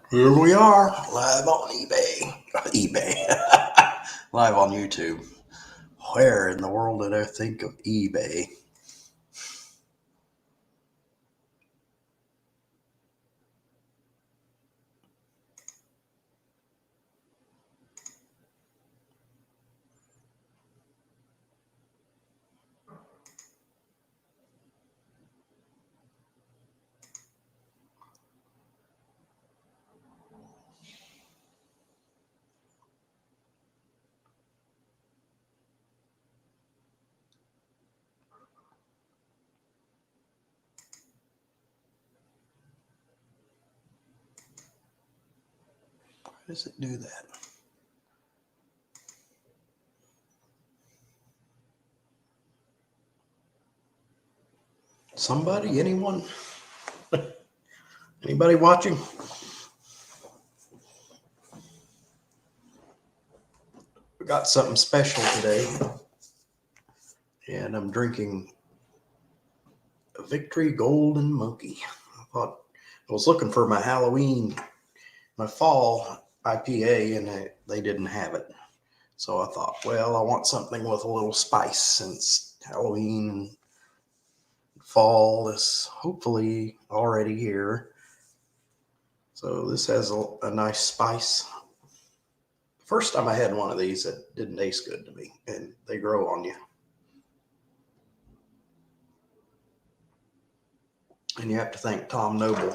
Here we are, live on eBay, live on YouTube. Where in the world did I think of eBay? Why does it do that? Somebody, anyone, anybody watching? We got something special today, and I'm drinking a Victory Golden Monkey. I was looking for my fall IPA, and they didn't have it. So I thought, well, I want something with a little spice since Halloween and fall is hopefully already here. So this has a nice spice. First time I had one of these, it didn't taste good to me, and they grow on you. And you have to thank Tom Noble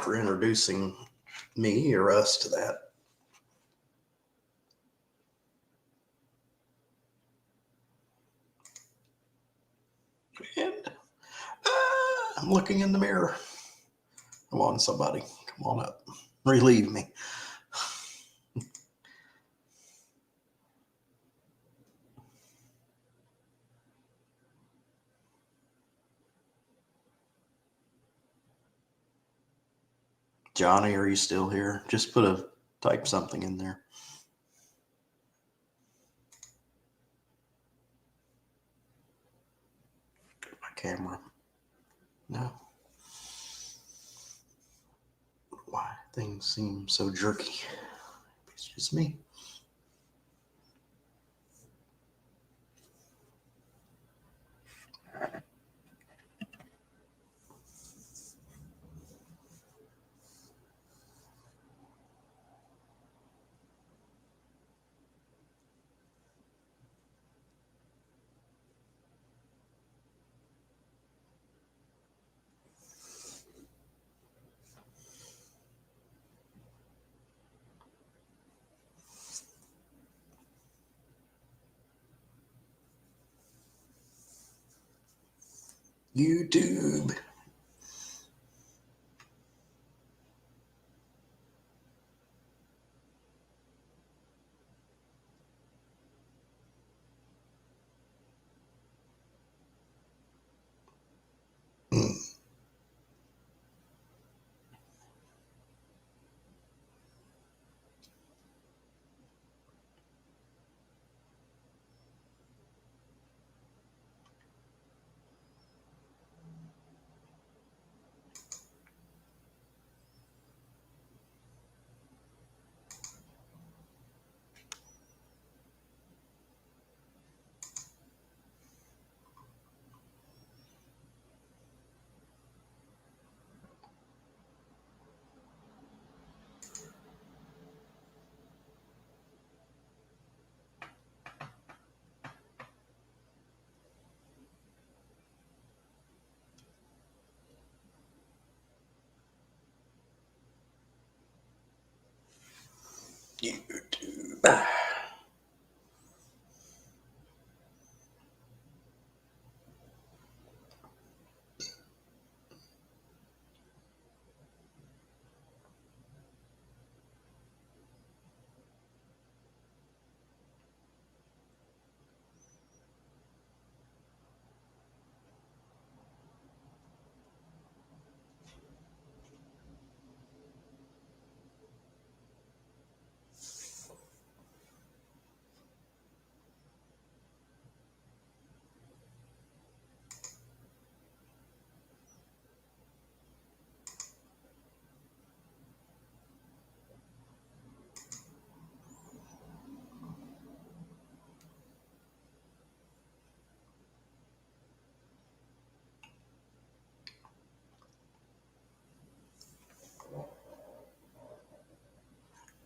for introducing me or us to that. And I'm looking in the mirror. Come on, somebody. Come on up. Relieve me. Johnny, are you still here? Just type something in there. My camera. No. Why things seem so jerky? It's just me. YouTube. YouTube.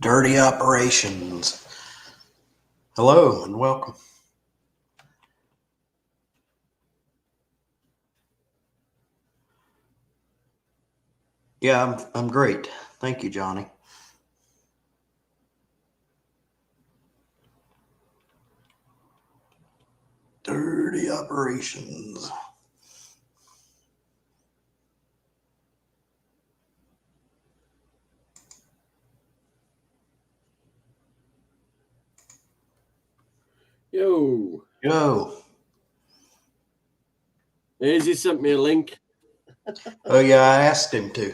Dirty Operations. Hello and welcome. Yeah, I'm great. Thank you, Johnny. Dirty Operations. Yo. Hazy sent me a link. Oh, yeah, I asked him to.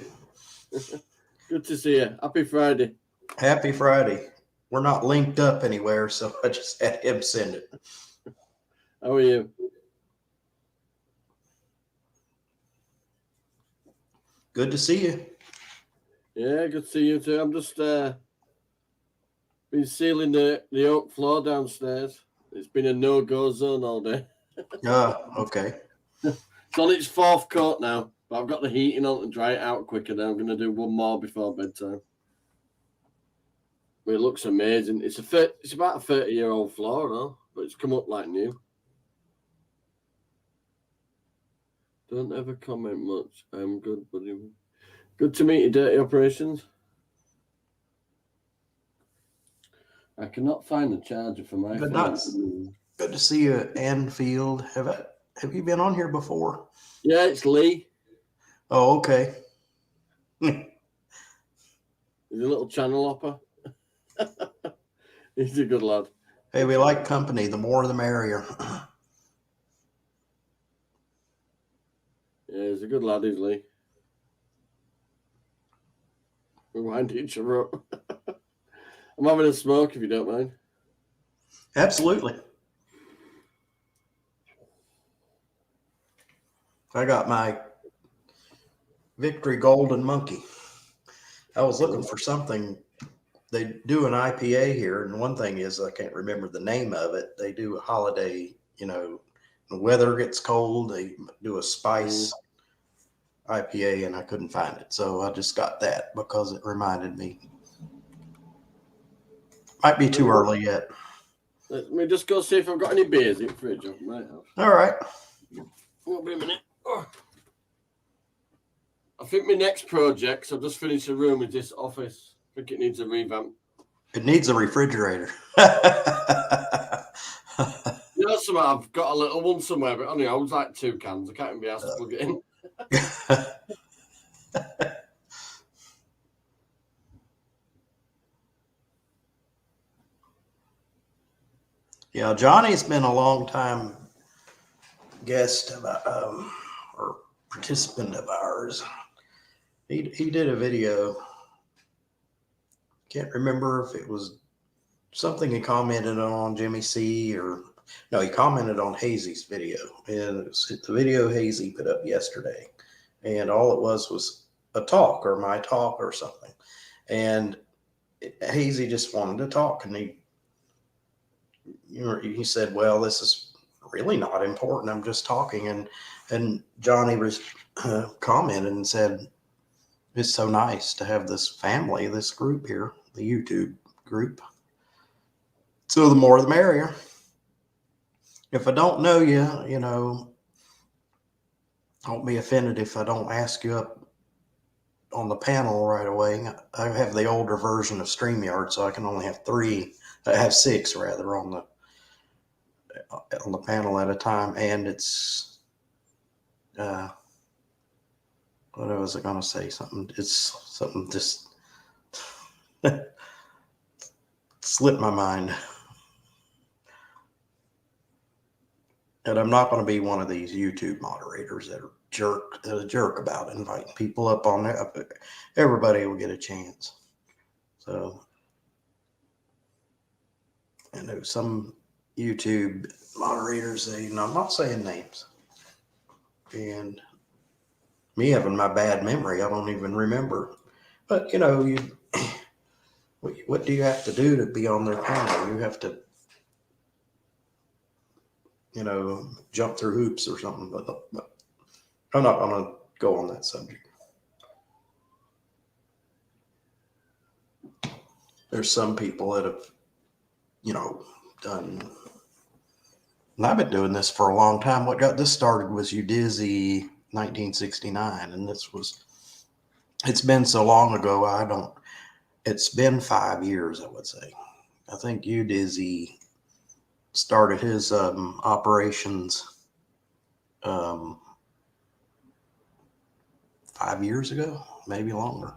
Good to see you. Happy Friday. Happy Friday. We're not linked up anywhere, so I just had him send it. How are you? Good to see you. Yeah, good to see you too. I'm just been sealing the oak floor downstairs. It's been a no-go zone all day. Okay. It's on its fourth coat now, but I've got the heating on to dry it out quicker now. I'm going to do one more before bedtime. But it looks amazing. It's about a 30-year-old floor, though, but it's come up like new. Don't ever comment much. I'm good, buddy. Good to meet you, Dirty Operations. I cannot find the charger for my phone. Good to see you, Anfield. Have you been on here before? Yeah, it's Lee. Oh, okay. He's a little channel hopper. He's a good lad. Hey, we like company. The more the merrier. Yeah, he's a good lad, is Lee. We wind each other up. I'm having a smoke if you don't mind. Absolutely. I got my Victory Golden Monkey. I was looking for something. They do an IPA here, and one thing is I can't remember the name of it. They do a holiday, the weather gets cold, they do a spice IPA, and I couldn't find it. So I just got that because it reminded me. Might be too early yet. Let me just go see if I've got any beers in the fridge. I might have. All right. Won't be a minute. Oh. I think my next project, so I've just finished a room in this office. I think it needs a revamp. It needs a refrigerator. You know, something, I've got a little one somewhere, but only holds like 2 cans. I can't even be asked to plug it in. Yeah, Johnny's been a long time guest or participant of ours. He did a video. Can't remember if it was something he commented on Jimmy C or no, he commented on Hazy's video, and it was the video Hazy put up yesterday, and all it was a talk or my talk or something, and Hazy just wanted to talk, and he said, well, this is really not important. I'm just talking. And Johnny was commented and said, it's so nice to have this family, this group here, the YouTube group. So the more the merrier. If I don't know you, don't be offended if I don't ask you up on the panel right away. I have the older version of StreamYard, so I can only have 6 rather on the panel at a time, and it's what was I going to say? It's something just slipped my mind. And I'm not going to be one of these YouTube moderators that are a jerk about inviting people up on there. Everybody will get a chance. So I know some YouTube moderators, I'm not saying names, and me having my bad memory, I don't even remember. But what do you have to do to be on their panel? You have to, jump through hoops or something. But I'm not going to go on that subject. there's some people that have, done. And I've been doing this for a long time. What got this started was Udizzy 1969, and it's been so long ago. It's been 5 years, I would say. I think Udizzy started his operations 5 years ago, maybe longer.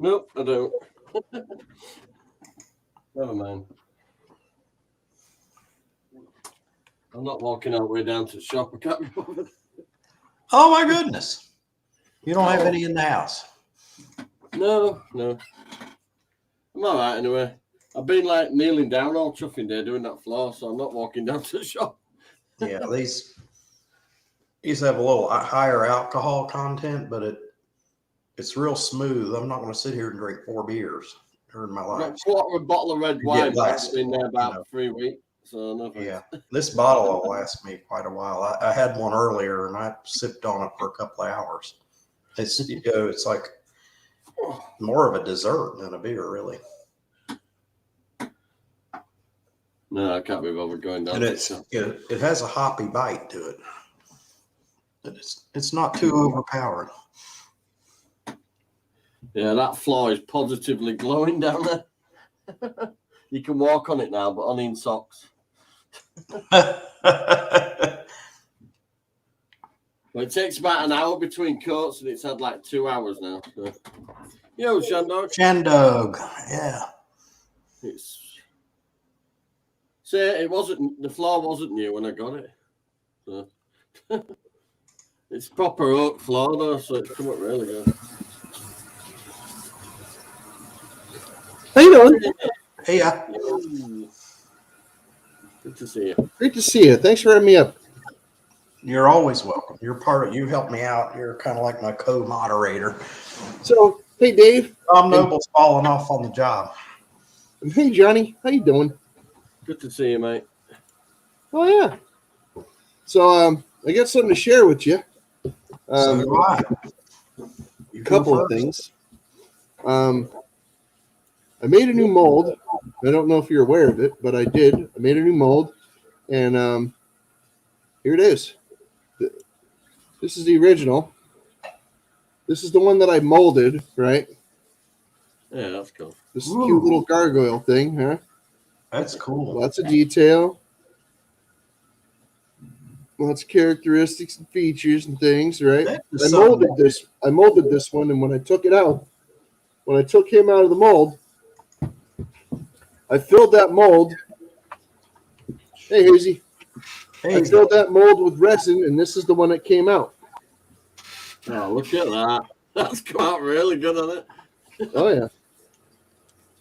Nope, I don't. Never mind. I'm not walking all the way down to the shop. I can't be bothered. Oh my goodness. You don't have any in the house. No. I'm all right anyway. I've been like kneeling down all chuffing day doing that floor, so I'm not walking down to the shop. Yeah, these have a little higher alcohol content, but it's real smooth. I'm not going to sit here and drink 4 beers during my I've life. got a quarter of a bottle of red wine, but it's been there about 3 weeks. So no thanks. Yeah, this bottle will last me quite a while. I had one earlier and I sipped on it for a couple of hours. It's like more of a dessert than a beer, really. No, I can't be bothered going down. And it has a hoppy bite to it. But it's not too overpowering. Yeah, that floor is positively glowing down there. You can walk on it now, but only in socks. Well, it takes about an hour between coats, and it's had like 2 hours now. So. Yo, Shandog. Shandog, yeah. The floor wasn't new when I got it. So. It's proper oak floor though, so it's come up really good. How you doing? Hey, yeah. Good to see you. Great to see you. Thanks for having me up. You're always welcome. You help me out. You're kind of like my co-moderator. So, hey, Dave. Tom Noble's falling off on the job. And hey, Johnny. How you doing? Good to see you, mate. Oh, yeah. So, I got something to share with you. So do I. A couple of things. I made a new mold. I don't know if you're aware of it, but I did. I made a new mold, and here it is. This is the original. This is the one that I molded, right? Yeah, that's cool. This is a cute little gargoyle thing, huh? That's cool. Lots of detail. Lots of characteristics and features and things, right? I molded this one, and when I took him out of the mold, I filled that mold. Hey, Hazy. Hey, I filled that mold with resin, and this is the one that came out. Oh, look at that. That's come out really good on it. Oh, yeah.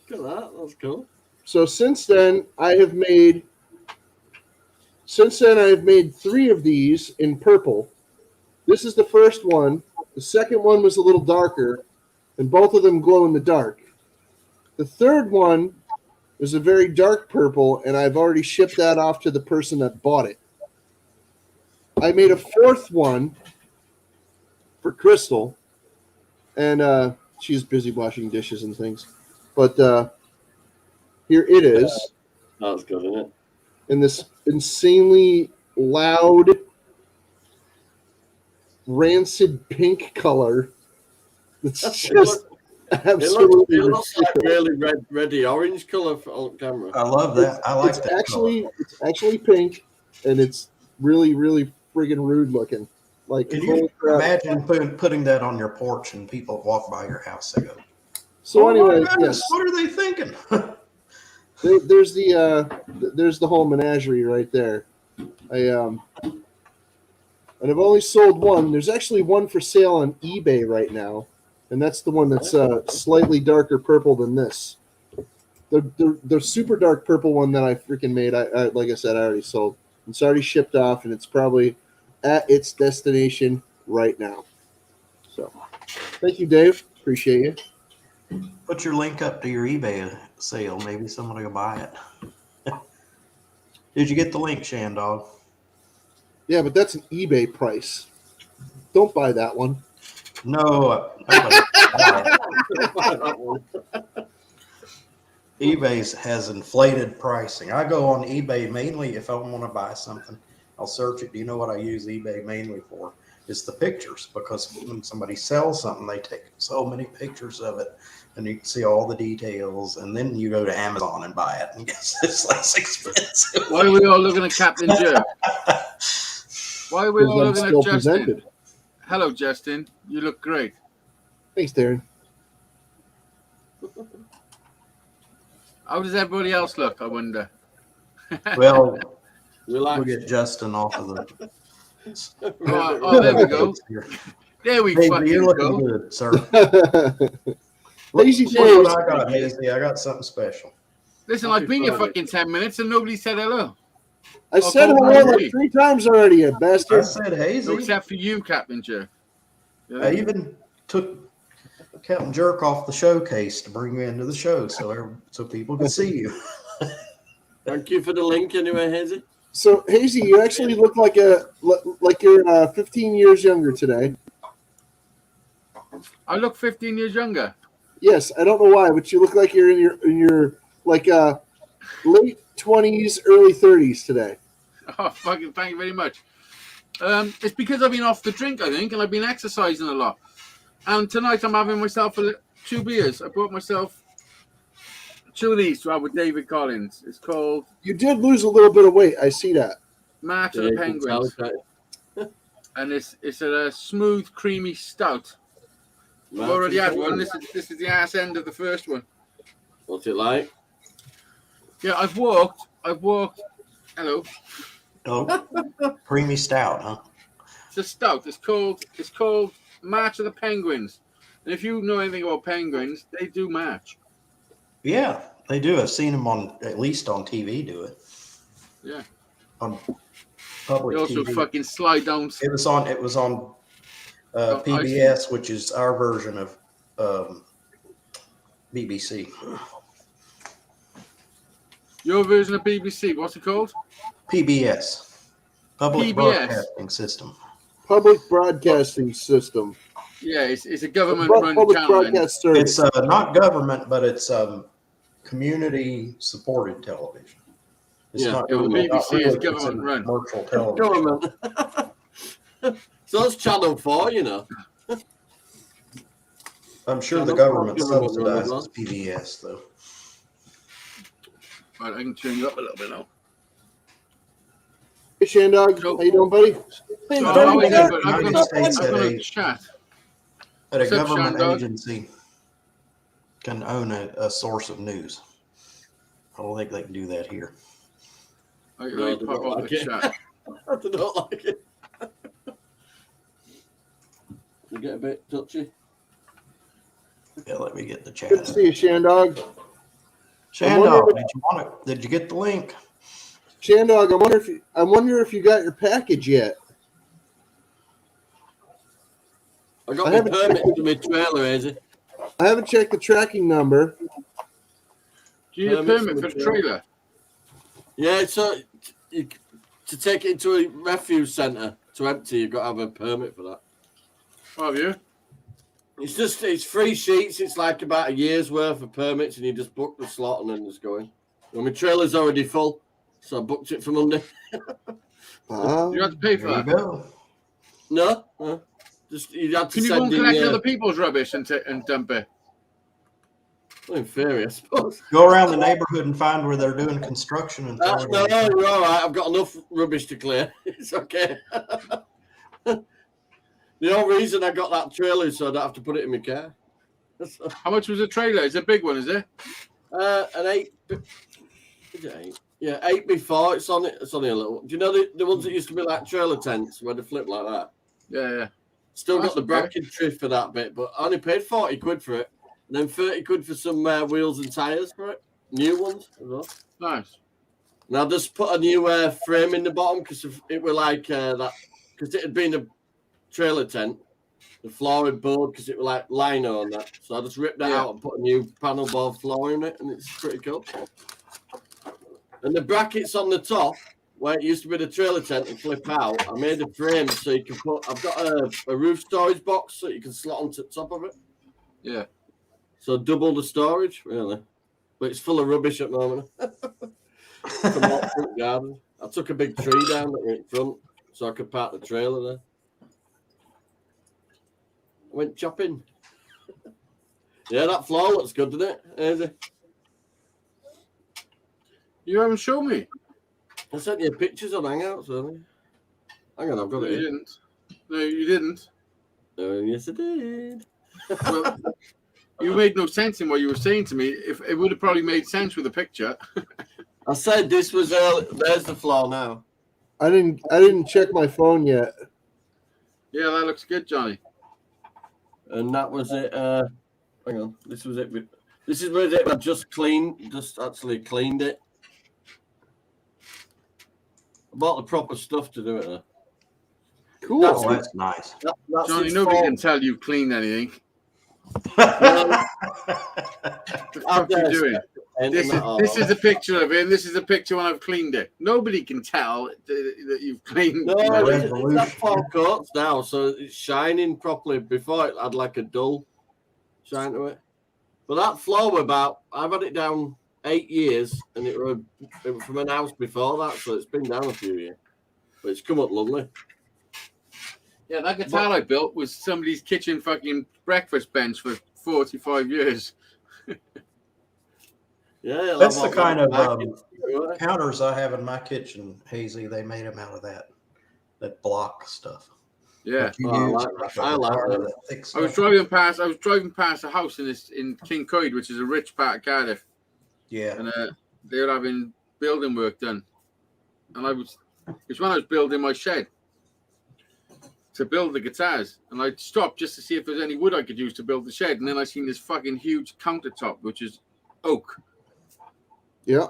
Look at that. That's cool. So since then, I have made 3 of these in purple. This is the first one. The second one was a little darker, and both of them glow in the dark. The third one was a very dark purple, and I've already shipped that off to the person that bought it. I made a fourth one for Crystal, and she's busy washing dishes and things. But here it is. That was good, isn't it? In this insanely loud, rancid pink color. It's just absolutely it looks like really reddy orange color on camera. I love that. I like that. It's actually pink, and it's really, really friggin' rude looking. Like, Can you imagine putting that on your porch and people walk by your house? They go, so anyway, anyway, yes. What are they thinking? There's the whole menagerie right there. And I've only sold one. There's actually one for sale on eBay right now, and that's the one that's slightly darker purple than this. The super dark purple one that I freaking made, I like I said, I already sold. It's already shipped off, and it's probably at its destination right now. So, thank you, Dave. Appreciate you. Put your link up to your eBay sale. Maybe somebody will buy it. Did you get the link, Shandog? Yeah, but that's an eBay price. Don't buy that one. No, eBay's has inflated pricing. I go on eBay mainly if I want to buy something. I'll search it. Do you know what I use eBay mainly for? It's the pictures, because when somebody sells something, they take so many pictures of it, and you can see all the details. And then you go to Amazon and buy it, and guess it's less expensive. Why are we all looking at Captain Joe? Why are we all Because I'm looking still at Justin? presented. Hello, Justin. You look great. Thanks, Darren. How does everybody else look, I wonder? Well, Relax. we'll get Justin off of the. Oh, there we go. There we Hey, fucking you're looking go. good, sir. Lazy Look Days. what I got, Hazy. I got something special. Listen, I've been here fucking 10 minutes and nobody said hello. I said go hello Lazy. like 3 times already, you I bastard. said Hazy. Except for you, Captain Joe. I even took Captain Jerk off the showcase to bring you into the show, so people could see you. Thank you for the link anyway, Hazy. So Hazy, you actually look like you're 15 years younger today. I look 15 years younger. Yes, I don't know why, but you look like you're in your like late 20s, early 30s today. Oh, fucking thank you very much. It's because I've been off the drink, I think, and I've been exercising a lot. And tonight I'm having myself 2 beers. I bought myself 2 of these to have with David Collins. It's called You did lose a little bit of weight. I see that. March of Yeah, the you can tell, Penguins. can't And it's a smooth, creamy stout. you? I've already had one. This is the ass end of the first one. What's it like? Yeah, I've walked. Hello. Oh, creamy stout, huh? It's a stout. It's called March of the Penguins. And if you know anything about penguins, they do march. Yeah, they do. I've seen them at least on TV do it. Yeah. On They public also TV. fucking slide down. It was on Oh, I PBS, which is our version of BBC. Your version of BBC. What's it called? PBS, Public PBS. Broadcasting System. Public Broadcasting System. Yeah, it's a government-run Public channel. Broadcast Service. It's not government, but it's community-supported television. It's Yeah, not yeah, well, really- not BBC is really government-run. commercial television. Government. So that's Channel 4, you know. I'm sure the Channel government 4 government run as well. subsidizes PBS, though. Right, I can turn you up a little bit now. Hey, Shandog. So- How you doing, buddy? Hey, Oh, buddy, I was we there, got but United I'm gonna States chat. at a What's up, government Shandog? agency can own a source of news. I don't think they can do that here. I No, I pop don't off like the it. chat. I don't like it. You get a bit touchy. Yeah, let me get the chat. Good to see you, Shandog. Shandog, did you get the link? Shandog, I wonder if you got your package yet. I got I my haven't- permit to my trailer, Hazy. I haven't checked the tracking number. Do you need a Permits permit for for the trailer? Yeah, so to take it into a refuse centre to empty, you've got to have a permit for that. Oh, have you? It's 3 sheets. It's like about a year's worth of permits, and you just book the slot and then just go in. Well, my trailer's already full, so I booked it for Monday. You have to pay for There you that. go. No, just you had to Can you go and send in collect your. other people's rubbish and dump it? Well, in theory, I suppose. Go around the neighborhood and find where they're doing construction and throw it No, in. you're all right. I've got enough rubbish to clear. It's okay. The only reason I got that trailer is so I don't have to put it in my car. So, How much was the trailer? It's a big one, is it? an 8. Is it 8? Yeah, 8 before. It's only a little. Do you know the ones that used to be like trailer tents where they flip like that? Yeah. Still That's got the okay. bracketry for that bit, but I only paid 40 quid for it. And then 30 quid for some wheels and tyres for it. New ones as well. Nice. And I just put a new frame in the bottom because it were like that. Because it had been a trailer tent. The floor had bored because it was like lino and that. So I just ripped that Yeah. out and put a new panel board floor in it. And it's pretty cool. And the brackets on the top, where it used to be the trailer tent and flip out, I made a frame so you can put. I've got a roof storage box so you can slot onto the top of it. Yeah. So double the storage, really. But it's full of rubbish at the moment. From that front garden. I took a big tree down in front so I could park the trailer there. I went chopping. Yeah, that floor looks good, doesn't it? Easy. You haven't shown me. I sent you pictures on Hangouts, earlier. Hang on, I've got No, it you here. didn't. No, you didn't. Yes, I did. Well, you made no sense in what you were saying to me. If it would have probably made sense with a picture. I said this was early. There's the floor now. I didn't check my phone yet. Yeah, that looks good, Johnny. And that was it. Hang on. This was it. This is where it. I just actually cleaned it. I bought the proper stuff to do it there. Cool. That's Oh, that's nice. That's Johnny, its nobody fault. can tell you cleaned anything. Well, What the fuck are you doing? This is a picture of it, and this is a picture when I've cleaned it. Nobody can tell that you've cleaned No, it. it's that four coats now, so it's shining properly. Before it had like a dull shine to it. But that floor I've had it down 8 years, and it was from an house before that, so it's been down a few years. But it's come up lovely. Yeah, that guitar I built was somebody's kitchen fucking breakfast bench for 45 years. Yeah, That's the kind of of counters I have in my kitchen, Hazy. They made them out of that block stuff. Yeah. What you Oh, I use like to that. make a I like guitar, that. that thick I was stuff. driving past a house in Kincoid, which is a rich part of Cardiff, Yeah. and they were having building work done. And it was when I was building my shed to build the guitars, and I stopped just to see if there's any wood I could use to build the shed, and then I seen this fucking huge countertop, which is oak. Yeah.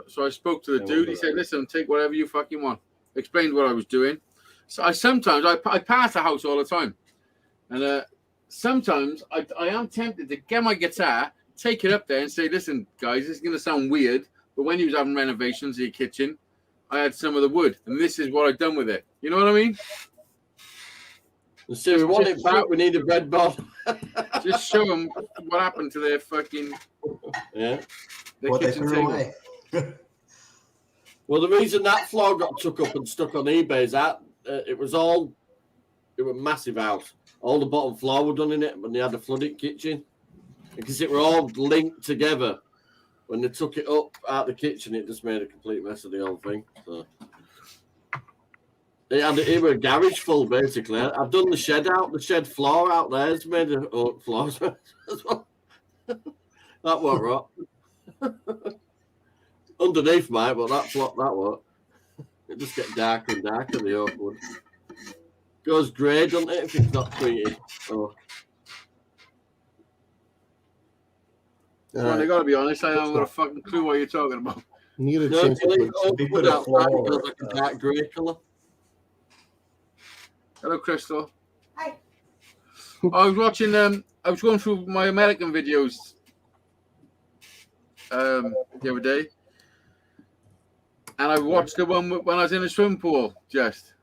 So I spoke to the Yeah, dude. He said, "Listen, take whatever you fucking want." Explained what I was doing. So I pass the house all the time, and sometimes I am tempted to get my guitar, take it up there, and say, "Listen, guys, this is gonna sound weird, but when you was having renovations in your kitchen, I had some of the wood, and this is what I've done with it." You know what I mean? See, we want it back. We need a breadboard. Just show them what happened to their fucking Yeah. What they kitchen threw table. away. Well, the reason that floor got took up and stuck on eBay is that it was a massive house. All the bottom floor were done in it, but they had a flooded kitchen. Because it were all linked together. When they took it up out the kitchen, it just made a complete mess of the whole thing. So it was a garage full, basically. I've done the shed out. The shed floor out there is made of oak floors as well. That won't rot. Underneath might, but that won't. It just get darker and darker, the oak wood. Goes grey, doesn't it, if it's not treated? Oh. Well, I gotta be honest, I haven't got a fucking clue what you're talking about. You get a No, chance till to it's put- oak you wood put a outside, it floor, goes like a dark grey colour. Hello, Crystal. Hi. I was watching. I was going through my American videos the other day, and I watched the one when I was in a swimming pool. Just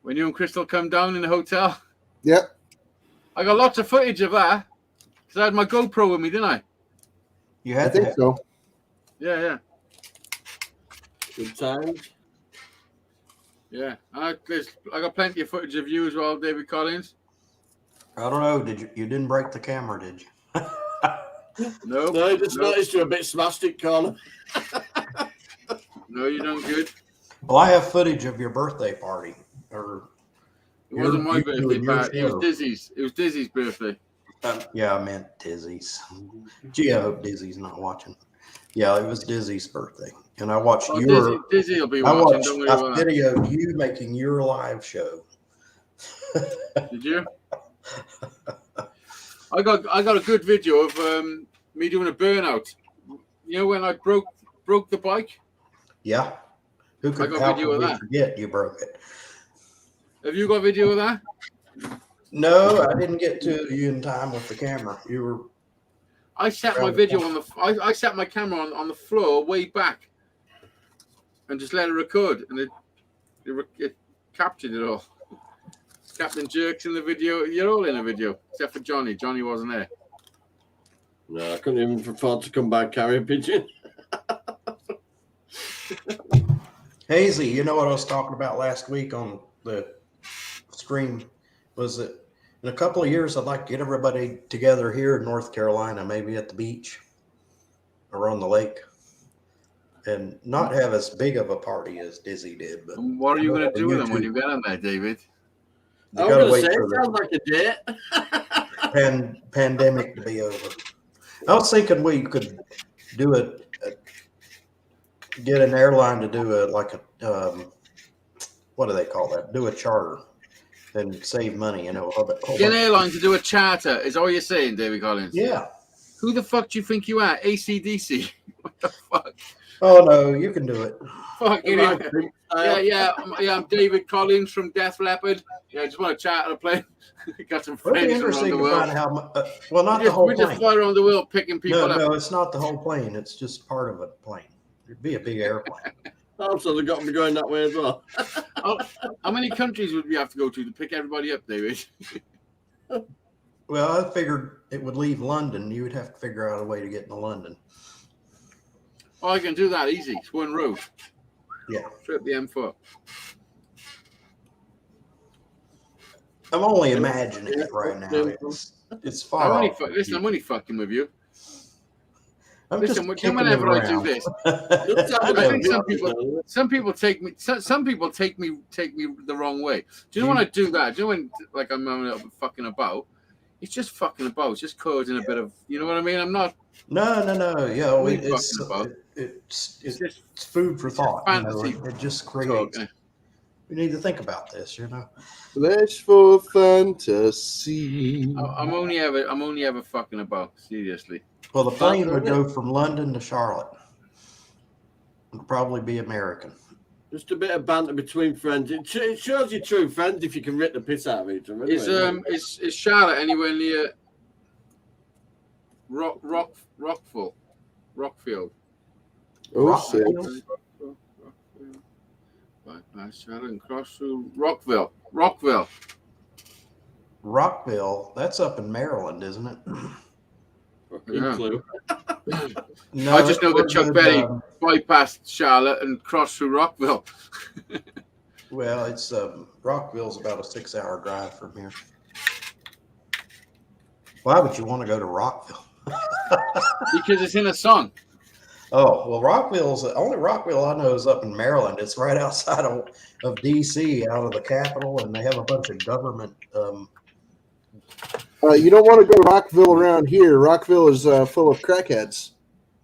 when you and Crystal come down in the hotel. Yep. I got lots of footage of that because I had my GoPro with me, didn't I? You I had think that. so. Yeah. Good times. Yeah. I got plenty of footage of you as well, David Collins. I don't know. You didn't break the camera, did you? No. No, I just no, noticed you're a bit smashed it, Connor. no, you done good. Well, I have footage of your birthday party. Or It wasn't my You birthday doing your party. It was show. Dizzy's. It was Dizzy's birthday. yeah, I meant Dizzy's. Gee, I hope Dizzy's not watching. Yeah, it was Dizzy's birthday, and I watched Oh, your. Dizzy will be I watching. watched Don't worry a about that. video of you making your live show. Did you? I got a good video of me doing a burnout. You know when I broke the bike? Yeah. Who could, got how video could of we that. forget you broke it? Have you got video of that? No, I didn't get to you in time with the camera. You were. I set my video on the. I set my camera on the floor way back. and just let it record, and it captured it all. Captain Jerk's in the video. You're all in the video, except for Johnny. Johnny wasn't there. No, I couldn't even afford to come back carry a pigeon. Hazy, you know what I was talking about last week on the stream was that in a couple of years, I'd like to get everybody together here in North Carolina, maybe at the beach or on the lake, and not have as big of a party as Dizzy did. But And what are you going to do with them when you get them there, David? I you was gotta going to wait say, for it the sounds like a date. pandemic to be over. I was thinking we could do get an airline to do what do they call that? Do a charter and save money, you know. Get an airline to do a charter. Is all you're saying, David Collins? Yeah. Who the fuck do you think you are? ACDC? What the fuck? Oh no, you can do it. Fucking Right, yeah. I'm David Collins from Def Leppard. Yeah, I just want to chat on a plane. Got some It'll be friends around interesting the to world. find how much. Well, not the whole We just plane. fly around the world picking people No, up. no, it's not the whole plane. It's just part of a plane. It'd be a big airplane. Oh, so they've got to be going that way as well. How many countries would we have to go to pick everybody up, David? Well, I figured it would leave London. You would have to figure out a way to get into London. Oh, I can do that easy. It's one road. Yeah. Straight the M4. I'm only imagining it right now. It's far I'm only, off. listen, I'm only fucking with you. I'm Listen, just kicking whenever it I do around. this, Looks I like think a- some people take me the wrong way. Do you know when I do that? Do you know when like I'm a little bit fucking about? It's just fucking about. It's just causing a bit of, you know what I mean? I'm not. No. Yeah, What are you it's talking about? it's just food for thought. You know, fantasy it just talk. creates. We need to think about this. You know. Flesh for fantasy. I'm only ever fucking about. Seriously. Well, the plane would go from London to Charlotte. It'd probably be American. Just a bit of banter between friends. It shows you true friends if you can rip the piss out of each other. Anyway. Is Charlotte anywhere near Rockfield? Oh, Rockfield? shit. Bypass Charlotte and cross through Rockville. Rockville, that's up in Maryland, isn't it? Fucking Yeah. clue. No, I just know that it's Chuck with, Berry bypassed Charlotte and crossed through Rockville. well, it's Rockville's about a 6-hour drive from here. Why would you want to go to Rockville? Because it's in a song. Oh, well, only Rockville I know is up in Maryland. It's right outside of DC, out of the capital, and they have a bunch of government. You don't want to go to Rockville around here. Rockville is full of crackheads.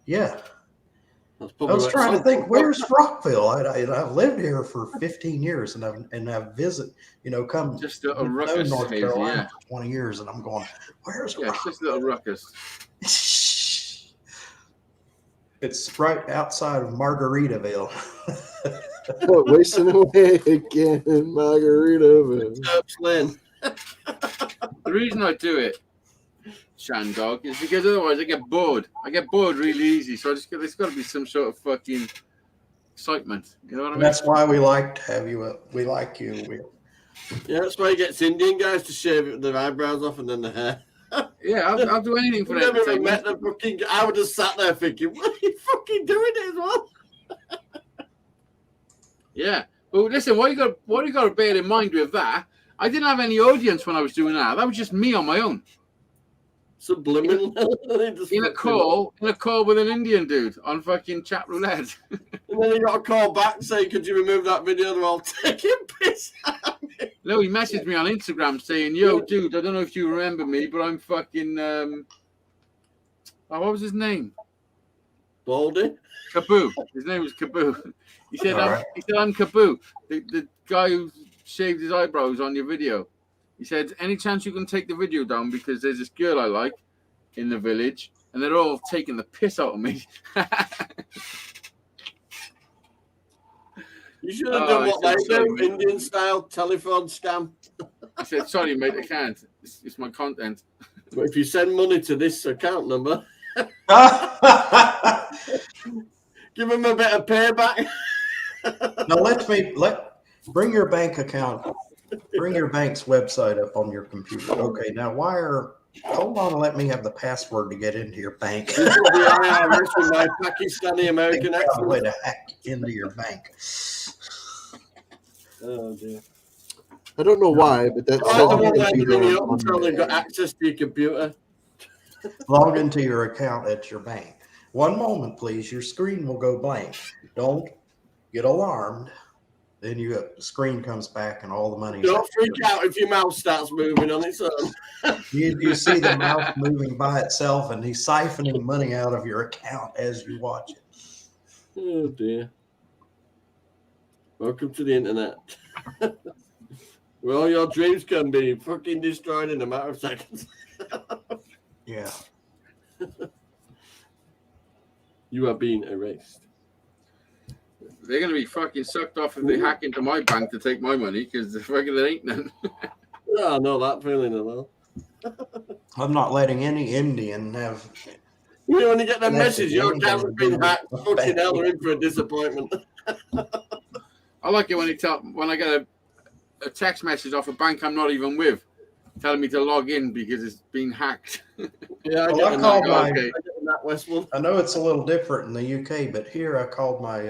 Yeah, That's I probably was what trying to some- think, where's Rockville? I've lived here for 15 years, and I've come Just a know ruckus, North Hazy, Carolina yeah. for 20 years, and I'm going, where's Yeah, it's just a little ruckus. It's right outside of Margaritaville. Wasting away again in Margaritaville. Herbs Lane. The reason I do it, Shandog, is because otherwise I get bored. I get bored really easy, so there's got to be some sort of fucking excitement. You know what I mean? That's why we like to have you. We like you. Yeah, that's why he gets Indian guys to shave their eyebrows off and then the hair. Yeah, I'll do anything for I've never even met entertainment. the fucking. I would have sat there thinking, what are you fucking doing as well? Yeah, but listen, what you got to bear in mind with that, I didn't have any audience when I was doing that. That was just me on my own Subliminal. in a call with an Indian dude on fucking chat roulette. And then he got a call back saying, could you remove that video? They're all taking piss out of me. No, he messaged me on Instagram saying, "Yo, dude, I don't know if you remember me, but I'm fucking what was his name? Baldy. Kaboo. His name was Kaboo. He said, All right. I'm Kaboo, the guy who shaved his eyebrows on your video. He said, any chance you can take the video down because there's this girl I like in the village and they're all taking the piss out of me." You should have done what I they said, do, sorry. Indian style telephone scam. I said, "Sorry, mate, I can't. It's my content." But if you send money to this account number, give them a bit of payback. Now bring your bank account, bring your bank's website up on your computer. Okay, now hold on and let me have the password to get into your bank. This is the IRS with my Pakistani American Figure out a way accent. to hack into your bank. Oh dear. I don't know why, but that's I Oh, don't know why something they're doing it on until they've got access to your computer. Log into your account at your bank. One moment, please. Your screen will go blank. Don't get alarmed. Then the screen comes back and all the money. Don't freak out if your mouse starts moving on its own. You see the mouse moving by itself, and he's siphoning money out of your account as you watch it. Oh dear. Welcome to the internet. Where all your dreams can be fucking destroyed in a matter of seconds. Yeah. You are being erased. They're going to be fucking sucked off if they hack into my bank to take my money because the fucking there ain't none. Oh, I know that feeling as well. I'm not letting any Indian have. You know, when you get that That's message, it. your account has been hacked. That's Fucking bad. hell, they're in for a disappointment. I like it when I get a text message off a bank I'm not even with, telling me to log in because it's been hacked. Yeah, I Well, get I in called that, my- I get in that Westwood. I know it's a little different in the UK, but here I called my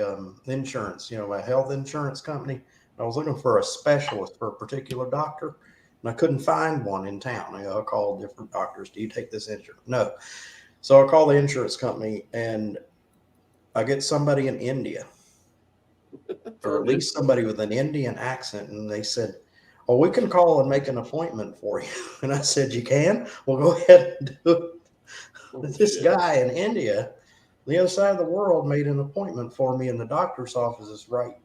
insurance, my health insurance company. I was looking for a specialist for a particular doctor, and I couldn't find one in town. I called different doctors. Do you take this insurance? No. So I call the insurance company, and I get somebody in India, or at least somebody with an Indian accent, and they said, "Oh, we can call and make an appointment for you." And I said, "You can? Well, go ahead and do it." This guy in India, the other side of the world, made an appointment for me, and the doctor's office is right.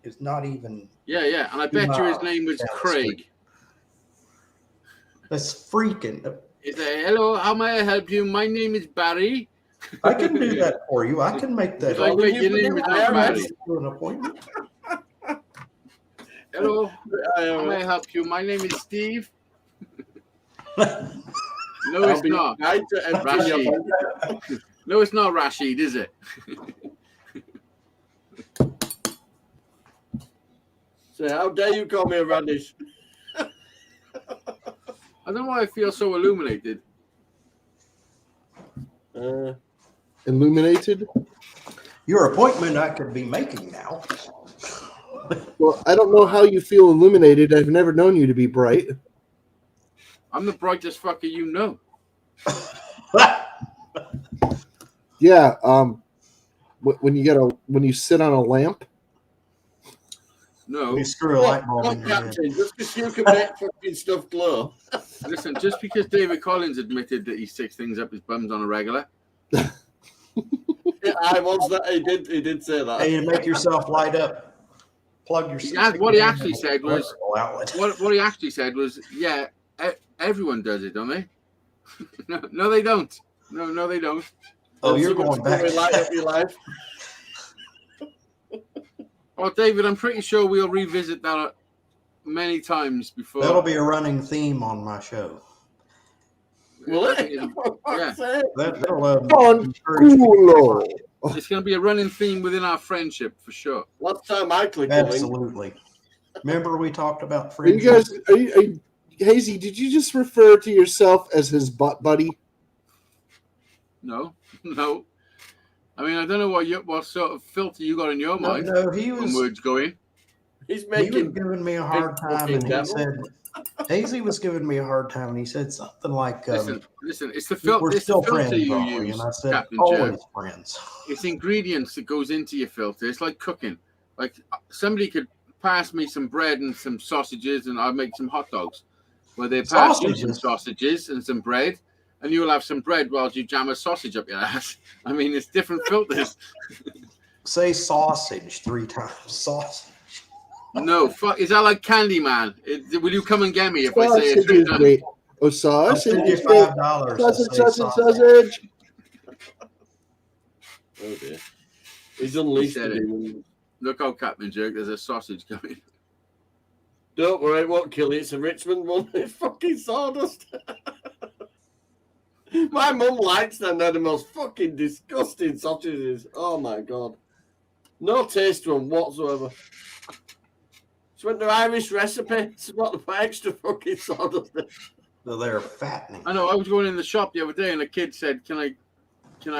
It's not even. Yeah, and I bet you his name was Down the Craig. street. That's freaking. He said, "Hello, how may I help you? My name is Barry." I can do that for you. I can make that. It's like, wait, your name is not Barry. Do an appointment. Hello, how may I help you? My name is Steve. No, it's not. Rashid. No, it's not Rashid, is it? So how dare you call me a radish? I don't know why I feel so illuminated. Illuminated. Your appointment I could be making now. Well, I don't know how you feel illuminated. I've never known you to be bright. I'm the brightest fucker you know. Yeah. When you sit on a lamp. No, You screw a light bulb Not in your head. Captain, just because you can make fucking stuff glow. listen, just because David Collins admitted that he sticks things up his bums on a regular, Yeah, I was that. He did say that. Hey, to make yourself light up. Plug your. What he actually said was- electrical outlet. what he actually said was, yeah, everyone does it, don't they? No, they don't. No, they don't. Oh, you're Someone's going back. gonna light up your life. Oh, David, I'm pretty sure we'll revisit that many times before. That'll be a running theme on my show. Will it? Yeah. That'll On encourage people. Culo. It's going to be a running theme within our friendship for sure. Last time I clicked the link, Absolutely. Remember we talked about Are you friendship? guys? Are you, Hazy? Did you just refer to yourself as his butt buddy? No. I mean, I don't know what sort of filter you got in your mind No, he when was words go in. he's he was making. giving me a hard time, fucking and he devil. said Hazy was giving me a hard time, and he said something like, Listen, it's the "We're it's the still filter friends, you aren't we?" use, And I said, Captain "Always Jerk. friends." It's ingredients that goes into your filter. It's like cooking. Like somebody could pass me some bread and some sausages, and I'll make some hot dogs. Where they pass you some Sausages? sausages and some bread, and you'll have some bread whilst you jam a sausage up your ass. I mean, it's different filters. Say sausage 3 times. Sausage. No, fuck. Is that like Candyman? Will you come and get me if I say it Sausage 3 is times? great. Oh, I'll sausage send you is great. $5. to Sausage, say sausage, sausage. Oh dear. He's unleashed said the it. demon. Look out, Captain Jerk. There's a sausage coming. Don't worry, it won't kill you. It's a Richmond one. It's fucking sawdust. My mum likes them. They're the most fucking disgusting sausages. Oh my god. No taste to them whatsoever. She went to Irish recipe. She got to put extra fucking sawdust in. So they're fattening. I know. I was going in the shop the other day, and a kid said, "Can I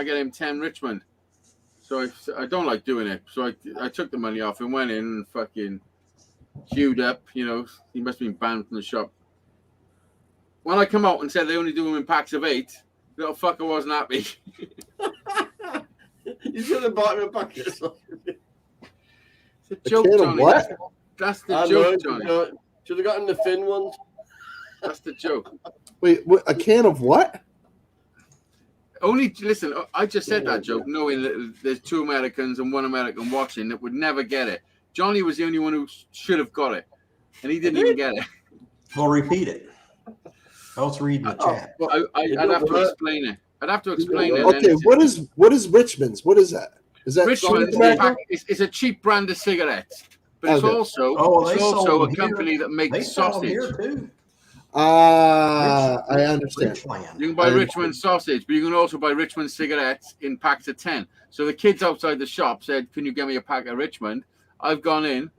get him 10 Richmond?" So I don't like doing it. So I took the money off and went in and fucking queued up. You know, he must have been banned from the shop. When I come out and said they only do them in packs of 8, little fucker wasn't happy. You should have bought him a packet of sausage. It's a A joke, can of Johnny. what? That's the I joke, know, Johnny. should have gotten the thin ones. That's the joke. Wait, a can of what? Only listen. I just said that joke, knowing that there's 2 Americans and 1 American watching that would never get it. Johnny was the only one who should have got it, and he didn't even get it. Well, repeat it. I was reading the chat. I'd have to explain it. I'd have to explain it. Okay, what is Richmond's? What is that? Is that Richmond tobacco? is a cheap brand of cigarettes, but it's Okay. also Oh, it's they also sold a them company here. that They makes sell them sausage. here too. I understand. Richland. You can buy I- Richmond sausage, but you can also buy Richmond cigarettes in packs of 10. So the kids outside the shop said, "Can you get me a pack of Richmond?" I've gone in,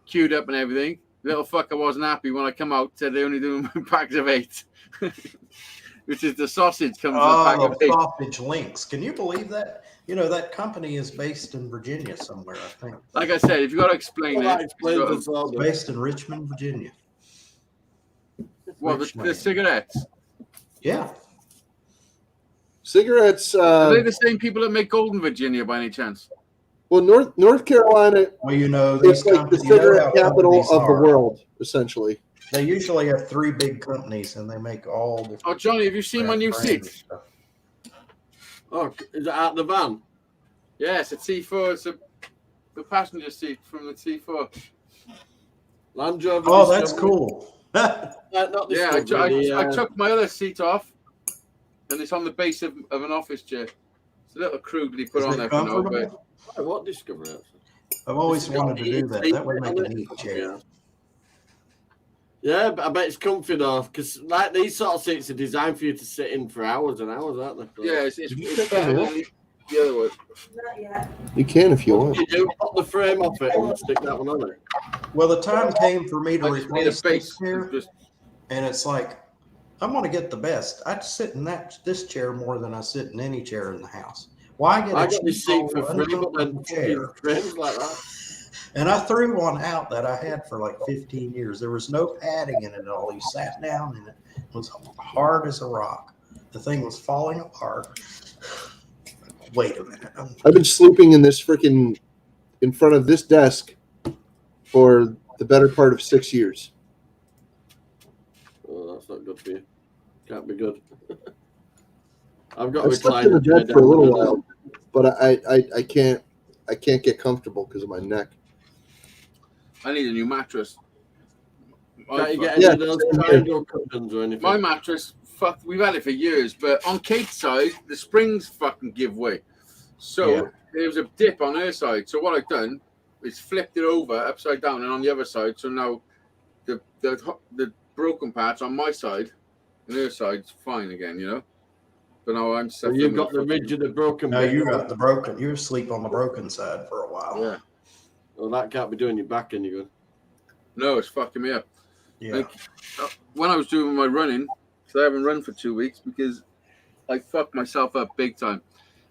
queued up and everything. Little fucker wasn't happy when I come out. Said they only do them in packs of 8, which is the sausage comes in a pack Oh, of 8. Sausage Links. Can you believe that? You know, that company is based in Virginia somewhere, I think. Like I said, if you got to explain Well, that it, explains you gotta- the sawdust. Based in Richmond, Virginia. well, the Richland. cigarettes. Yeah. Cigarettes. Are they the same people that make Golden Virginia by any chance? Well, North Carolina Well, you know, these is like the companies, you know how cigarette capital companies of the are. world, essentially. They usually have 3 big companies and they make all different. Oh, Johnny, have you seen my new brands and seat? stuff. Oh, is it out the van? Yes, a T4. It's the passenger seat from the T4. Land Rover. Oh, that's Discovery. cool. Not Yeah, Discovery, I took my other seat off, and it's on the base of an office chair. It's a little crude that he put Is on it there for no, but comfortable? What Discovery? Actually? I've always It's got wanted to do that. That would make a neat chair. Yeah. Yeah, but I bet it's comfy though, because like these sort of seats are designed for you to sit in for hours and hours, aren't they? yeah, it's Did you it's check better that than the other one. Not yet. You can if you want. You do pop the frame off it and stick that one on it. Well, the time came for me to I just need a replace this base. chair, Just, and it's like, I'm going to get the best. I sit in this chair more than I sit in any chair in the house. Why get I a got this cheap seat for old free, but then uncomfortable chair? frames like that. And I threw one out that I had for like 15 years. There was no padding in it at all. You sat down and it was hard as a rock. The thing was falling apart. Wait a minute. I've been sleeping in this freaking in front of this desk for the better part of 6 years. Oh, that's not good for you. Can't be good. I've got I've slept in the bed for a little while, but I can't get comfortable because of my neck. I need a new mattress. Can't you get Yeah, any of those same here. triangle cushions or anything? My mattress, fuck, we've had it for years, but on Kate's side, the springs fucking give way. So Yeah. there was a dip on her side. So what I've done is flipped it over upside down and on the other side. So now the broken parts on my side and her side's fine again, you know. But now I'm So suffering. you've got the with ridge of the broken No, bit. you got the broken. You sleep on the broken side for a while. Yeah. Well, that can't be doing your back any good. No, it's fucking me up. Yeah. Like, when I was doing my running, because I haven't run for 2 weeks because I fucked myself up big time.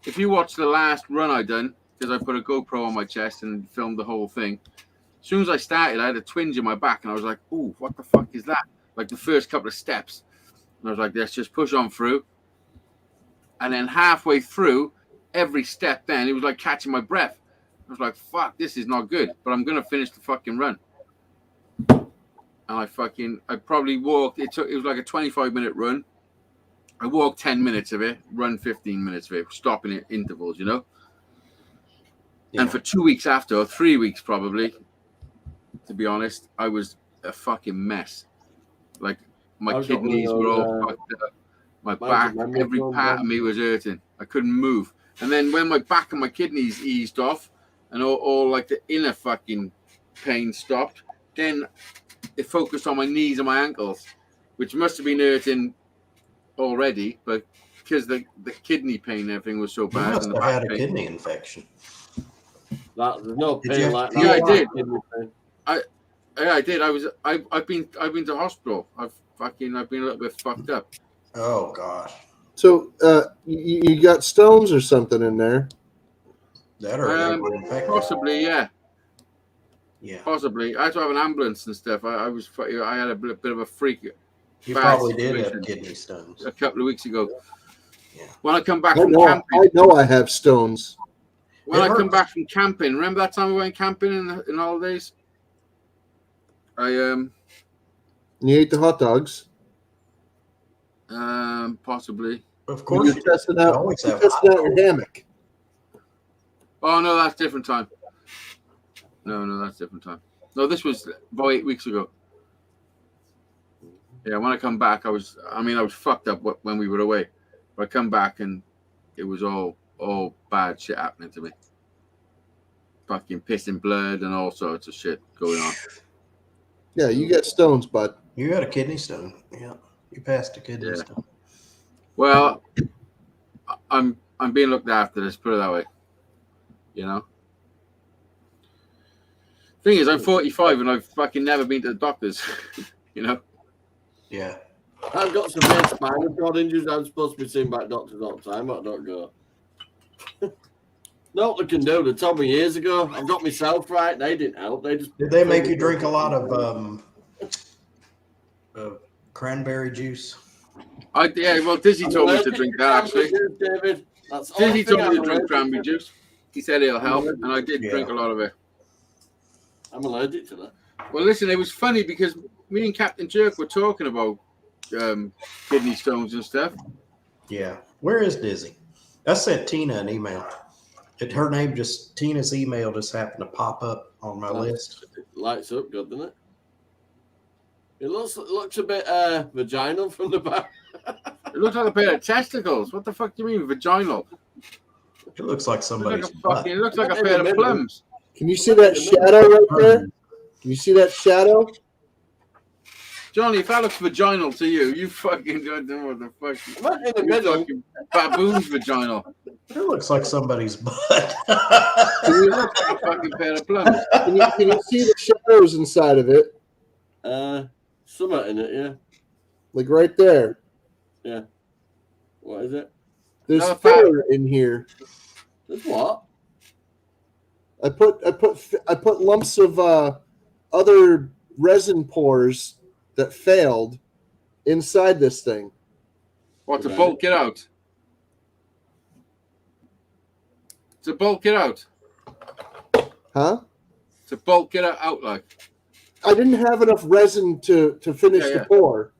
If you watch the last run I done, because I put a GoPro on my chest and filmed the whole thing, as soon as I started, I had a twinge in my back and I was like, ooh, what the fuck is that? Like the first couple of steps. And I was like, let's just push on through. And then halfway through, every step then, it was like catching my breath. I was like, fuck, this is not good, but I'm going to finish the fucking run. And I probably walked, it was like a 25-minute run. I walked 10 minutes of it, run 15 minutes of it, stopping at intervals, you know? Yeah. And for 2 weeks after, or 3 weeks probably, to be honest, I was a fucking mess. Like, my I've got one of kidneys were all those, fucked up. My mine's a back, memory every foam, part man. of me was hurting. I couldn't move. And then when my back and my kidneys eased off and all like the inner fucking pain stopped, then it focused on my knees and my ankles, which must have been hurting already, but because the kidney pain and everything was so You bad must and the have had back a pain. kidney infection. There's no Did you pain have like to that. Yeah, I did. Kidney pain. Yeah, I did. I've been to hospital. I've been a little bit fucked up. Oh gosh, So you got stones or something in there? that or they were infected. Possibly, yeah. Yeah, Possibly. I had to have an ambulance and stuff. I had a bit of a freak you bad probably did have situation. kidney stones. a couple of weeks ago. Yeah. When I come back I from know. camping. I know. I have stones. When It I come hurts. back from camping, remember that time we went camping in holidays? You ate the hot dogs. Possibly. Of course, You're testing out. always You're have testing hot out your dogs. hammock. Oh no, that's different time. No, that's different time. No, this was about 8 weeks ago. Yeah, when I come back, I was fucked up when we were away. But I come back and it was all bad shit happening to me. Fucking pissing blood and all sorts of shit going on. Yeah, you got stones, bud. You got a kidney stone. Yeah, you passed a kidney Yeah. stone. Well, I'm being looked after. Let's put it that way. You know. Thing is, I'm 45 and I've fucking never been to the doctors. You know. Yeah. I've got severe spinal cord injuries. I'm supposed to be seeing back doctors all the time, but I don't go. No, what they can do. They told me years ago. I've got myself right. They didn't help. They just Did they make you drink a lot of cranberry juice? Well, Dizzy told me to drink that actually. David. That's all Dizzy I think told me to I'm drink allergic cranberry to. juice. He said it'll help, and I did Yeah. drink a lot of it. I'm allergic to that. Well, listen, it was funny because me and Captain Jerk were talking about kidney stones and stuff. Yeah. Where is Dizzy? I sent Tina an email. Tina's email just happened to pop up on my list. It lights up good, doesn't it? It looks a bit vaginal from the back. It looks like a pair of testicles. What the fuck do you mean vaginal? It looks like somebody's butt. It looks like a pair of plums. Can you see that shadow right there? Can you see that shadow? Johnny, if that looks vaginal to you, you fucking don't know what the fuck. I'm not in the You middle. fucking baboon's vaginal. It looks like somebody's butt. It looks like a fucking pair of plums. Can you see the shadows inside of it? Somewhat in it, yeah. Like right there. What is it? There's No, filler in here. There's what? I put lumps of other resin pores that failed inside this thing. What, to bulk it out? To bulk it out? Huh? To bulk it out like? I didn't have enough resin to finish Yeah. the pour.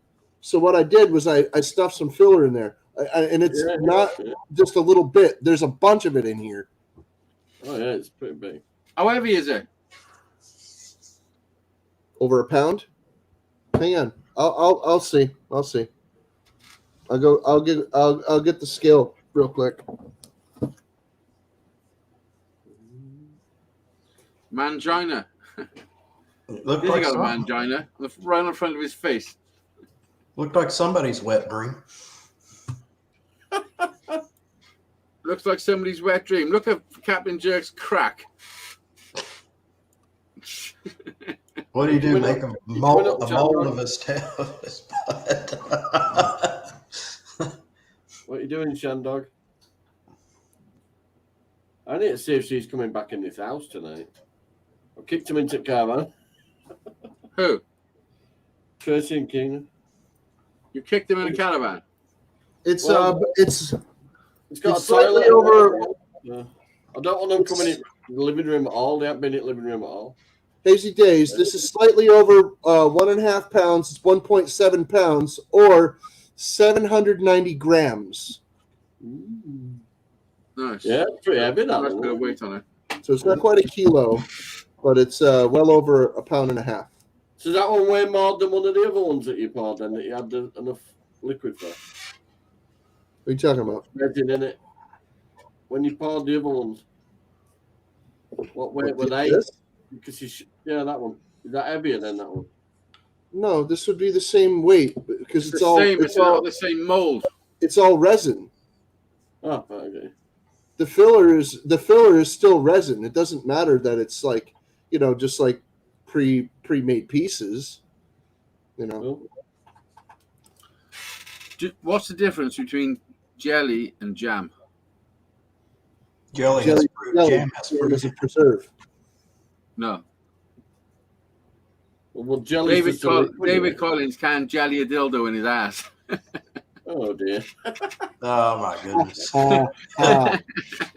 So what I did was I stuffed some filler in there. And it's not just a little bit. There's a bunch of it in here. Oh yeah, it's pretty big. How heavy is it? Over a pound? Hang on. I'll see. I'll see. I'll get the scale real quick. Mangina. It looked He's like, got a mangina right in front of his face. looked like somebody's wet dream. Looks like somebody's wet dream. Look at Captain Jerk's crack. What do you do? Went Make up- a went mold, up a to mold John. of his tail, of his butt. What are you doing, Shandog? I need to see if she's coming back in this house tonight. I kicked him into the caravan. Who? Tracy and King. You kicked him in a caravan? It's Well, it's It's got It's a toilet slightly over- Yeah. I don't want them coming in the living room at all. They haven't been in the living room at all. Hazy Days. This is slightly over 1.5 pounds. It's 1.7 pounds or 790 grams. Nice. Yeah, it's pretty heavy. That Nice bit of one. weight on it. So it's not quite a kilo, but it's well over a pound and a half. So that one weigh more than one of the other ones that you poured then that you had enough liquid for? What are you talking about? Resin in it. When you poured the other ones, what weight were they? This? Because yeah, that one. Is that heavier than that one? No, this would be the same weight because It's the same. It's all the same mold. it's all resin. Oh, okay. the filler is still resin. It doesn't matter that it's like, just like pre-made pieces. Well, What's the difference between jelly and jam? Jelly has Jelly, fruit. jelly, Jam has jam fruit. is a preserve. No. well, jelly's David, just a liquid, David isn't it? Collins can't jelly a dildo in his ass. Oh dear. Oh my goodness. Ha, ha,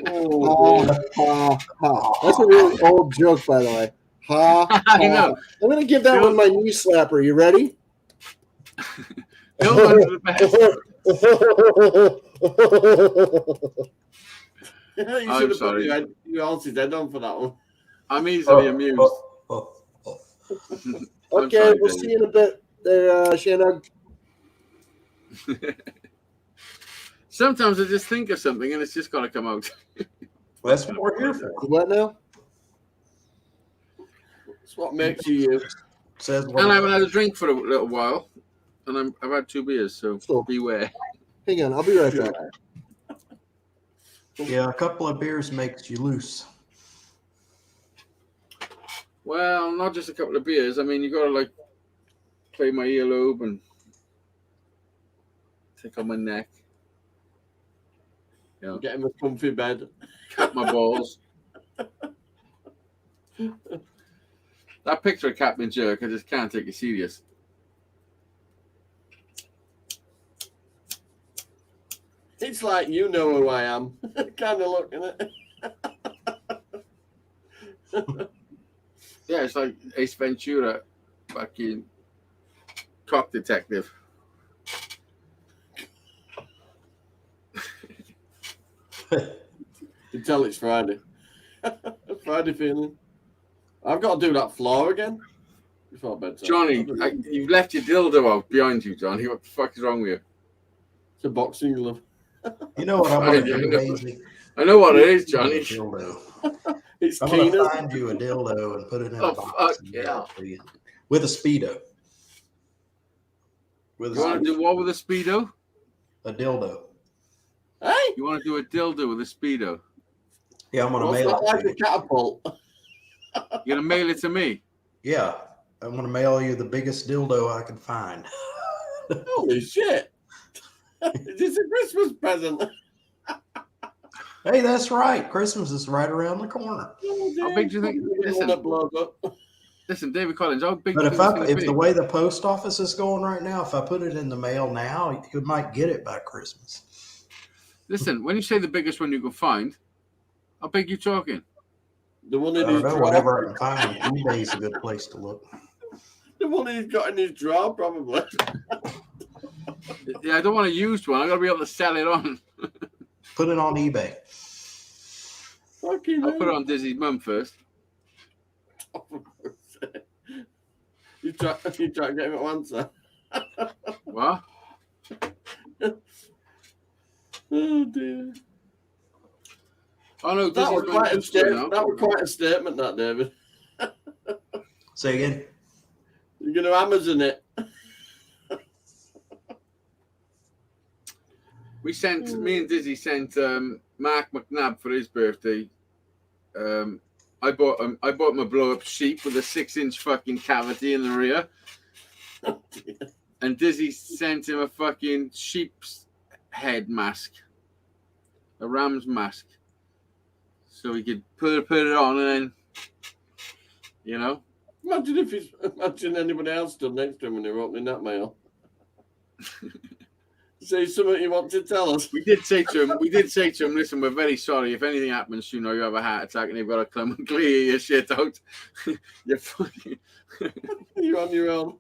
Oh, dear. ha, ha. That's a really old joke, by the way. Ha, I ha. know. I'm gonna give that Bill- one my knee slapper. You ready? Dildos are the best. You I'm should have sorry. put your Alcy's head on for that one. I'm easily amused. Oh. I'm Okay, sorry, we'll David. see you in a bit there, Shannon. Sometimes I just think of something and it's just got to come out. That's what we're here for. What now? It's what makes you. Says And I haven't had a drink for a little while. And I've had 2 beers, so So, beware. hang on, I'll be right back. Yeah, a couple of beers makes you loose. Well, not just a couple of beers. I mean, you got to like play my earlobe and take on my neck. Yeah, Get him a comfy bed. cut my balls. That picture of Captain Jerk, I just can't take it serious. It's like you know who I am. Kind of looking at it. Yeah, it's like Ace Ventura, fucking cock detective. You tell it's Friday. Friday feeling. I've got to do that floor again before bedtime. Johnny, you've left your dildo out behind you, Johnny. What the fuck is wrong with you? It's a boxing glove. You know what I'm going to I do, know. Maisie? I know what it is, Johnny. Dildo. It's I'm going to Keenan. find you a dildo and put it in Oh, a box. fuck and give yeah. it to you. With a Speedo. With You want to do what with a Speedo? a dildo. Hey, You want to do a dildo with a Speedo? Yeah, I'm going to what's mail that it like to a you. catapult? You're going to mail it to me? Yeah, I'm going to mail you the biggest dildo I can find. Holy shit! Is this a Christmas present? Hey, that's right. Christmas is right around the corner. How big do you think? Listen, That blows up. listen, David Collins, how big But do you if think it's if gonna the be? way the post office is going right now, if I put it in the mail now, you might get it by Christmas. Listen, when you say the biggest one you can find, how big you talking? The one I in don't his know, drawer. whatever I can find. eBay's a good place to look. The one he's got in his drawer, probably. Yeah, I don't want a used one. I got to be able to sell it on. Put it on eBay. Fucking I'll put it on Dizzy's mum first. You try to get him at once, sir. What? Oh dear. Oh no, That was Dizzy's quite a mum's statement. now. That was quite a statement, that David. Say again. You're going to Amazon it. Me and Dizzy sent Mark McNabb for his birthday. I bought him a blow up sheep with a 6-inch fucking cavity in the rear. And Dizzy sent him a fucking sheep's head mask, a ram's mask, so he could put it on and then, you know. Imagine anybody else stood next to him when they were opening that mail. Say something you want to tell us. We did say to him, listen, we're very sorry. If anything happens, you have a heart attack and you've got to come and clear your shit out. You're fucking, You're on your own.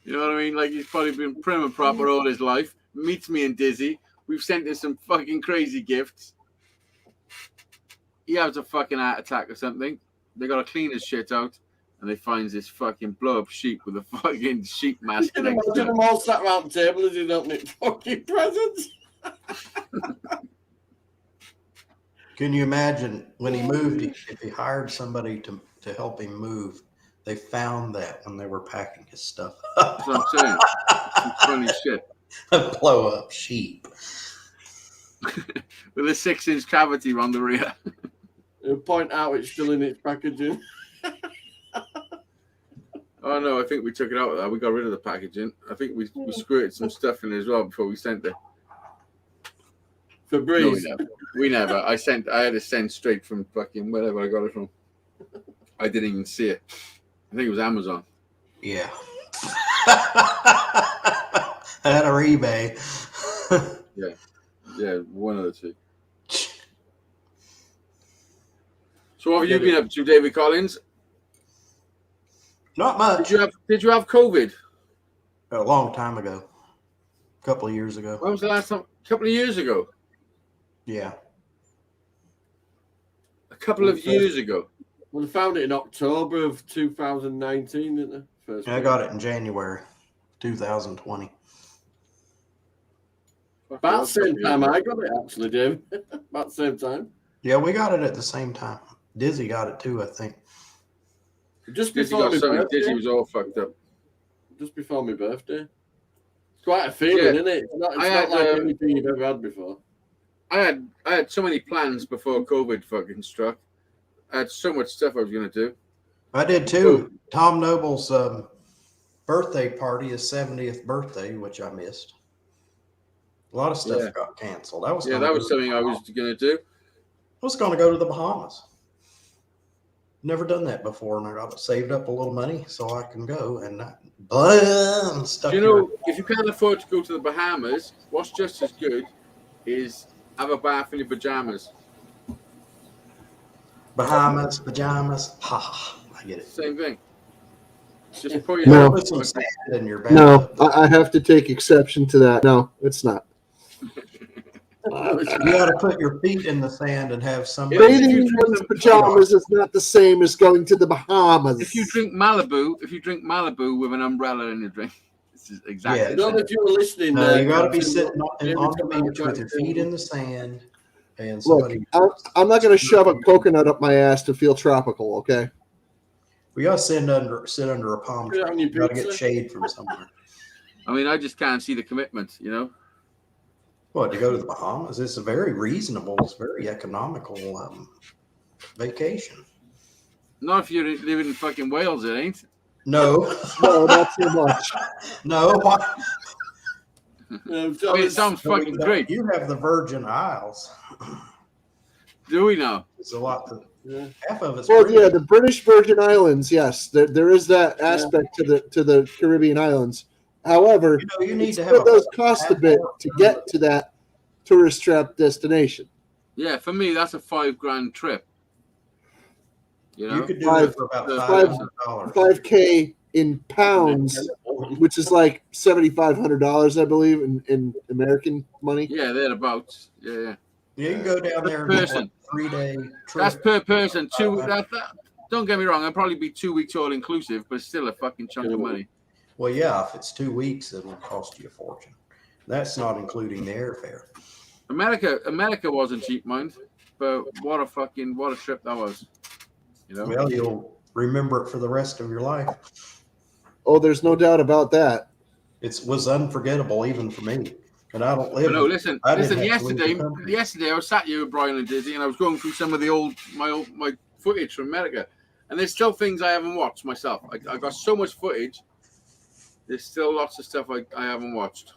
you know what I mean? Like, he's probably been prim and proper all his life. Meets me and Dizzy. We've sent him some fucking crazy gifts. He has a fucking heart attack or something. They got to clean his shit out. And they finds this fucking blow-up sheep with a fucking sheep You mask can next to imagine him. them all sat around the table as he's opening fucking presents. Can you imagine when he moved, if he hired somebody to help him move, they found that when they were packing his stuff up. That's what I'm saying. Some funny shit. A blow up sheep. with a 6-inch cavity around the rear. He'll point out it's still in its packaging. Oh no, I think we took it out of that. We got rid of the packaging. I think we squirted some stuff in it as well before we sent it. Febreze. No, we never. I had to send straight from fucking wherever I got it from. I didn't even see it. I think it was Amazon. Yeah. That or eBay. Yeah, one of the two. So what have you been up to, David Collins? Not much. Did you have COVID? A long time ago. A couple of years ago. When was the last time? A couple of years ago. Yeah. A couple of years ago. Well, they found it in October of 2019, didn't they? First I got it in January 2020. About the same time I got it, actually, Dave. About the same time. Yeah, we got it at the same time. Dizzy got it too, I think. Just Dizzy before got my something. birthday. Dizzy was all fucked up. Just before my birthday. It's quite a feeling, Yeah. isn't it? It's not I had, like anything you've ever had before. I had so many plans before COVID fucking struck. I had so much stuff I was gonna do. I did too. Tom Noble's birthday party, his 70th birthday, which I missed. A lot of stuff Yeah. got canceled. That was Yeah, that was something I was gonna do. I was going to go to the Bahamas. Never done that before, and I got saved up a little money so I can go. And I'm stuck. Do you know, if you can't afford to go to the Bahamas, what's just as good is have a bath in your pajamas. Bahamas, pajamas. Ha! I get it. Same thing. Just put No. your Put some sand in your No, bathtub. I have to take exception to that. No, it's not. You got to put your feet in the sand and have somebody. Bathing in one's pajamas is not the same as going to the Bahamas. If you drink Malibu with an umbrella in your drink, this is exactly Yeah. I the don't know same. if you were listening. No, you got to be Tim, sitting on the beach with your feet in the sand, and somebody. I'm not going to shove a coconut up my ass to feel tropical, okay? We got to sit under a palm Put it tree. on your You got to pizza. get shade from somewhere. I mean, I just can't see the commitment, you know? What, to go to the Bahamas? It's a very reasonable, it's very economical vacation. Not if you're living in fucking Wales, it ain't. No, No, not so much. no. I mean, it sounds fucking great. You have the Virgin Isles. Do we now? It's a lot. Yeah. Half of it's. Well, free. yeah, the British Virgin Islands, yes, there is that aspect to the Caribbean islands. However, You need it to have still does cost a bit to get to that tourist trap destination. Yeah, for me, that's a $5,000 trip. You know? You could do Five- it for about five- $500. 5K in pounds, which is like $7,500, I believe, in American money. Yeah, thereabouts. Yeah. You can go down there and Per do person. a 3-day trip. That's per person. Don't get me wrong, it'll probably be 2 weeks all inclusive, but still a fucking chunk of money. Well, yeah, if it's 2 weeks, it'll cost you a fortune. That's not including the airfare. America wasn't cheap, mind, but what a trip that was. You know? Well, you'll remember it for the rest of your life. Oh, there's no doubt about that. It was unforgettable even for me. And I don't live. No, listen. I didn't have to leave Yesterday, the country. yesterday I was sat here with Brian and Dizzy, and I was going through some of my footage from America, and there's still things I haven't watched myself. I got so much footage. There's still lots of stuff I haven't watched.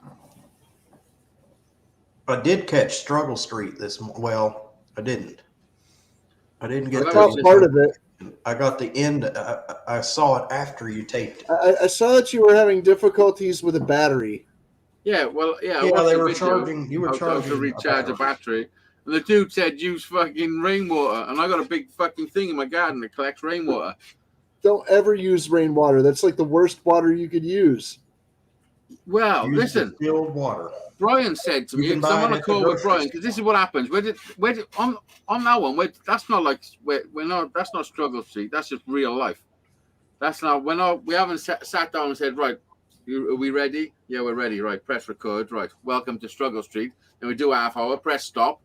I did catch Struggle Street well, I didn't. I didn't get Well, I that to was caught part of it. I got the end. I saw it after you taped it. I saw that you were having difficulties with a battery. Yeah, well, yeah. I Yeah, watched they the were video. charging. You I were was about charging to recharge a battery, and the dude said use fucking rainwater, and I got a big fucking thing in my garden that collects rainwater. Don't ever use rainwater. That's like the worst water you could use. Well, Use listen, distilled water. Brian said to You me, can because I'm buy on it a at the call with grocery Brian, because this is what happens. On that one, that's not like we're not. That's not Struggle Street. That's just real life. That's not. We haven't sat down and said, right, are we ready? Yeah, we're ready. Right, press record. Right, welcome to Struggle Street. And we do a half hour. Press stop.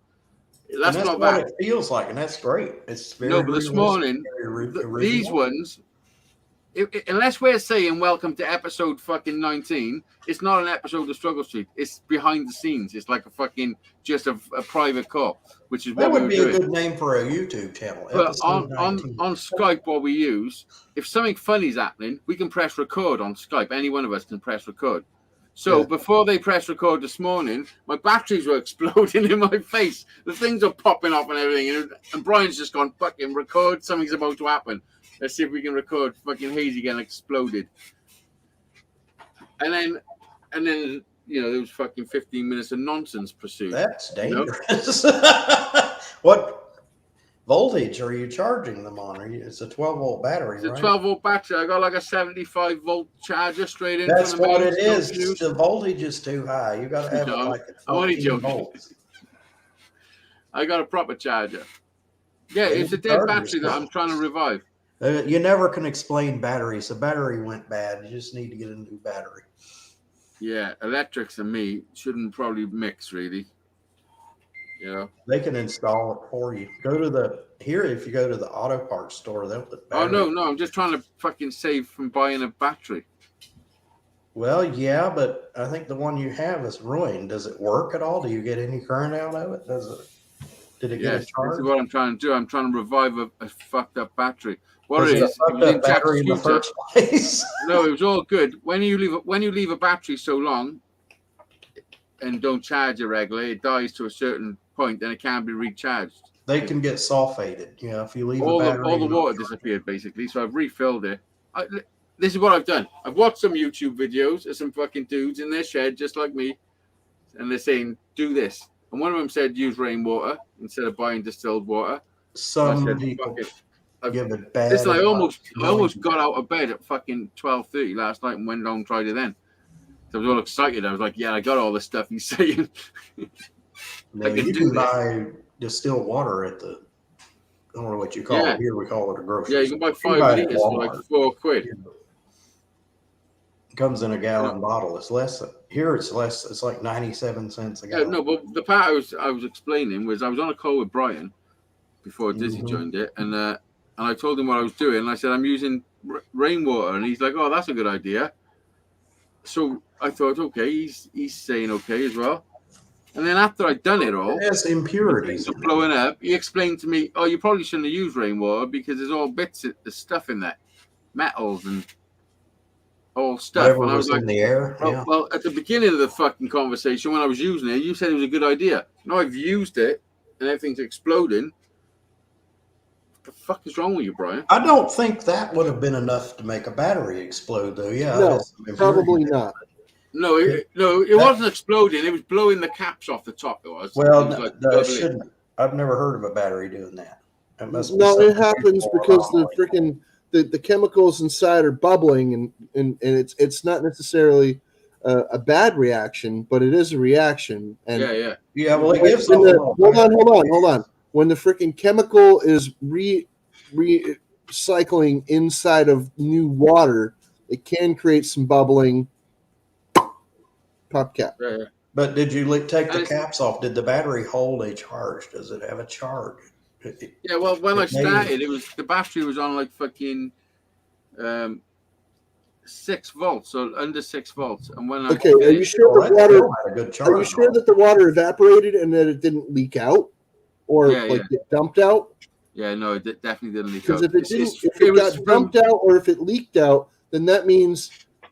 That's And not what bad. it feels like, and that's great. It's very No, but this realistic, morning, very these original. ones, unless we're saying welcome to episode fucking 19, it's not an episode of Struggle Street. It's behind the scenes. It's like a fucking just a private call, which is That what we would were be doing. a good name for a YouTube channel. But Episode on 19. Skype, what we use, if something funny's happening, we can press record on Skype. Any one of us can press record. So Yeah. before they press record this morning, my batteries were exploding in my face. The things are popping off and everything. And Brian's just gone, fucking record. Something's about to happen. Let's see if we can record fucking Hazy getting exploded. And then, you know, there was fucking 15 minutes of nonsense pursued. That's you know? dangerous. What voltage are you charging them on? It's a 12-volt battery, It's a right? 12-volt battery. I got like a 75-volt charger straight in. That's from the what mains, it no is. fuse. The voltage is too high. You got to have it No, like at I'm only 14 joking. volts. I got a proper charger. Yeah, Yeah, it's you a dead charge battery that yourself. I'm trying to revive. You never can explain batteries. The battery went bad. You just need to get a new battery. Yeah, electrics and me shouldn't probably mix, really. You know? They can install it for you. Go to if you go to the auto parts store, they'll put Oh, battery. no, I'm just trying to fucking save from buying a battery. Well, yeah, but I think the one you have is ruined. Does it work at all? Do you get any current out of it? Did it get Yes, a this charge? is what I'm trying to do. I'm trying to revive a fucked up battery. What Was it it a is, it fucked was in up Jack's battery in the scooter. first place? No, it was all good. When you leave a battery so long and don't charge it regularly, it dies to a certain point, then it can't be recharged. They can get sulfated. You know, if you leave All a the battery. water disappeared basically. So I've refilled it. This is what I've done. I've watched some YouTube videos of some fucking dudes in their shed just like me, and they're saying do this. And one of them said use rainwater instead of buying distilled water. Some I said, people fuck it. give it bad. Listen, I advice. almost got out of bed at fucking 12:30 last night and went down and tried it then. So I was all excited. I was like, yeah, I got all the stuff he's saying. No, I can you do can this. buy distilled water at the. I don't know what you call Yeah. it. Here we call it a grocery. Yeah, you can buy store. 5 buy it at liters for like Walmart. £4. It comes in a gallon bottle. It's less. Here it's less. It's like 97 cents a Yeah, gallon. no, but the part I was explaining was I was on a call with Brian before Dizzy Mhm. joined it, and I told him what I was doing. And I said I'm using rainwater, and he's like, "Oh, that's a good idea." So I thought, okay, he's saying okay as well. And then after I'd done it all, It has impurities. things are blowing up. He explained to me, "Oh, you probably shouldn't have used rainwater because there's all bits of the stuff in there, metals and all stuff." Whatever And I was was like, in the air. Yeah. well, at the beginning of the fucking conversation, when I was using it, you said it was a good idea. Now I've used it and everything's exploding. What the fuck is wrong with you, Brian? I don't think that would have been enough to make a battery explode, though. Yeah. No, it has some Probably impurities. not. No, it wasn't exploding. It was blowing the caps off the top. It was. Well, It was no, like no, it bubbling. shouldn't. I've never heard of a battery doing that. It must be No, it something happens more because the anomaly. freaking the chemicals inside are bubbling, and it's not necessarily a bad reaction, but it is a reaction. And Yeah. Yeah, well, it when gives the, off a little hold on. When the freaking chemical is recycling inside of new water, it can create some bubbling. Pop cap. Yeah. But did you take the And it's- caps off? Did the battery hold a charge? Does it have a charge? Yeah, well, when I It may- started, the battery was on like fucking 6 volts, so under 6 volts. And when I Okay, are you sure Well, the that water? still had a good charge. Are you sure that the water evaporated and that it didn't leak out, or Yeah, like get dumped out? Yeah, no, it definitely didn't leak Because out. if it It's- didn't, if it was got dumped out or if it leaked out, then that means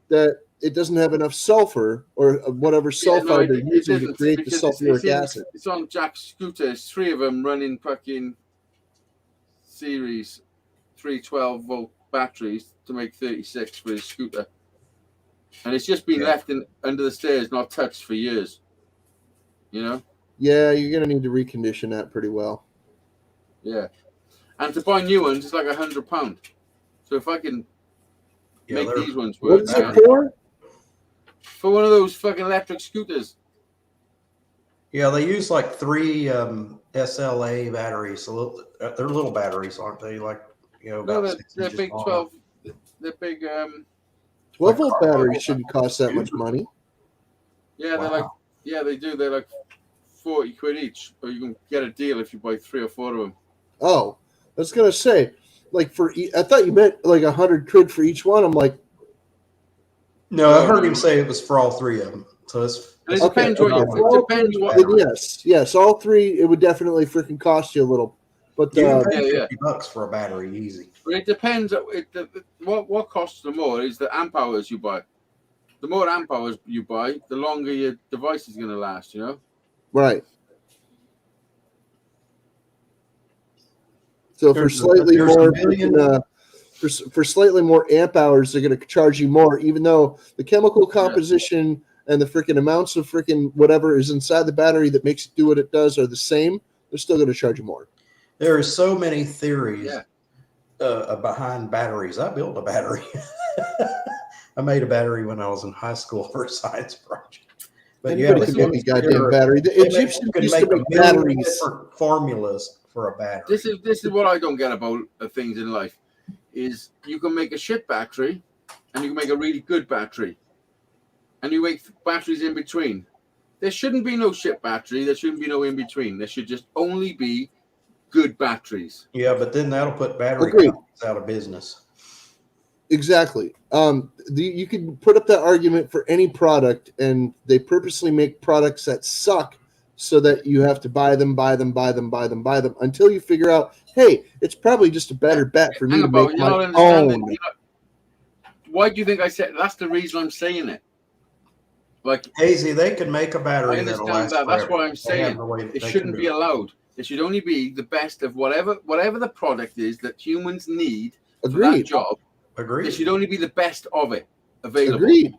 that it doesn't have enough sulfur or whatever sulfide they're using to create the because sulfuric acid. It's on Jack's scooter. There's 3 of them running fucking series 312-volt batteries to make 36 for his scooter. And it's just been Yeah. left under the stairs, not touched for years. You know? Yeah, you're gonna need to recondition that pretty well. Yeah. And to buy new ones, it's like £100. So if I can Yeah, make they're- these ones work, What's it for? for one of those fucking electric scooters. Yeah, they use like 3 SLA batteries. So they're little batteries, aren't they? Like, No, about they're 6 inches big long. 12. They're big. 12-volt Like batteries shouldn't cost that much money. Yeah, they're Wow. like. Yeah, they do. They're like 40 quid each, or you can get a deal if you buy 3 or 4 of them. Oh, I was gonna say, like I thought you meant like 100 quid for each one. I'm like, No, I heard him say it was for all three of them. So it's And it okay, depends what okay, you, for all it depends three, what. then yes, all three. It would definitely freaking cost you a little, but you can pay Yeah, yeah. $50 for a battery easy. But it depends. What costs the more is the amp hours you buy. The more amp hours you buy, the longer your device is going to last. You know. right. So for There's slightly there's a more, million- freaking, for slightly more amp hours, they're going to charge you more, even though the chemical composition and the freaking amounts of freaking whatever is inside the battery that makes it do what it does are the same. They're still going to charge you more. There are so many theories Yeah. behind batteries. I built a battery. I made a battery when I was in high school for a science project. But Anybody this can is make a what- goddamn battery. The they Egyptians could used make to a make million batteries. different formulas for a battery. This is what I don't get about things in life. Is you can make a shit battery, and you can make a really good battery, and you make batteries in between. There shouldn't be no shit battery. There shouldn't be no in between. There should just only be good batteries. Yeah, but then that'll put battery Agreed. companies out of business. Exactly. You can put up that argument for any product, and they purposely make products that suck so that you have to buy them until you figure out, hey, it's probably just a better bet for me Hang to about, make you're not my understanding. own. Why do you think I said that's the reason I'm saying it? Like, Hazy, they can make a battery I that'll understand last that. That's forever. what I'm They have saying. no way that It they shouldn't can be do it. allowed. It should only be the best of whatever the product is that humans need for that Agreed. job. It Agreed. should only be the best of it available. Agreed.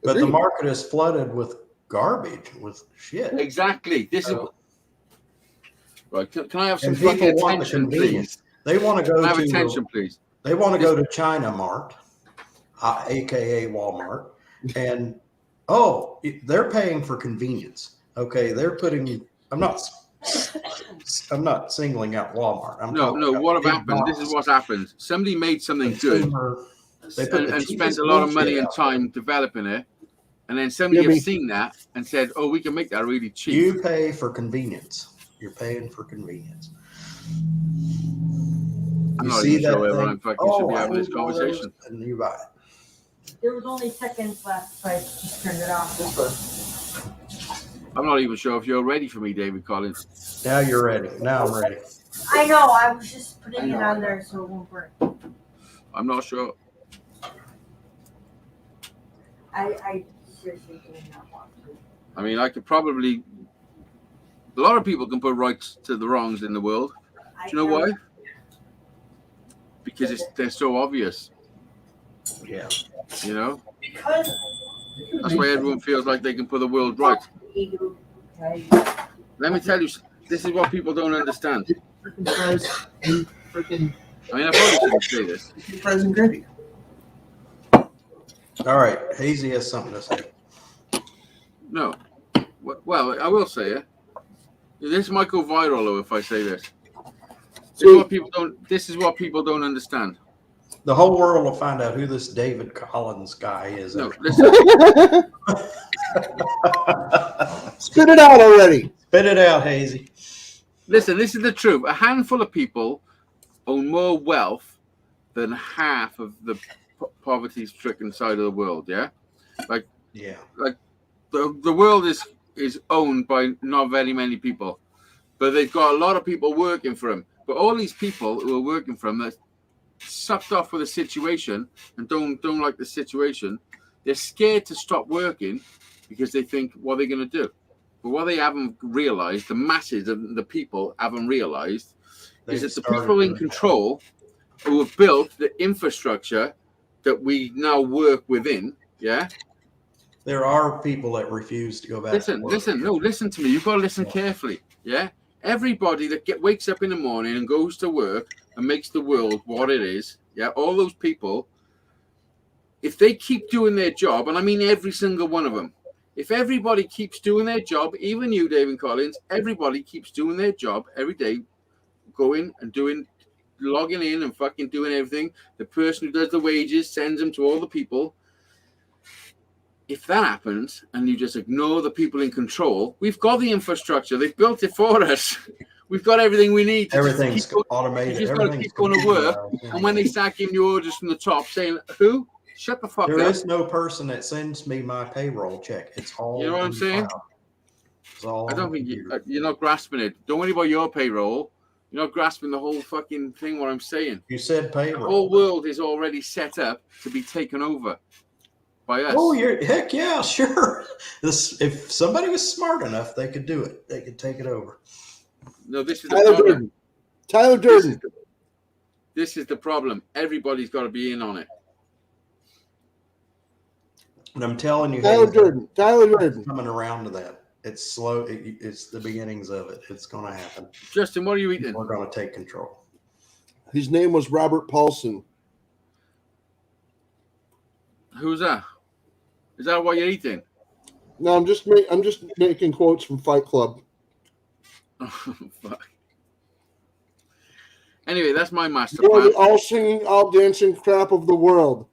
But the Agreed. market is flooded with garbage, with shit. Exactly. This is right. Can I have some And people fucking want the attention, convenience. please? They want to Can go I have to attention, please? They want to go to China Mart, aka Walmart, and they're paying for convenience. Okay, they're putting. I'm not singling out Walmart. I'm No. talking about What have big happened? This is box what happened. Somebody made something good consumer. They put the and spent cheapest a lot of bullshit money and out. time developing it, and then somebody Jimmy. has seen that and said, "Oh, we can make that really cheap." You pay for convenience. You're paying for convenience. I'm You not see even sure that whether thing? I'm fucking should be I having this need one of those, conversation. and you buy it. There was only seconds left, so I just turned it off. I'm not even sure if you're ready for me, David Collins. Now you're ready. Now I'm ready. I know, I was just putting it on there so it won't break. I'm not sure. I seriously do not want to. I mean, I could probably. A lot of people can put rights to the wrongs in the world. Do you know why? Because they're so obvious. Yeah. You know, Because that's why everyone feels like they can put the world right. ego. Let me tell you, this is what people don't understand. Freaking fries and freaking I mean, I probably shouldn't say this. fries and gravy. All right. Hazy has something to say. No. Well, I will say it. This might go viral though if I say this. This is what people don't understand. The whole world will find out who this David Collins guy is. No, listen. Spit it out already. Spit it out, Hazy. Listen, this is the truth. A handful of people own more wealth than half of the poverty-stricken side of the world. Yeah, Yeah. the world is owned by not very many people, but they've got a lot of people working for them. But all these people who are working for them, they're sucked off with a situation and don't like the situation. They're scared to stop working because they think, what are they going to do? But what they haven't realized, the masses of the people haven't realized, is that the people in control who have built the infrastructure that we now work within, yeah? There are people that refuse to go back. Listen to me. You've got to listen carefully, yeah? Everybody that wakes up in the morning and goes to work and makes the world what it is, yeah? All those people, if they keep doing their job, and I mean every single one of them, if everybody keeps doing their job, even you, David Collins, everybody keeps doing their job every day, going and logging in and fucking doing everything. The person who does the wages sends them to all the people. If that happens and you just ignore the people in control, we've got the infrastructure. They've built it for us. we've got everything we need. To just Everything's keep going. automated. You just gotta Everything's keep going to work. computerized. And when they start giving you orders from the top saying, who? Shut the fuck There up. is no person that sends me my payroll check. It's all. You know what I'm in saying? file. It's all I on don't the think computer. you're not grasping it. Don't worry about your payroll. You're not grasping the whole fucking thing, what I'm saying. You said The payroll. whole world is already set up to be taken over by us. Oh, heck yeah, sure. If somebody was smart enough, they could do it. They could take it over. No, this is the Tyler problem. Durden. Tyler This Durden. is This is the problem. Everybody's got to be in on it. And I'm telling you, Tyler Hayes, Durden. Tyler it's Durden. coming around to that. It's slow. It's the beginnings of it. It's going to happen. Justin, what are you eating? We're going to take control. His name was Robert Paulson. Who's that? Is that what you're eating? No, I'm just making quotes from Fight Club. Oh, fuck. Anyway, that's my master You're plan. the all singing, all dancing crap of the world.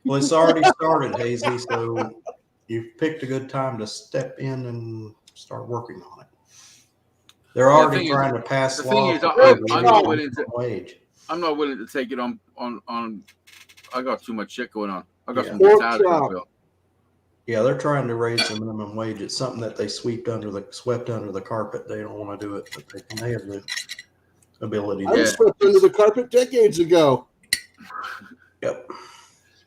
Well, it's already started, Hazy. So you've picked a good time to step in and start working on it. They're already thing is- trying to pass the thing laws is, to I'm raise not the willing to- wage. I'm not willing to take it on. I got too much shit going on. I got Yeah. some Pork guitars to chop. build. Yeah, they're trying to raise the minimum wage. It's something that they swept under the carpet. They don't want to do it, but they have the ability I to. was swept under the carpet decades ago. Yep.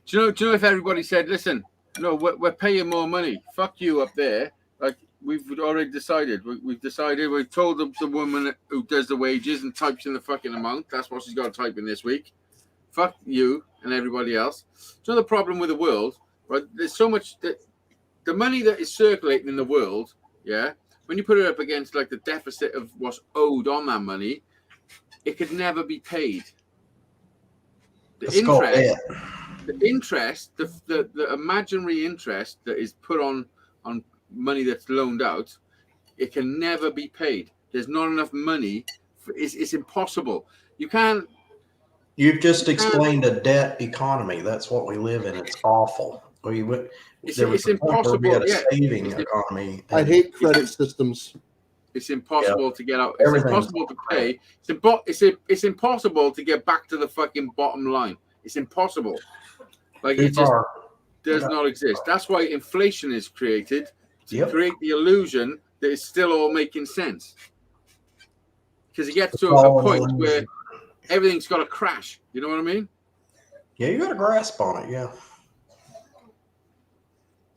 Do you know if everybody said, listen, no, we're paying more money. Fuck you up there. Like we've already decided. We've decided. We've told the woman who does the wages and types in the fucking amount. That's what she's got to type in this week. Fuck you and everybody else. So the problem with the world, right? There's so much that the money that is circulating in the world, yeah. When you put it up against like the deficit of what's owed on that money, it could never be paid. It's called debt. The interest, the imaginary interest that is put on money that's loaned out, it can never be paid. There's not enough money. It's impossible. You can't. You've just explained a debt economy. That's what we live in. It's awful. It's There was a point where we had impossible. a Yeah, saving It's- economy. I and hate credit systems. it's impossible to get out. It's Everything's impossible to pay. It's impossible to get back to the fucking bottom line. It's impossible. Like too it just far. does not exist. That's why inflation is created to Yep. create the illusion that it's still all making sense. Because it gets to It's all a an point illusion. where everything's got to crash. You know what I mean? Yeah, you got a grasp on it. Yeah.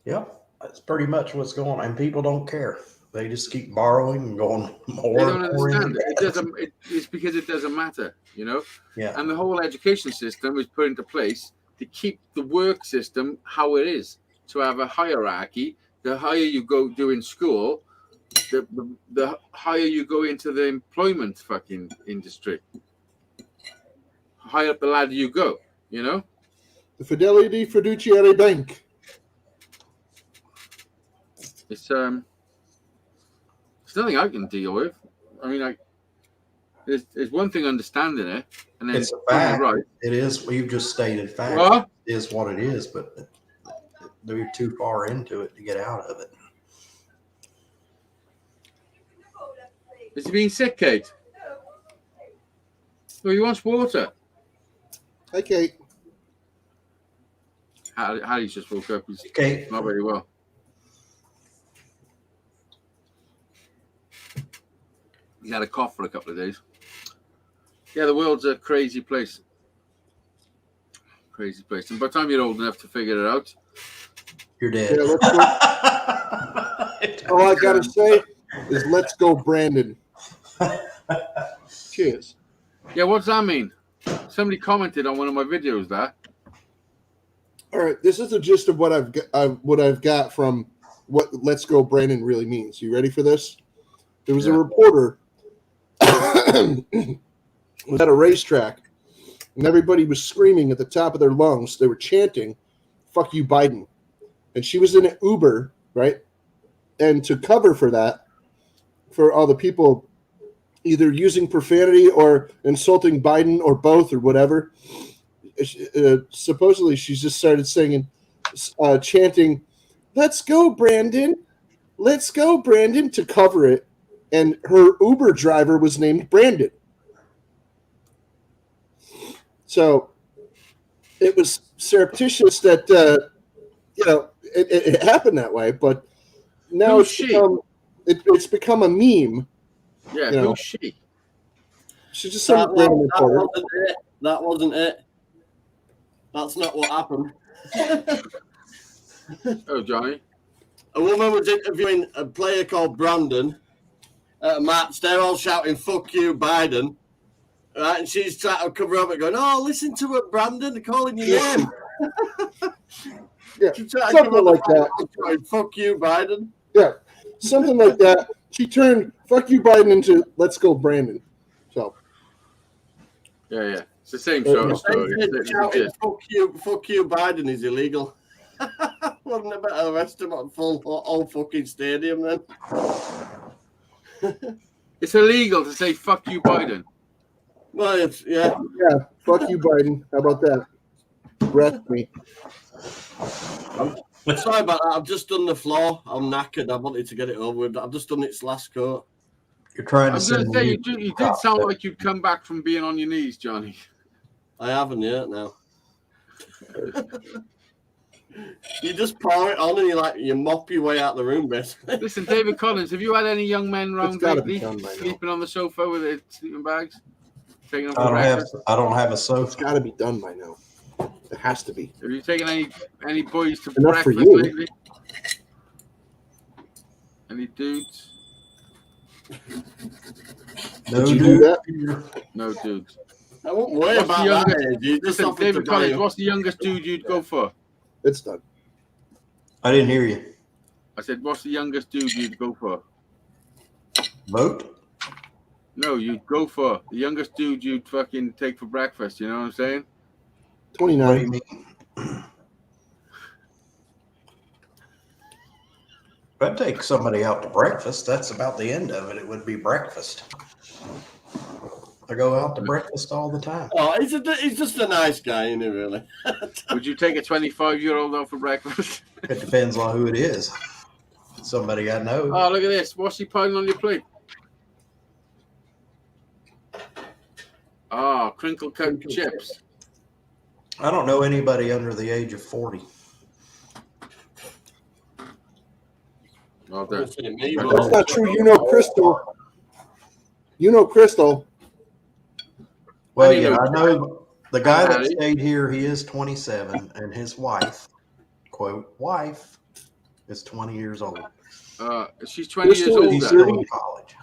Yep. That's pretty much what's going on. And people don't care. They just keep borrowing and going more They don't and more. understand. into It debt. doesn't. It's because it doesn't matter. You know. Yeah. And the whole education system is put into place to keep the work system how it is. To have a hierarchy. The higher you go doing school, the higher you go into the employment fucking industry. Higher up the ladder you go. You know. The Fidelity Fiduciary Bank. It's nothing I can deal with. I mean, there's one thing understanding it, and then It's a proving it fact. right. It is. We've just stated fact. What? It is what it is, but they're too far into it to get out of it. Is he being sick, Kate? Oh, he wants water. Hi, Kate. Harry's just woke up. He's Okay. not very well. He's had a cough for a couple of days. Yeah, the world's a crazy place. Crazy place. And by the time you're old enough to figure it out, You're dead. Yeah, let's go. All I gotta say is let's go, Brandon. Cheers. yeah, what's that mean? Somebody commented on one of my videos there. All right, this is the gist of what I've got from what "Let's Go, Brandon" really means. You ready for this? There was a Yeah. reporter was at a racetrack, and everybody was screaming at the top of their lungs. They were chanting, "Fuck you, Biden!" And she was in an Uber, right? And to cover for that, for all the people either using profanity or insulting Biden or both or whatever, supposedly she just started singing, chanting, "Let's go, Brandon! Let's go, Brandon!" to cover it. and her Uber driver was named Brandon. So it was surreptitious that it happened that way, but now Who's she? it's become a meme. Yeah, You know. who's she? She's just some random reporter. That wasn't it. That's not what happened. Oh, Johnny. A woman was interviewing a player called Brandon at a match. They're all shouting, "Fuck you, Biden." Right? And she's trying to cover up it, going, "Oh, listen to it, Brandon. They're calling your name." Yeah, She's trying to something cover like up that. going, "Fuck you, Biden." Yeah, something like that. She turned "fuck you, Biden" into "let's go, Brandon." So Yeah. It's the same They sort of They story. said It's shouting, legit. fuck you, Biden is illegal. Wouldn't it better arrest him at full whole fucking stadium then? It's illegal to say "fuck you, Biden." Well, it's, yeah. yeah, fuck you, Biden. How about that? Arrest me. Sorry about that. I've just done the floor. I'm knackered. I wanted to get it over with. I've just done its last coat. You're trying I to was going send to say, me. you did sound like you'd come back from being on your knees, Johnny. I haven't yet now. You just pour it on and you mop your way out the room, basically. Listen, David Collins, have you had any young men round gotta be lately done by now. sleeping on the sofa with their sleeping bags? Taking them I for don't have. breakfast? I don't have a It's sofa. got to be done by now. It has to be. Have you taken any boys to Enough for breakfast you. lately? Any dudes? No, Did you do dude. that? No dudes. I won't worry What's the about youngest- that. You just Listen, offered to David buy Collins, him. what's the youngest dude you'd go for? It's done. I didn't hear you. I said, what's the youngest dude you'd go for? Vote. No, you'd go for the youngest dude you'd fucking take for breakfast. You know what I'm saying? What do you 29. mean? If I take somebody out to breakfast, that's about the end of it. It would be breakfast. I go out to breakfast all the time. Oh, he's just a nice guy, isn't he, really? Would you take a 25-year-old out for breakfast? It depends on who it is. Somebody I know. Oh, look at this. What's he piling on your plate? Oh, crinkle cut chips. I don't know anybody under the age of 40. Well done. Me, That's but- not true. You know Crystal. You know Crystal. Well, I mean, yeah, I know the guy that Harry. stayed here, he is 27, and his wife, quote, wife, is 20 years old. She's 20 years Crystal is He's older. still in college.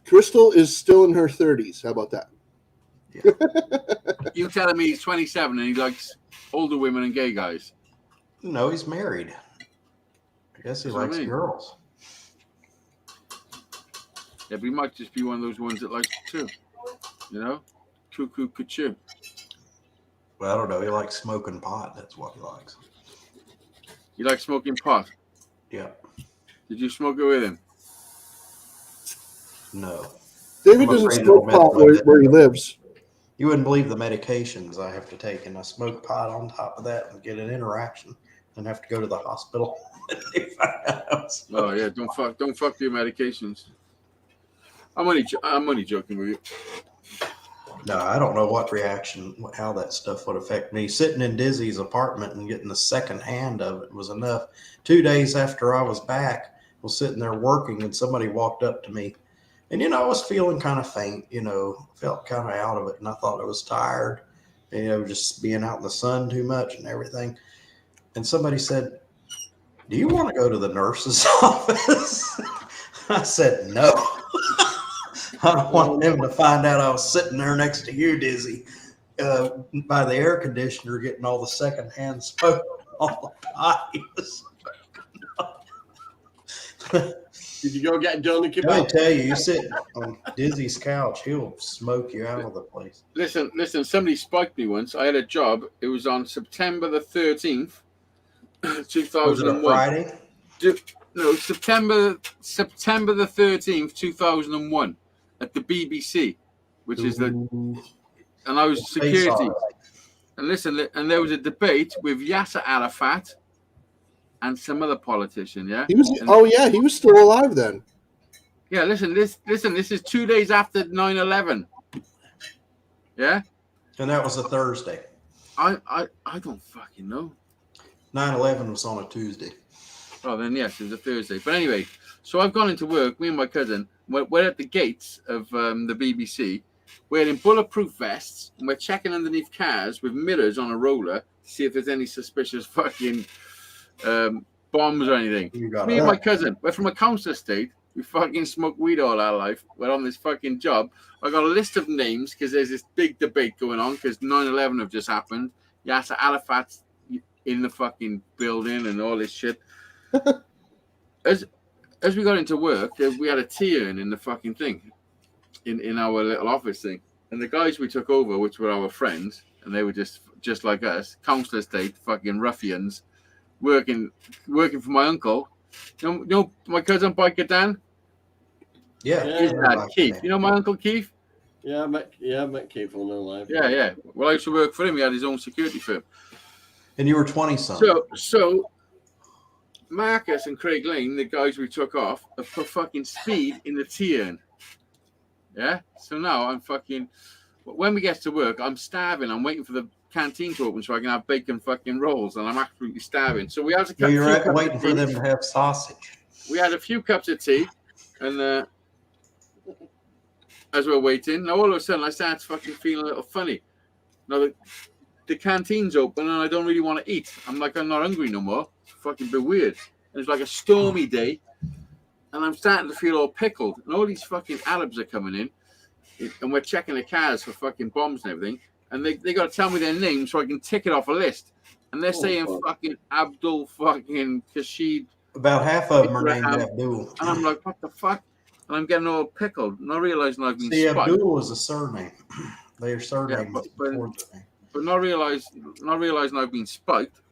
Crystal is still in her 30s. How about that? You telling me he's 27 and he likes older women and gay guys? No, he's married. I guess he That's what I likes mean. girls. Yeah, but he might just be one of those ones that likes to, you know? Cuckoo cuckoo. Well, I don't know. He likes smoking pot. That's what he likes. You like smoking pot? Yeah. Did you smoke it with him? No. David I'm doesn't afraid smoke it'll pot mess with it. where he lives. You wouldn't believe the medications I have to take, and I smoke pot on top of that and get an interaction and have to go to the hospital. They find out I'm smoking. Oh yeah, don't fuck your medications. I'm only joking with you. No, I don't know what reaction, how that stuff would affect me. Sitting in Dizzy's apartment and getting the second hand of it was enough. 2 days after I was back, I was sitting there working, and somebody walked up to me. And, I was feeling kind of faint, felt kind of out of it. And I thought I was tired, just being out in the sun too much and everything. And somebody said, "Do you want to go to the nurse's office?" I said, "No." I don't want them to find out I was sitting there next to you, Dizzy, by the air conditioner, getting all the secondhand smoke on the pipes. Did you go get Johnny Let me Kebab? tell you, you sit on Dizzy's couch, he'll smoke you out of the place. Listen. Somebody spiked me once. I had a job. It was on September the 13th, Was it a 2001. Friday? No, September the 13th, 2001, at the BBC, which is and I was Face security. off. And listen, and there was a debate with Yasser Arafat and some other politician. Yeah. He was. Oh yeah, he was still alive then. Yeah, listen. This is 2 days after 9/11. Yeah, And that was a Thursday. I don't fucking know. 9/11 was on a Tuesday. Oh, then yes, it was a Thursday. But anyway, so I've gone into work. Me and my cousin, we're at the gates of the BBC. We're in bulletproof vests, and we're checking underneath cars with mirrors on a roller to see if there's any suspicious fucking bombs or anything. You got Me it. and my cousin, we're from a council estate. We fucking smoke weed all our life. We're on this fucking job. I got a list of names because there's this big debate going on because 9/11 have just happened. Yasser Arafat's in the fucking building and all this shit. As we got into work, we had a tea urn in the fucking thing, in our little office thing. And the guys we took over, which were our friends, and they were just like us, council estate fucking ruffians, working for my uncle. You know my cousin Biker Dan? Yeah. His dad, Keith. You know my uncle Keith? Yeah, I met Keith on their live. Yeah. Well, I used to work for him. He had his own security firm. And you were 20-something. So Marcus and Craig Lane, the guys we took off, have put fucking speed in the tea urn. Yeah? So now I'm fucking... When we get to work, I'm starving. I'm waiting for the canteen to open so I can have bacon fucking rolls, and I'm absolutely starving. So we had So you're waiting for them to have sausage. We had a few cups of tea, and as we're waiting, now all of a sudden I start fucking feeling a little funny. Now the canteen's open, and I don't really want to eat. I'm not hungry no more. It's fucking a bit weird. And it's like a stormy day, and I'm starting to feel all pickled. And all these fucking Arabs are coming in, and we're checking the cars for fucking bombs and everything. And they got to tell me their names so I can tick it off a list. And they're saying fucking Abdul fucking Kashid. About half of them are named Abdul. And I'm like, what the fuck? And I'm getting all pickled, not realizing I've been See, spiked. Abdul is a surname. Their surname Yeah, is before the name. But not realizing I've been spiked,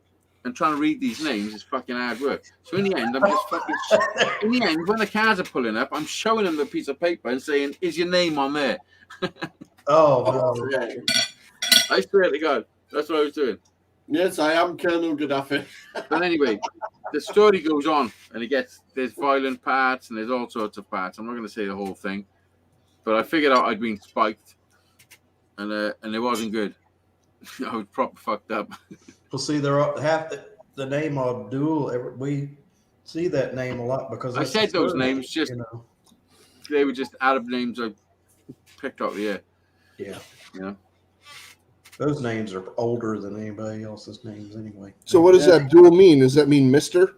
and trying to read these names is fucking hard work. So in the end, I'm just fucking. In the end, when the cars are pulling up, I'm showing them the piece of paper and saying, "Is your name on there?" Oh, no. Yeah. I swear to God, that's what I was doing. Yes, I am Colonel Gaddafi. But anyway, the story goes on, and there's violent parts and there's all sorts of parts. I'm not going to say the whole thing, but I figured out I'd been spiked, and it wasn't good. I was proper fucked up. Well, see, they're half the name Abdul. We see that name a lot because I it's said a those surname, names just you know. they were just Arab names I picked out the air. Yeah. You know? Those names are older than anybody else's names anyway. So what does Abdul mean? Does that mean Mister?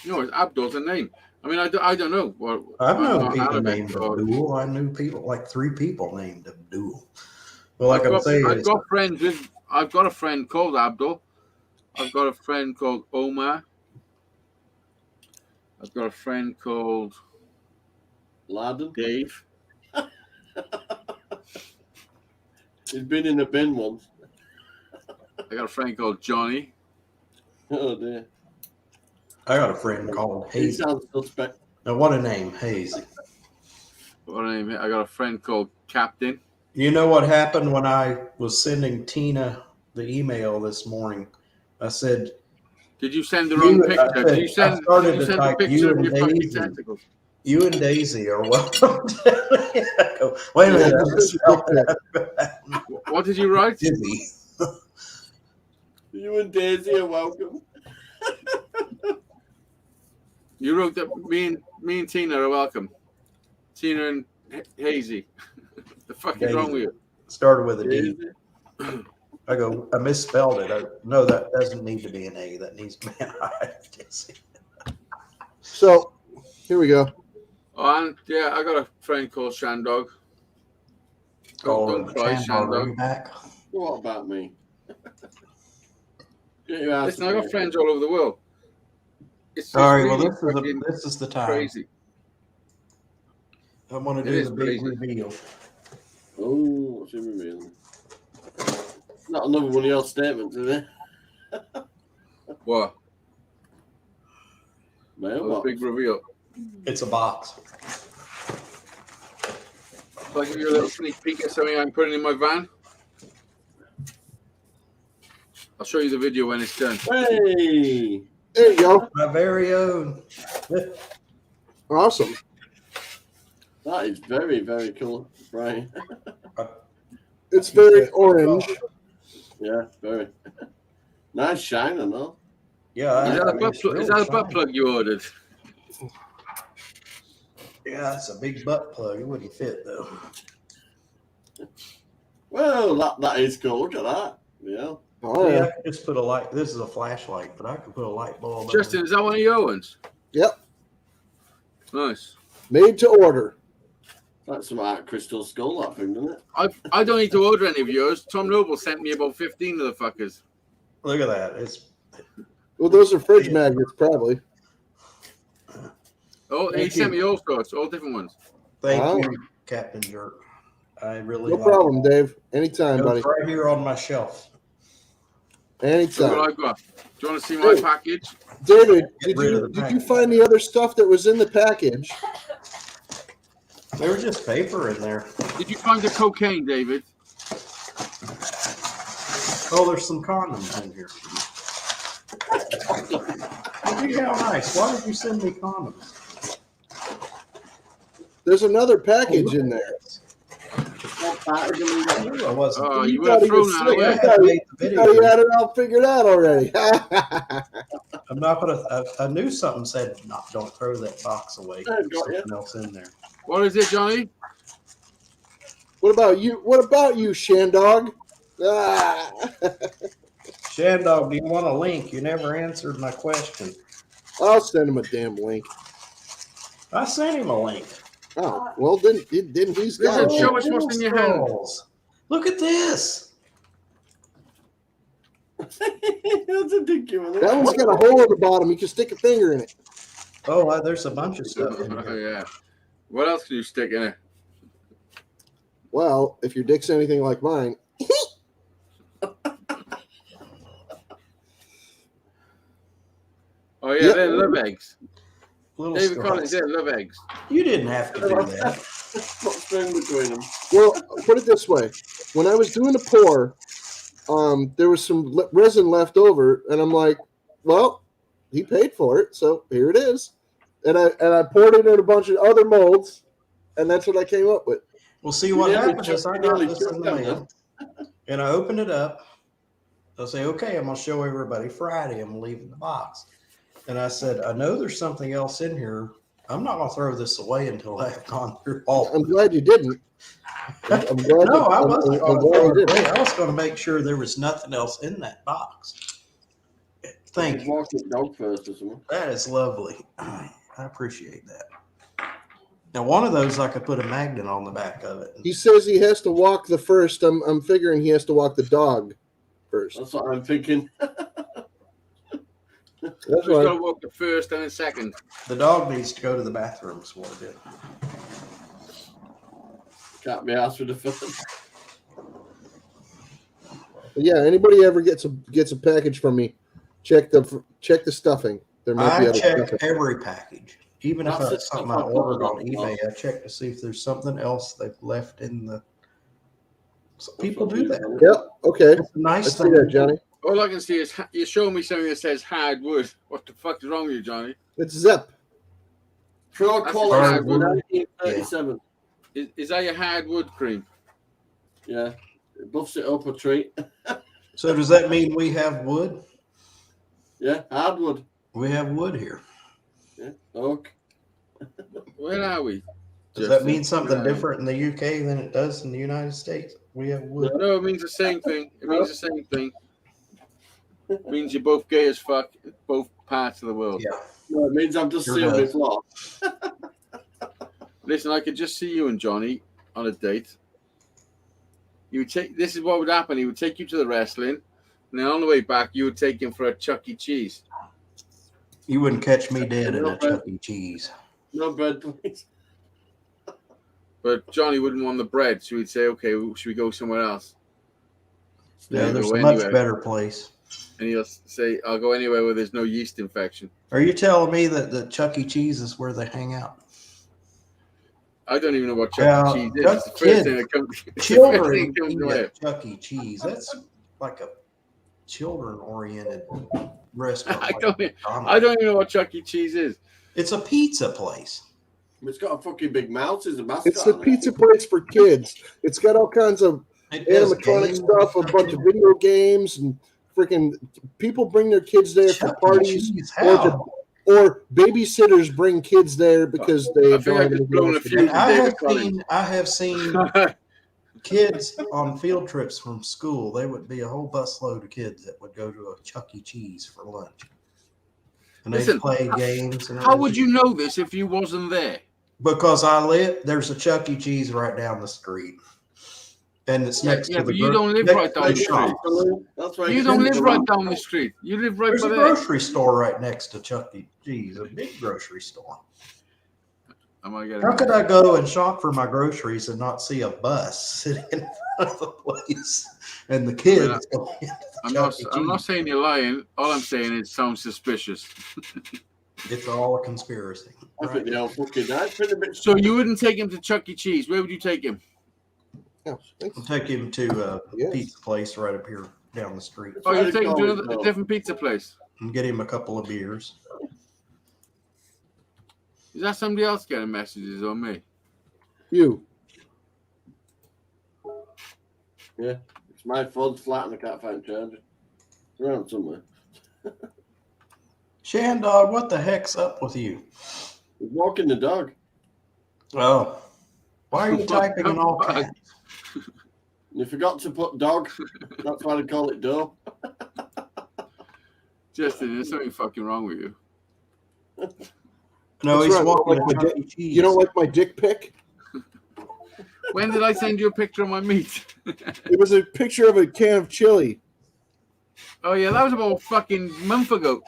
No, it's Abdul's a name. I mean, I don't know. Well, I've known not people Arabic, named or- Abdul. I knew people, like 3 people named Abdul. Well, like I'm saying, I've got a friend called Abdul. I've got a friend called Omar. I've got a friend called Laden. Dave. He's been in a bin once. I got a friend called Johnny. Oh dear. I got a friend called He Hazy. sounds suspect. Now, what a name, Hazy. What name? I got a friend called Captain. You know what happened when I was sending Tina the email this morning? I said, Did you send the wrong picture? Did you send started to a type picture you of and your fucking Daisy. testicles? you and Daisy are welcome. I go, wait a minute. I misspelled that. What did you write? Dizzy. You and Daisy are welcome. You wrote that me and Tina are welcome. Tina and Hazy. The fuck is wrong with you? Started with a D. Daisy. I go, I misspelled it. No, that doesn't need to be an A. That needs to be an I. So here we go. Oh, and yeah, I got a friend called Shandog. Don't cry, Shandog. back. What about me? Get your ass Listen, I in got here. friends all over the world. It's All right, really well, fucking this is the time. crazy. I want to It do is the big crazy. reveal. Oh, what's in reveal? Not another one of your statements, is it? What? Man, That was a what? big reveal. It's a box. I'll give you a little sneak peek at something I'm putting in my van. I'll show you the video when it's done. Hey! There you go. My very own. Awesome. That is very, very cool, Brian. It's very orange. Yeah, very. Nice shiner, no? Yeah, Is that, I a mean, butt it's plug, is really that a butt shiny. plug you ordered? Yeah, it's a big butt plug. It wouldn't fit though. Well, that is cool. Look at that. Yeah. Oh, Yeah, yeah. I could just put a light. This is a flashlight, but I could put a light bulb. Justin, is that one of your ones? Yep. Nice. Made to order. That's some art crystal skull, that thing, doesn't it? I don't need to order any of yours. Tom Noble sent me about 15 of the fuckers. Look at that. It's Well, those are fridge magnets, probably. Oh, he Thank sent you. me all sorts, all different ones. thank Wow. you, Captain Jerk. I really No like problem, Dave. Anytime, it. buddy. It's right here on my shelf. Look Anytime. what I've got. Do you want to see my Hey. package? David, Get rid of the did you package. find the other stuff that was in the package? There was just paper in there. Did you find the cocaine, David? Oh, there's some condoms in here. Look how nice. Why did you send me condoms? There's another package in there. What part of them I knew I wasn't. Oh, you You would have thought he thrown was that slick. away. I had made the I thought he video. had it all figured out already. I'm not gonna. I knew something said not. Don't throw that box away. Yeah, There's got you. something else in there. What is it, Johnny? What about you? What about you, Shandog? Ah. Shandog, do you want a link? You never answered my question. I'll send him a damn link. I sent him a link. Oh, well, then he's got Listen, it. show us what's in your hand. Skulls. Look at this. That's a dinky one. That one's got a hole at the bottom. You can stick a finger in it. Oh, there's a bunch of stuff in Oh, here. yeah. What else can you stick in it? Well, if your dick's anything like mine, Oh, yeah, Yep. they're love eggs. Little David straws. Collins, they're love eggs. You didn't have to do that. What's wrong between them? well, put it this way: when I was doing the pour, there was some resin left over, and I'm like, "Well, he paid for it, so here it is." And I poured it in a bunch of other molds, and that's what I came up with. Well, see what Yeah, happened is I got really this in took the them, mail, and I opened it up. I'll say, okay, I'm gonna show everybody Friday. I'm leaving the box, and I said, I know there's something else in here. I'm not gonna throw this away until I've gone through all. I'm glad you didn't. I'm glad. No, I wasn't I'm gonna glad throw you it didn't. away. I was gonna make sure there was nothing else in that box. Thank you. Walk it dog first or something. That is lovely. I appreciate that. Now, one of those I could put a magnet on the back of it. He says he has to walk the first. I'm figuring he has to walk the dog first. That's what I'm thinking. That's Who's right. got to walk the first and the second? The dog needs to go to the bathroom before it. Can't be asked for the first. But yeah, anybody ever gets a package from me, check the stuffing. There might be I other check stuffing. every package. Even if That's it's the something I stuff I ordered put on on. eBay, I check to see if there's something else they've left in the. So people do that. Yep. Okay. It's a nice Let's see thing. that, Johnny. All I can see is you're showing me something that says hardwood. What the fuck is wrong with you, Johnny? It's Zep. Pro That's quality, hardwood. 1937. Is that your hardwood cream? Yeah. It buffs it up a treat. So does that mean we have wood? Yeah, hardwood. We have wood here. Yeah, oak. Where are we? Does Justin? that mean something Yeah. different in the UK than it does in the United States? We have wood. No, it means the same thing. It means the same thing. It means you're both gay as fuck in both parts of the world. Yeah. No, it means I'm just Sure sealed does. before. Listen, I could just see you and Johnny on a date. You would take. This is what would happen. He would take you to the wrestling, and then on the way back, you would take him for a Chuck E. Cheese. You wouldn't catch me dead in a Chuck E. Cheese. No bread, please. But Johnny wouldn't want the bread, so he'd say, "Okay, should we go somewhere else?" Yeah, Then there's go a much anywhere. better place. And he'll say, "I'll go anywhere where there's no yeast infection." Are you telling me that the Chuck E. Cheese is where they hang out? I don't even know what Chuck Yeah, E. Cheese is. Chuck It's the first Kid. thing that comes. it's the first Children thing that comes eat to mind. at Chuck E. Cheese. That's like a children-oriented restaurant. I like don't. McDonald's. I don't even know what Chuck E. Cheese is. It's a pizza place. It's got a fucking big mouth as a mascot. It's the on it. pizza place for kids. It's got all kinds of It does animatronic games stuff, a and bunch of video games, and freaking people bring their kids there for Chuck E. parties, Cheese, or how? or babysitters bring kids there because they I think I just blown a few. And I David have Collins. seen kids on field trips from school. There would be a whole busload of kids that would go to a Chuck E. Cheese for lunch, and they'd Listen, play games. And How would everything. you know this if you wasn't there? Because there's a Chuck E. Cheese right down the street, and it's next Yeah, to the. but you don't live right down the next to street. shop. That's why You don't live right down the street. You live right There's by a there. grocery store right next to Chuck E. Cheese, a big grocery store. Am I getting How could I go and shop for my groceries and not see a bus sitting in front of the place and the kids going into the I'm Chuck not. E. I'm not Cheese? saying you're lying. All I'm saying is it sounds suspicious. It's all a conspiracy. I think the old fucking that's been a bit. So you wouldn't take him to Chuck E. Cheese? Where would you take him? I'll take him to a Yes. pizza place right up here down the street Oh, I'd you'd take him go to with a no. different pizza place. and get him a couple of beers. Is that somebody else getting messages or me? You. It's my phone's flat and I can't find a charger. It's around somewhere. Shandog, what the heck's up with you? He's walking the dog. Oh, why are you typing in all caps? You forgot to put dog. That's why they call it dough. Justin, there's something fucking wrong with you. No, That's he's right, walking like to my Chuck E. Cheese. You don't like my dick pic? When did I send you a picture of my meat? It was a picture of a can of chili. Oh yeah, that was about a fucking month ago.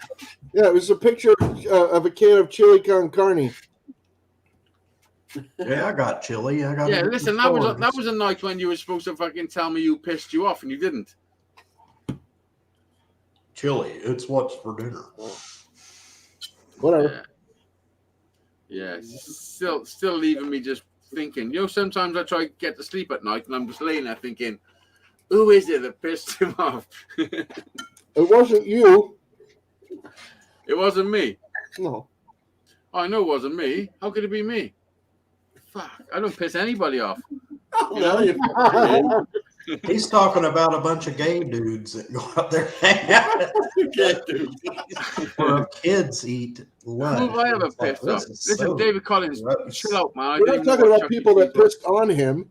Yeah, it was a picture of a can of chili con carne. Yeah, I got chili. I got. Yeah, it in listen, the that was stores. a night when you were supposed to fucking tell me you pissed you off and you didn't. chili. It's what's for dinner. Whatever. Yeah, still leaving me just thinking. You know, sometimes I try to get to sleep at night and I'm just laying there thinking, who is it that pissed him off? It wasn't you. It wasn't me. No. I know it wasn't me. How could it be me? Fuck, I don't piss anybody off. Oh, no, you fucking He's talking about a bunch of gay dudes that go out there and hang out okay, dude. where kids eat lunch. Who have I ever It's like, pissed off? this is Listen, so David Collins, gross. chill out, man. I We're didn't not even talking know what about Chuck E. people that Cheese was. pissed on him.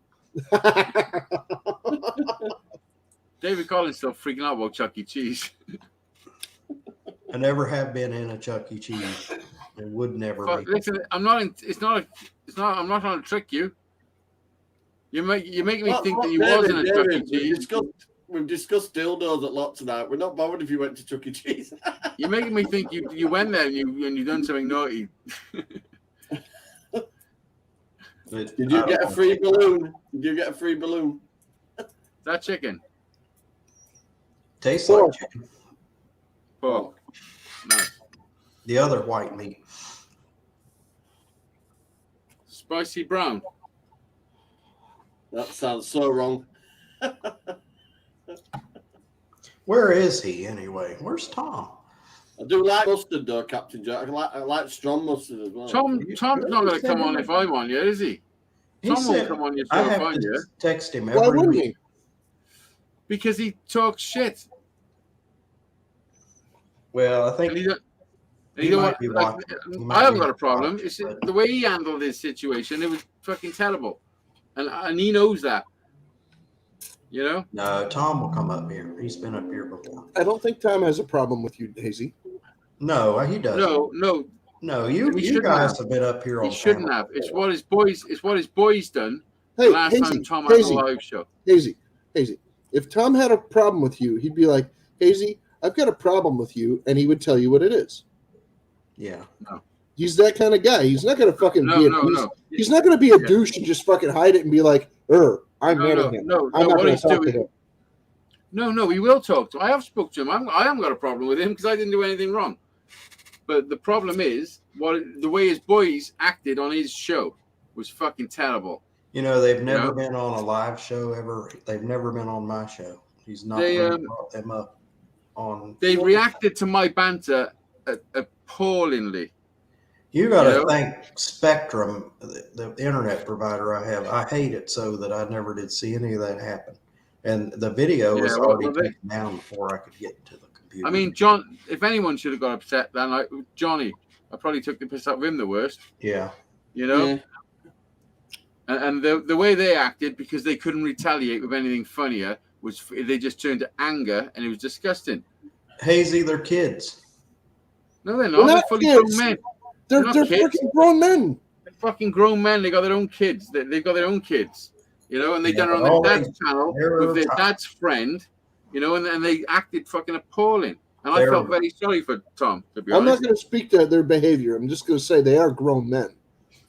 David Collins still freaking out about Chuck E. Cheese. I never have been in a Chuck E. Cheese. It would never But be. listen, I'm not. I'm not trying to trick you. You make me think that you was in a Chuck E. Cheese. We've discussed dildos a lot tonight. We're not bothered if you went to Chuck E. Cheese. You're making me think you went there and you done something naughty. Did you get a free balloon? Did you get a free balloon? That chicken. Tastes like chicken. Oh, nice. The other white meat. Spicy brown. That sounds so wrong. Where is he anyway? Where's Tom? I do like mustard though, Captain Jack. I like strong mustard as well. Tom's not going to come on if I'm on yet, is he? He Tom won't said come on your I show if have I'm to here text him Why every wouldn't week. he? because he talks shit. Well, I And think he don't. And He you know might what? be Like, watching. He might I haven't be got a problem. watching, It's but- the way he handled his situation. It was fucking terrible, and he knows that. You know. no, Tom will come up here. He's been up here before. I don't think Tom has a problem with you, Daisy. No, he doesn't. No, No, you He you shouldn't guys have. have been up here on he shouldn't camera have. It's before. what his boys. It's what his boys done Hey, last Hazy, time Tom had a Hazy, live show. Hazy. If Tom had a problem with you, he'd be like, Hazy, I've got a problem with you, and he would tell you what it is. Yeah. He's that kind of guy. He's not going to fucking No, be a no, douche. no. He's not going to be a Yeah. douche and just fucking hide it and be like, I'm mad at him. No. I'm not What going to he's talk to doing. him. No, he will talk to him. I have spoke to him. I haven't got a problem with him because I didn't do anything wrong. But the problem is the way his boys acted on his show was fucking terrible. You know, they've never Yeah. been on a live show ever. They've never been on my show. He's not They, really brought them up on. They reacted to my banter appallingly. You got to You know? thank Spectrum, the internet provider I have. I hate it so that I never did see any of that happen. And the video Yeah, was well, already they, taken down before I could get to the computer. I mean, John. If anyone should have got upset, then like Johnny, I probably took the piss out of him the worst. Yeah. You know. Yeah. And the way they acted, because they couldn't retaliate with anything funnier, was they just turned to anger, and it was disgusting. Hazy, they're kids. No, they're They're not. They're not fully kids. grown men. They're not they're kids. freaking grown men. They're fucking grown men. They got their own kids. They've got their own kids. You know, and they Yeah, done it on but their always- dad's channel they're with their tough. dad's friend. You know, and they acted fucking appalling. And I They're- felt very sorry for Tom, to be I'm not honest. going to speak to their behavior. I'm just going to say they are grown men.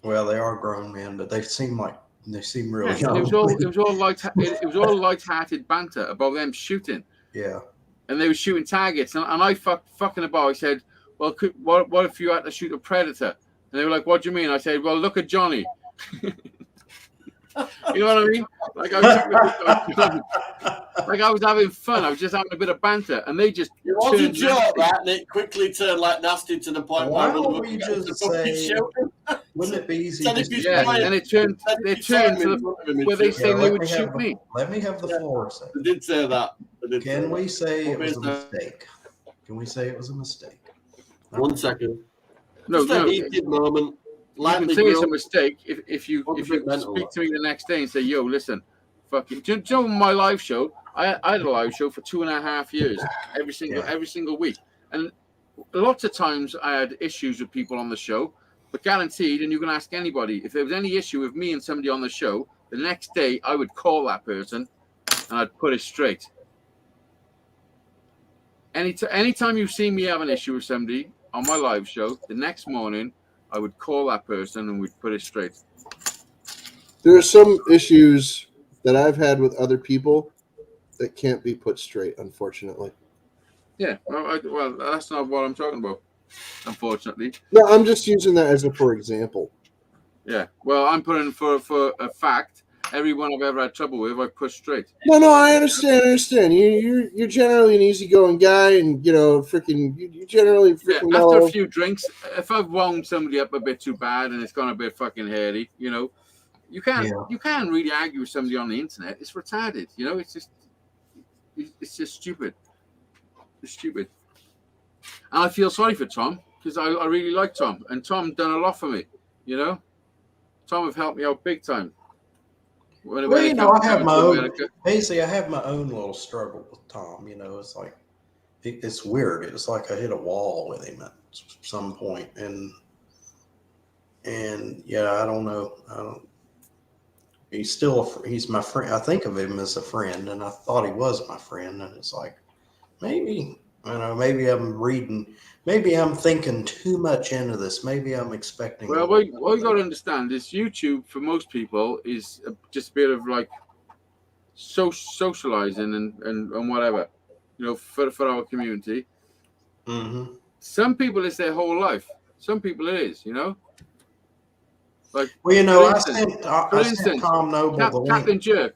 Well, they are grown men, but they seem really Yeah, young. it was all light-hearted banter about them shooting. Yeah. And they were shooting targets, and I fucking about. I said, "Well, what if you had to shoot a predator?" And they were like, "What do you mean?" I said, "Well, look at Johnny." You know what I mean? Like I was having fun. I was just having a bit of banter, and they just It was a turned joke, nasty. that, and it quickly turned like nasty to the point Why where don't we we were just to fucking say- shouting. Wouldn't it be easy Said just if you to Yeah, try say, and it turned They to the where they say they would shoot me. let me have the floor a second. They did say that. They did say Can that. we say it was a What is that? mistake? Can we say it was a mistake? 1 second. No, Just a no. heated moment. You can Lightly say it's a grilled. mistake if you What's a bit mental, speak that? to me the next day and say, "Yo, listen, fucking." Do you know my live show? I had a live show for 2.5 years, every single week, and lots of times I had issues with people on the show. But guaranteed, and you can ask anybody, if there was any issue with me and somebody on the show, the next day I would call that person and I'd put it straight. Anytime you see me have an issue with somebody on my live show, the next morning I would call that person and we'd put it straight. There are some issues that I've had with other people that can't be put straight, unfortunately. Yeah, well, that's not what I'm talking about, unfortunately. No, I'm just using that as a for example. Yeah, well, I'm putting for a fact. Everyone I've ever had trouble with, I push straight. No, I understand. You're generally an easygoing guy, and you know, freaking, you generally Yeah, freaking after know. a few drinks, if I've wound somebody up a bit too bad and it's gone a bit fucking hairy, you know, you can't really argue with somebody on the internet. It's retarded, you know. It's just stupid. It's stupid. And I feel sorry for Tom because I really like Tom, and Tom done a lot for me, you know. Tom have helped me out big time. When Well, it you know, comes I have to my own. America. Basically, I have my own little struggle with Tom. You know, it's like it's weird. It's like I hit a wall with him at some point, and yeah, I don't know. He's still he's my friend. I think of him as a friend, and I thought he was my friend. And it's like maybe maybe I'm thinking too much into this. Maybe I'm expecting. Well, what you got to understand is YouTube for most people is just a bit of like socializing and whatever, you know, for our community. Mm-hmm. Some people it's their whole life. Some people it is, you know. Like, Well, you know, for I instance, sent Tom Noble the link. Captain Jerk.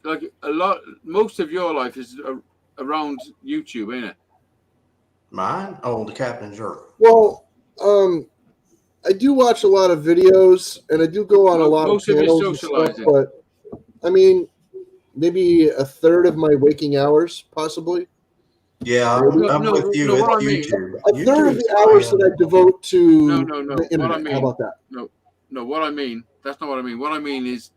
Like most of your life is around YouTube, ain't it? Mine? Oh, the Captain Jerk. Well, I do watch a lot of videos, and I do go on a lot of Most of your channels and stuff, socializing. but I mean, maybe a third of my waking hours, possibly. Yeah, I'm with you. No, It's what I mean- YouTube. A third of YouTube's the hours that I devote to No. the What internet. I mean, How about that? No, what I mean, that's not what I mean. What I mean is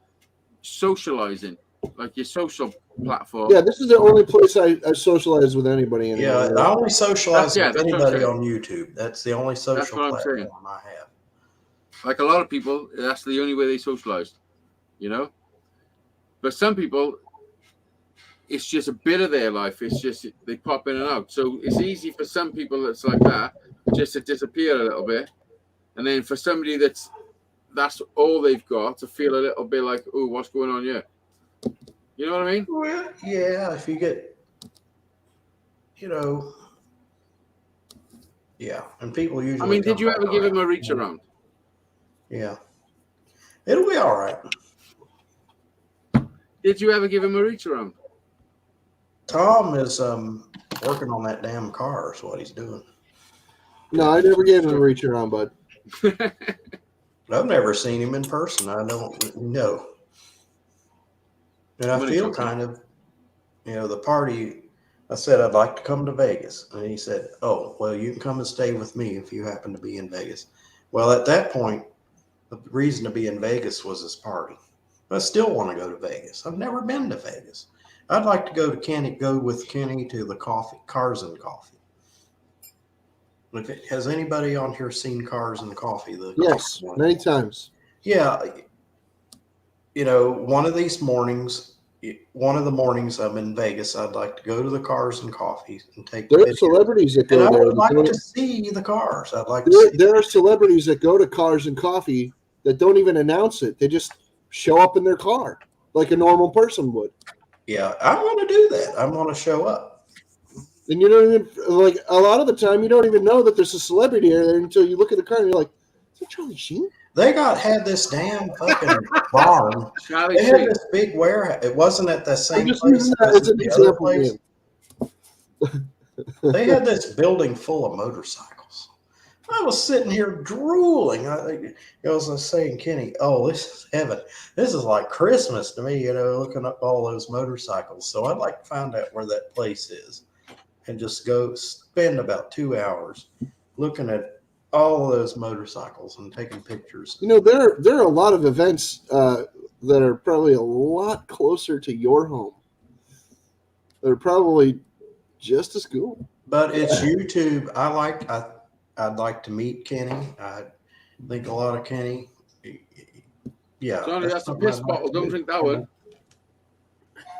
socializing, like your social platform. Yeah, this is the only place I socialize with anybody Yeah, anymore. I only socialize That's with what I'm anybody saying. on YouTube. That's the only social what I'm platform saying. I have. Like a lot of people, that's the only way they socialize, you know. But some people, it's just a bit of their life. It's just they pop in and out. So it's easy for some people that's like that just to disappear a little bit, and then for somebody that's all they've got to feel a little bit like, oh, what's going on here? You know what I mean? Well, yeah, if you get, you know, yeah, and people usually. I mean, did come you ever back give him a around. reach around? Yeah, it'll be all right. Did you ever give him a reach around? Tom is working on that damn car. Is what he's doing. No, I never gave him a reach around, bud. I've never seen him in person. I don't know. And I Money feel talking. kind of, the party. I said I'd like to come to Vegas, and he said, "Oh, well, you can come and stay with me if you happen to be in Vegas." Well, at that point, the reason to be in Vegas was his party. But I still want to go to Vegas. I've never been to Vegas. I'd like to go with Kenny to the Cars and Coffee. Has anybody on here seen Cars and Coffee? Yes, many times. Yeah. One of these mornings, one of the mornings I'm in Vegas, I'd like to go to the Cars and Coffee and take There are video. celebrities that And go I there. would like that to don't- see the cars. I'd like to see. There are celebrities that go to Cars and Coffee that don't even announce it. They just show up in their car like a normal person would. Yeah, I want to do that. I want to show up. And you don't even, like, a lot of the time, you don't even know that there's a celebrity there until you look at the car and you're like, is that Charlie Sheen? They had this damn fucking barn. Charlie They had Sheen. this big warehouse. It wasn't at the I'm same just place. using It that was as at an the other example. place. Man. They had this building full of motorcycles. I was sitting here drooling. I was saying, Kenny, oh, this is heaven. This is like Christmas to me, looking up all those motorcycles. So I'd like to find out where that place is and just go spend about 2 hours looking at all of those motorcycles and taking pictures. There are a lot of events that are probably a lot closer to your home. They're probably just as cool. But it's YouTube. I'd like to meet Kenny. I think a lot of Kenny. Yeah. Johnny, that's a something piss I'd like bottle. to Don't do. drink that one.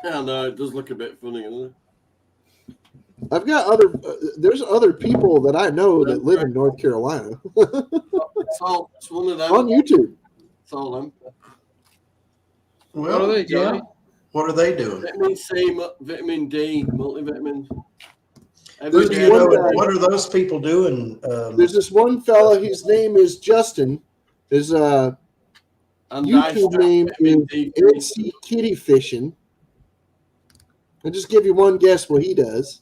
Yeah, no, it does look a bit funny, doesn't it? I've got there's other people that I know that live in North Carolina It's one of them. on YouTube. It's all them. Well, What are they, Johnny? What are they doing? Vitamin C, vitamin D, multivitamins. There's Every day. one guy- What are those people doing? There's this one fella, his name is Justin. His And YouTube I name vitamin is D. NC Kitty Fishing. I'll just give you one guess what he does.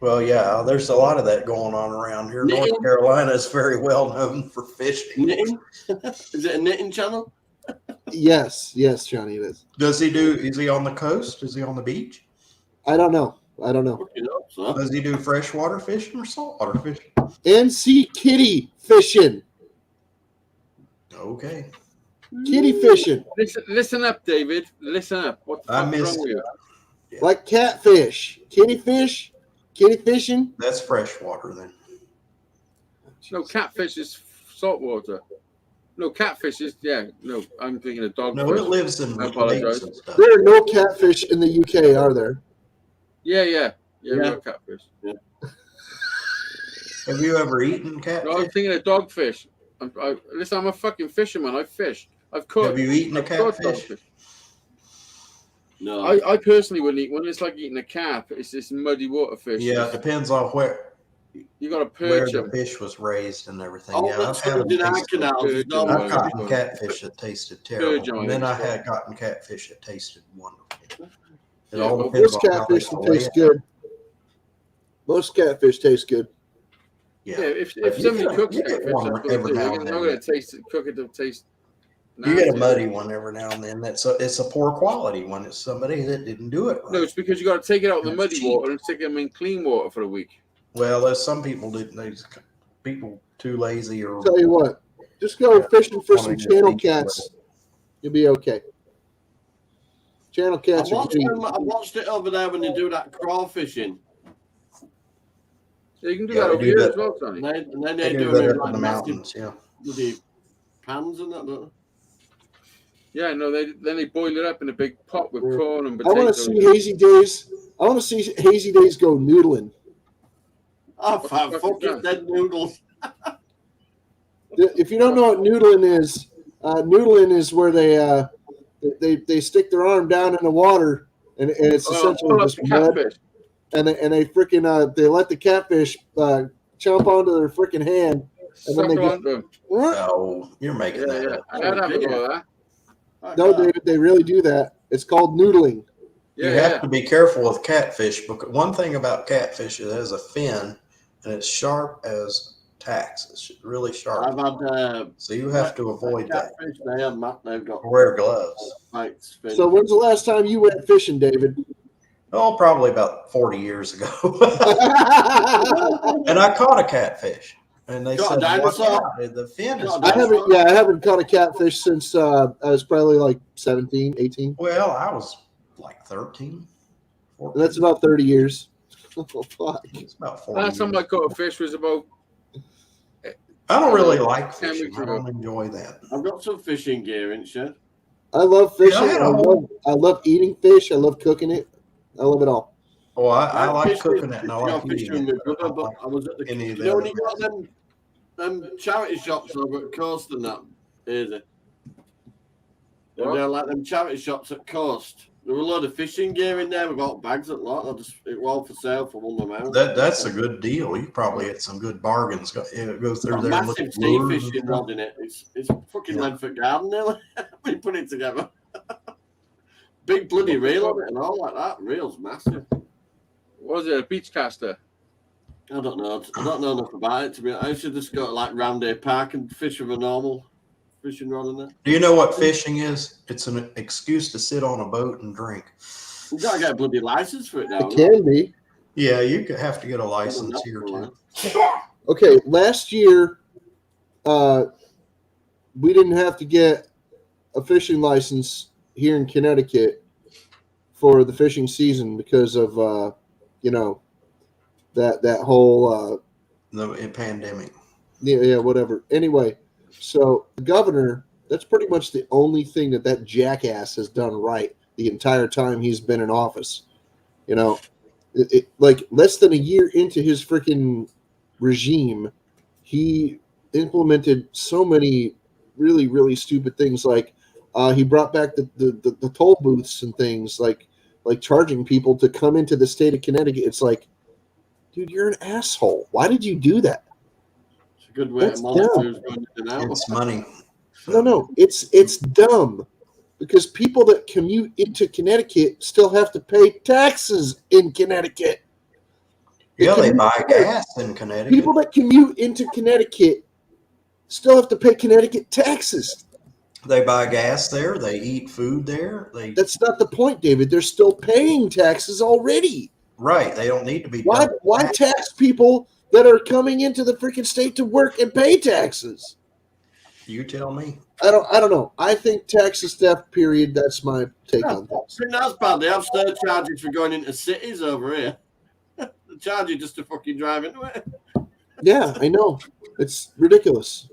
Well, yeah, there's a lot of that going on around here. North Knitting. Carolina is very well known for fishing. Knitting? Is it a knitting channel? Yes, Johnny, it is. Is he on the coast? Is he on the beach? I don't know. You know, so. Does he do freshwater fishing or saltwater fishing? NC Kitty Fishing. Okay. Kitty fishing. Listen up, David. Listen up. What the I fuck's missed wrong with you? Like catfish. Kitty fish. Kitty fishing. That's freshwater then. No, catfish is saltwater. No, catfish is, no, I'm thinking of dogfish. No, it lives in I lakes apologize. and stuff. There are no catfish in the UK, are there? Yeah, we Yeah. got catfish. Have you ever eaten No, I'm catfish? thinking of dogfish. Listen, I'm a fucking fisherman. I fish. I've caught. Have you eaten a I've caught catfish? dogfish. No. I personally wouldn't eat one. It's like eating a carp. It's this muddy water fish. Yeah, it depends on where You got to where perch the them. fish was raised and everything. All Yeah, that I've had swims in our them. canals is no I've I've way. gotten catfish that tasted Good, terrible, Johnny. and then I had gotten catfish that tasted wonderful. It Yeah, all well, depends Most on how they catfish fillet taste it. good. Most catfish taste good. Yeah, Yeah, if But you somebody get- cooks you get catfish, one that's what every they do. now They're and not then. going to taste it, cook it to taste. you get a nasty. muddy one every now and then. It's a poor quality one. It's somebody that didn't do it right. No, it's because you got to take it out of the It's muddy cheap. water and stick them in clean water for a week. Well, there's some people didn't. There's people too lazy or Tell you what, just go fishing for some Wanting to channel eat cats. You'll be okay. Channel I cats are watched, great. I watched it over there when they do that crawfishing. So you can do Yeah, that they over do here that. as well, Tony. And then they they do do that it up in like the massive mountains. Yeah. bloody pans and that. Don't they? Yeah, no, then they boil it up in a big pot with Yeah. corn and I want potatoes. to see Hazy Days. I want to see Hazy Days go noodling. Oh, the fuck, fuck fuck is it, dead noodles. If you don't know what noodling is where they stick their arm down in the water and it's essentially pull up just the mud, catfish. and they freaking they let the catfish chomp onto their freaking hand. And then Suck they on them. What? No, you're making Yeah, that yeah. up. I'd have a go at that. Fuck No, that. David, they really do that. It's called noodling. Yeah, You have yeah. to be careful with catfish because one thing about catfish, it has a fin and it's sharp as tax. It's really I've sharp. had So you have to avoid that. catfish. They have Matt. They've got Wear gloves. fights. So when's the last time you went fishing, David? Oh, probably about 40 years ago. And I caught a catfish. And they Got a said, watch dinosaur? out, the fin is. Got a I haven't caught a catfish since I was probably like 17, 18. Well, I was like 13, 14. And that's about 30 years. Oh, fuck. It's about 40 Last time years. I caught a fish was about I don't really like 10 fishing. weeks I ago. don't enjoy that. I've got some fishing gear in shed. I love fishing. Yeah, I had a I love eating fish. I love cooking it. I love it all. Oh, I like Fishing- cooking it and I like fishing eating with it. my but I brother, don't but I was at the any of you the know when other you got them charity shops over at Coast and that, easy. They're like them charity shops at Coast. There were a load of fishing gear in there. We got bags at lot. It was all for sale for one amount. That's a good deal. You probably had some good bargains. Go through Got a there. and look massive at sea lures and fishing stuff. rod in it. It's fucking Yeah. Ledford Garden nearly. We put it together. Big bloody reel on it and all like that. Reel's massive. what was it, a beach caster? I don't know. I don't know enough about it to be honest. I should just go to like Roundhay Park and fish with a normal fishing rod in there. Do you know what fishing is? It's an excuse to sit on a boat and drink. You gotta get a bloody license for it now. It can be. Yeah, you could have to get a license here too. Okay, last year, we didn't have to get a fishing license here in Connecticut for the fishing season because of that whole The pandemic. yeah, whatever. Anyway, so the governor, that's pretty much the only thing that jackass has done right the entire time he's been in office. Like less than a year into his freaking regime, he implemented so many really, really stupid things. Like he brought back the toll booths and things like charging people to come into the state of Connecticut. It's like, dude, you're an asshole. Why did you do that? It's a good way That's to monitor dumb. who's going in and out. It's money. No, it's dumb because people that commute into Connecticut still have to pay taxes in Connecticut. Yeah, they commute- buy gas in Connecticut. People that commute into Connecticut still have to pay Connecticut taxes. They buy gas there. They eat food there. That's not the point, David. They're still paying taxes already. Right. They don't need to be. Why double why taxed. tax people that are coming into the freaking state to work and pay taxes? You tell me. I don't know. I think tax is theft, period. That's my take on things. That's bad. They have surcharges for going into cities over here. They charge you just to fucking drive into it. Yeah, I know. It's ridiculous.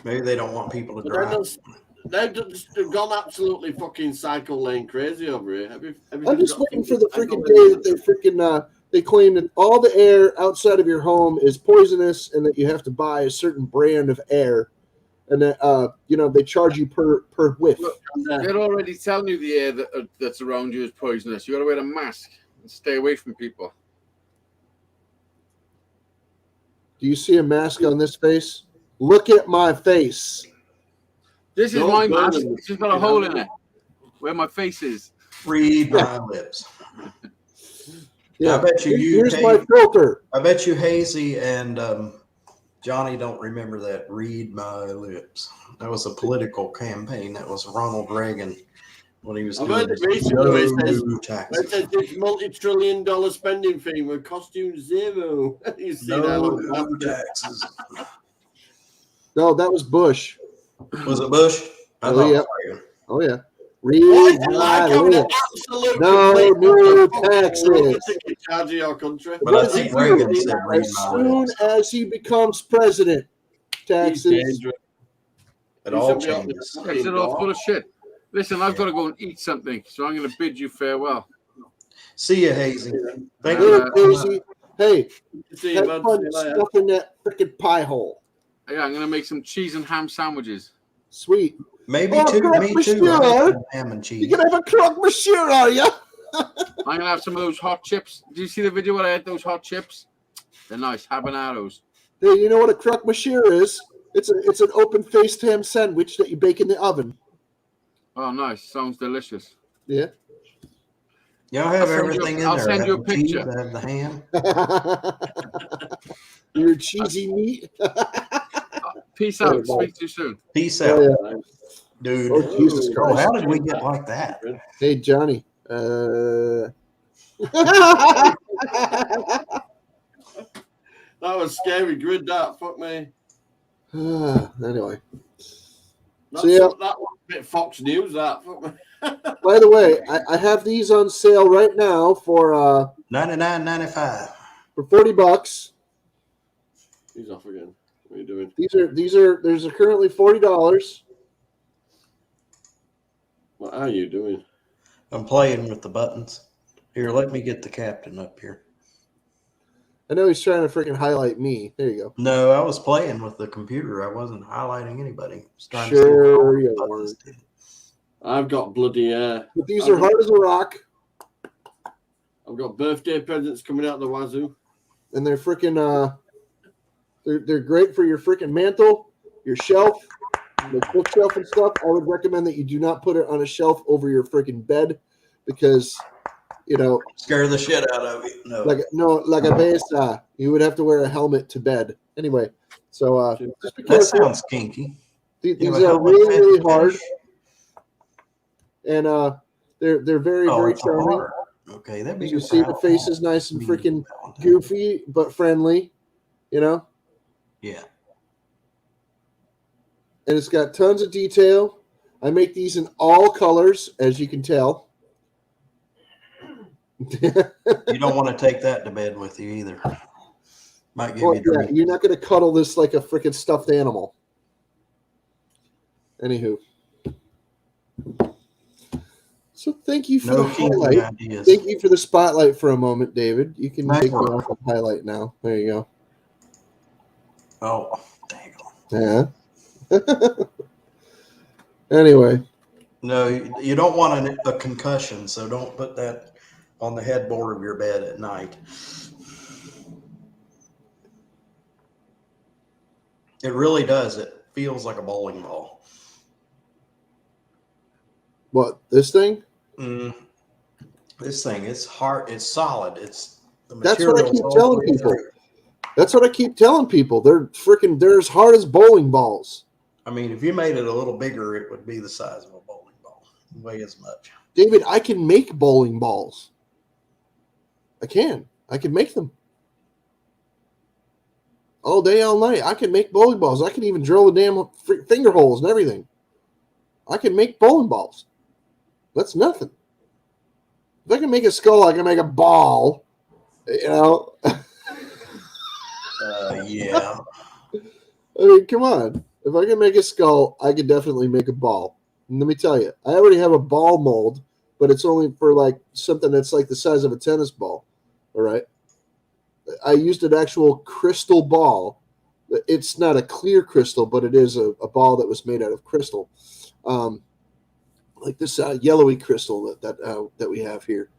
Maybe they don't want people to But drive. they've gone absolutely fucking cycle lane crazy over here. I'm just waiting for the freaking day that they freaking they claim that all the air outside of your home is poisonous and that you have to buy a certain brand of air, and that they charge you per whiff. They're already telling you the air that's around you is poisonous. You got to wear a mask and stay away from people. Do you see a mask on this face? Look at my face. This is Don't my burn mask. them. It's just got a hole in it where my face is. Read my lips. Yeah, I bet you here's my Hazy, filter. I bet you Hazy and Johnny don't remember that. Read my lips. That was a political campaign. That was Ronald Reagan when he was I've doing heard it recently. It says- no It taxes. says this multi-trillion-dollar spending thing will cost you zero. You see No that? taxes. No, that was Bush. Was it Bush? I Oh, thought yeah. Reagan. Oh yeah. Why Read is it my like having an lips. absolute No complete new fucking taxes. lunatic charge of your country? But I What does think he do? Reagan said read As my soon lips. as he becomes president, He's taxes. dangerous. It He all should be up changes. there. It's all full of shit. Listen, I've got to go and eat something, so I'm going to bid you farewell. See you, Hazy. Thank Hey, you. Daisy. Hey, See you, have bud. fun See you later. stuffing that freaking pie hole. Yeah, I'm going to make some cheese and ham sandwiches. Sweet. Maybe Oh, too. God, Me too. monsieur. I like ham and You cheese. can have a croque monsieur, are you? I'm going to have some of those hot chips. Do you see the video where I had those hot chips? They're nice, habaneros. Hey, you know what a croque monsieur is? It's an open-faced ham sandwich that you bake in the oven. Oh, nice. Sounds delicious. Yeah. Y'all have I'll send you- everything in I'll there. send I you a have the cheese, picture. I have the ham. Your cheesy meat. Peace Oh, out. bye. Speak to you soon. Peace Oh, out, yeah. dude. Oh, Jesus Oh, Christ. how did we get like that? Hey, Johnny. That was scary grid, that. Fuck me. Anyway. That's So, yeah. that was a bit Fox News, that. Fuck me. By the way, I have these on sale right now for $99.95. for $40. He's off again. What are you doing? There's currently $40. What are you doing? I'm playing with the buttons. Here, let me get the captain up here. I know he's trying to freaking highlight me. There you go. No, I was playing with the computer. I wasn't highlighting anybody. I was trying Sure to see what you the buttons did. I've got bloody But these are hard as a rock, I've got birthday presents coming out the wazoo. and they're freaking they're great for your freaking mantle, your shelf, the bookshelf and stuff. I would recommend that you do not put it on a shelf over your freaking bed because Scare the shit out of you. No. like a besa, you would have to wear a helmet to bed. Anyway, so just be That careful. sounds kinky. These You have a are helmet really, really hard, fetish? and they're very, Oh, very it's a charming. heart. Okay, that'd be As you good see, for the face is Halloween. nice and freaking Valentine's. goofy but friendly, Yeah. and it's got tons of detail. I make these in all colors, as you can tell. You don't want to take that to bed with you either. Might give Well, you yeah, dreams. you're not going to cuddle this like a freaking stuffed animal. Anywho. So thank you for No the kinky highlight. ideas. Thank you for the spotlight for a moment, David. You can Nice take me work. off the highlight now. There you go. Oh, dang. Yeah. Anyway. No, you don't want a concussion, so don't put that on the headboard of your bed at night. It really does. It feels like a bowling ball. What, this thing? This thing, it's hard. It's solid. It's the That's what I material's keep all the telling way people. through. That's what I keep telling people. They're as hard as bowling balls. I mean, if you made it a little bigger, it would be the size of a bowling ball. Weigh as much. David, I can make bowling balls. I can make them. All day, all night. I can make bowling balls. I can even drill the damn finger holes and everything. I can make bowling balls. That's nothing. If I can make a skull, I can make a ball. Yeah. I mean, come on. If I can make a skull, I can definitely make a ball. And let me tell you, I already have a ball mold, but it's only for like something that's like the size of a tennis ball. All right. I used an actual crystal ball. It's not a clear crystal, but it is a ball that was made out of crystal. Like this yellowy crystal that we have here.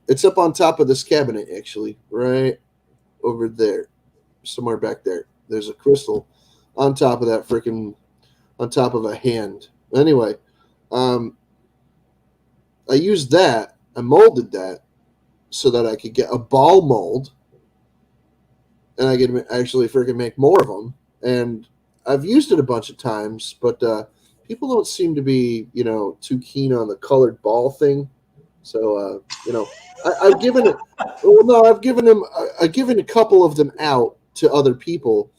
It's up on top of this cabinet, actually, right over there, somewhere back there. There's a crystal on top of that on top of a hand. Anyway, I used that. I molded that so that I could get a ball mold, and I could actually freaking make more of them. And I've used it a bunch of times, but people don't seem to be, too keen on the colored ball thing. So, I've given it. Well, no, I've given a couple of them out to other people.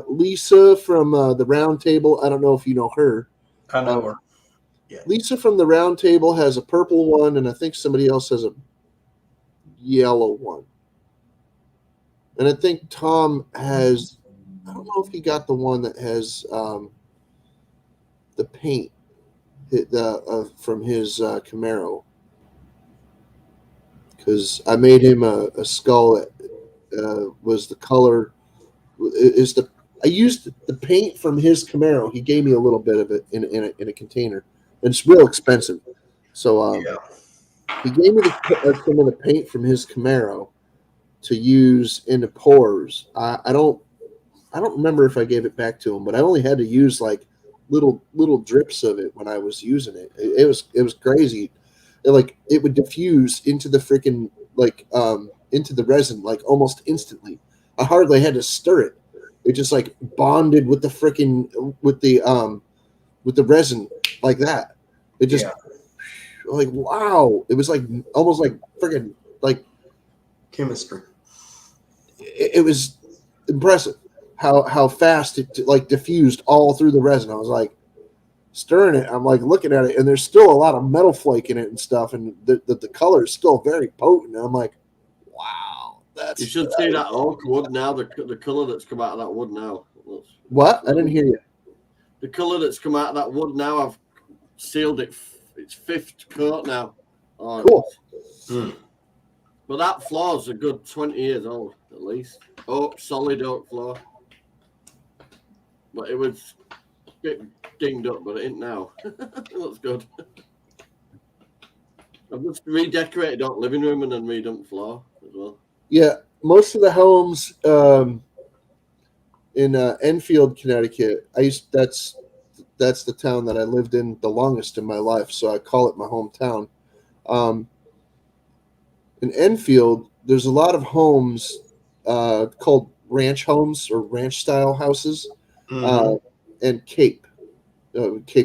Lisa from the Round Table. I don't know if you know her. I know her. Lisa from the Round Table has a purple one, and I think somebody else has a yellow one. And I think Tom has. I don't know if he got the one that has the paint from his Camaro. Because I made him a skull that was the color. I used the paint from his Camaro. He gave me a little bit of it in a container. And it's real expensive. So he gave me some of the paint from his Camaro to use in the pours. I don't remember if I gave it back to him, but I only had to use like little drips of it when I was using it. It was crazy. It would diffuse into the freaking into the resin like almost instantly. I hardly had to stir it. It just like bonded with the with the resin like that. It just like wow. It was like almost like freaking like Chemistry. it was impressive how fast it like diffused all through the resin. I was like stirring it. I'm like looking at it, and there's still a lot of metal flake in it and stuff, and the color is still very potent. And I'm like, wow, that's You should see that oak wood now. The color that's come out of that wood now. What? I didn't hear you. The color that's come out of that wood now. I've sealed it. It's 5th coat now. Oh, Cool. But that floor's a good 20 years old at least. Oak, solid oak floor. But it was a bit dinged up, but it ain't now. It looks good. I've just redecorated our living room and then redone the floor as well. Yeah, most of the homes in Enfield, Connecticut. That's the town that I lived in the longest in my life, so I call it my hometown. In Enfield, there's a lot of homes called ranch homes or ranch style houses, and Cape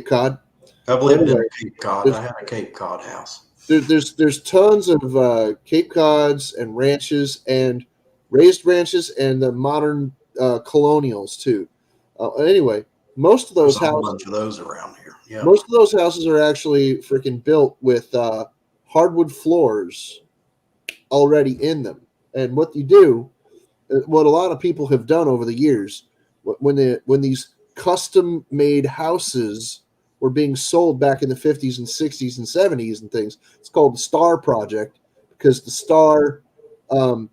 Cod. I've lived Anyway, in Cape Cod. I had a Cape Cod house. There's tons of Cape Cods and ranches and raised ranches and the modern colonials too. Anyway, most of those There's a whole houses, bunch of those around here. Yeah. most of those houses are actually freaking built with hardwood floors already in them. And what you do, what a lot of people have done over the years, when these custom made houses were being sold back in the 50s and 60s and 70s and things, it's called the Star Project, because the Star the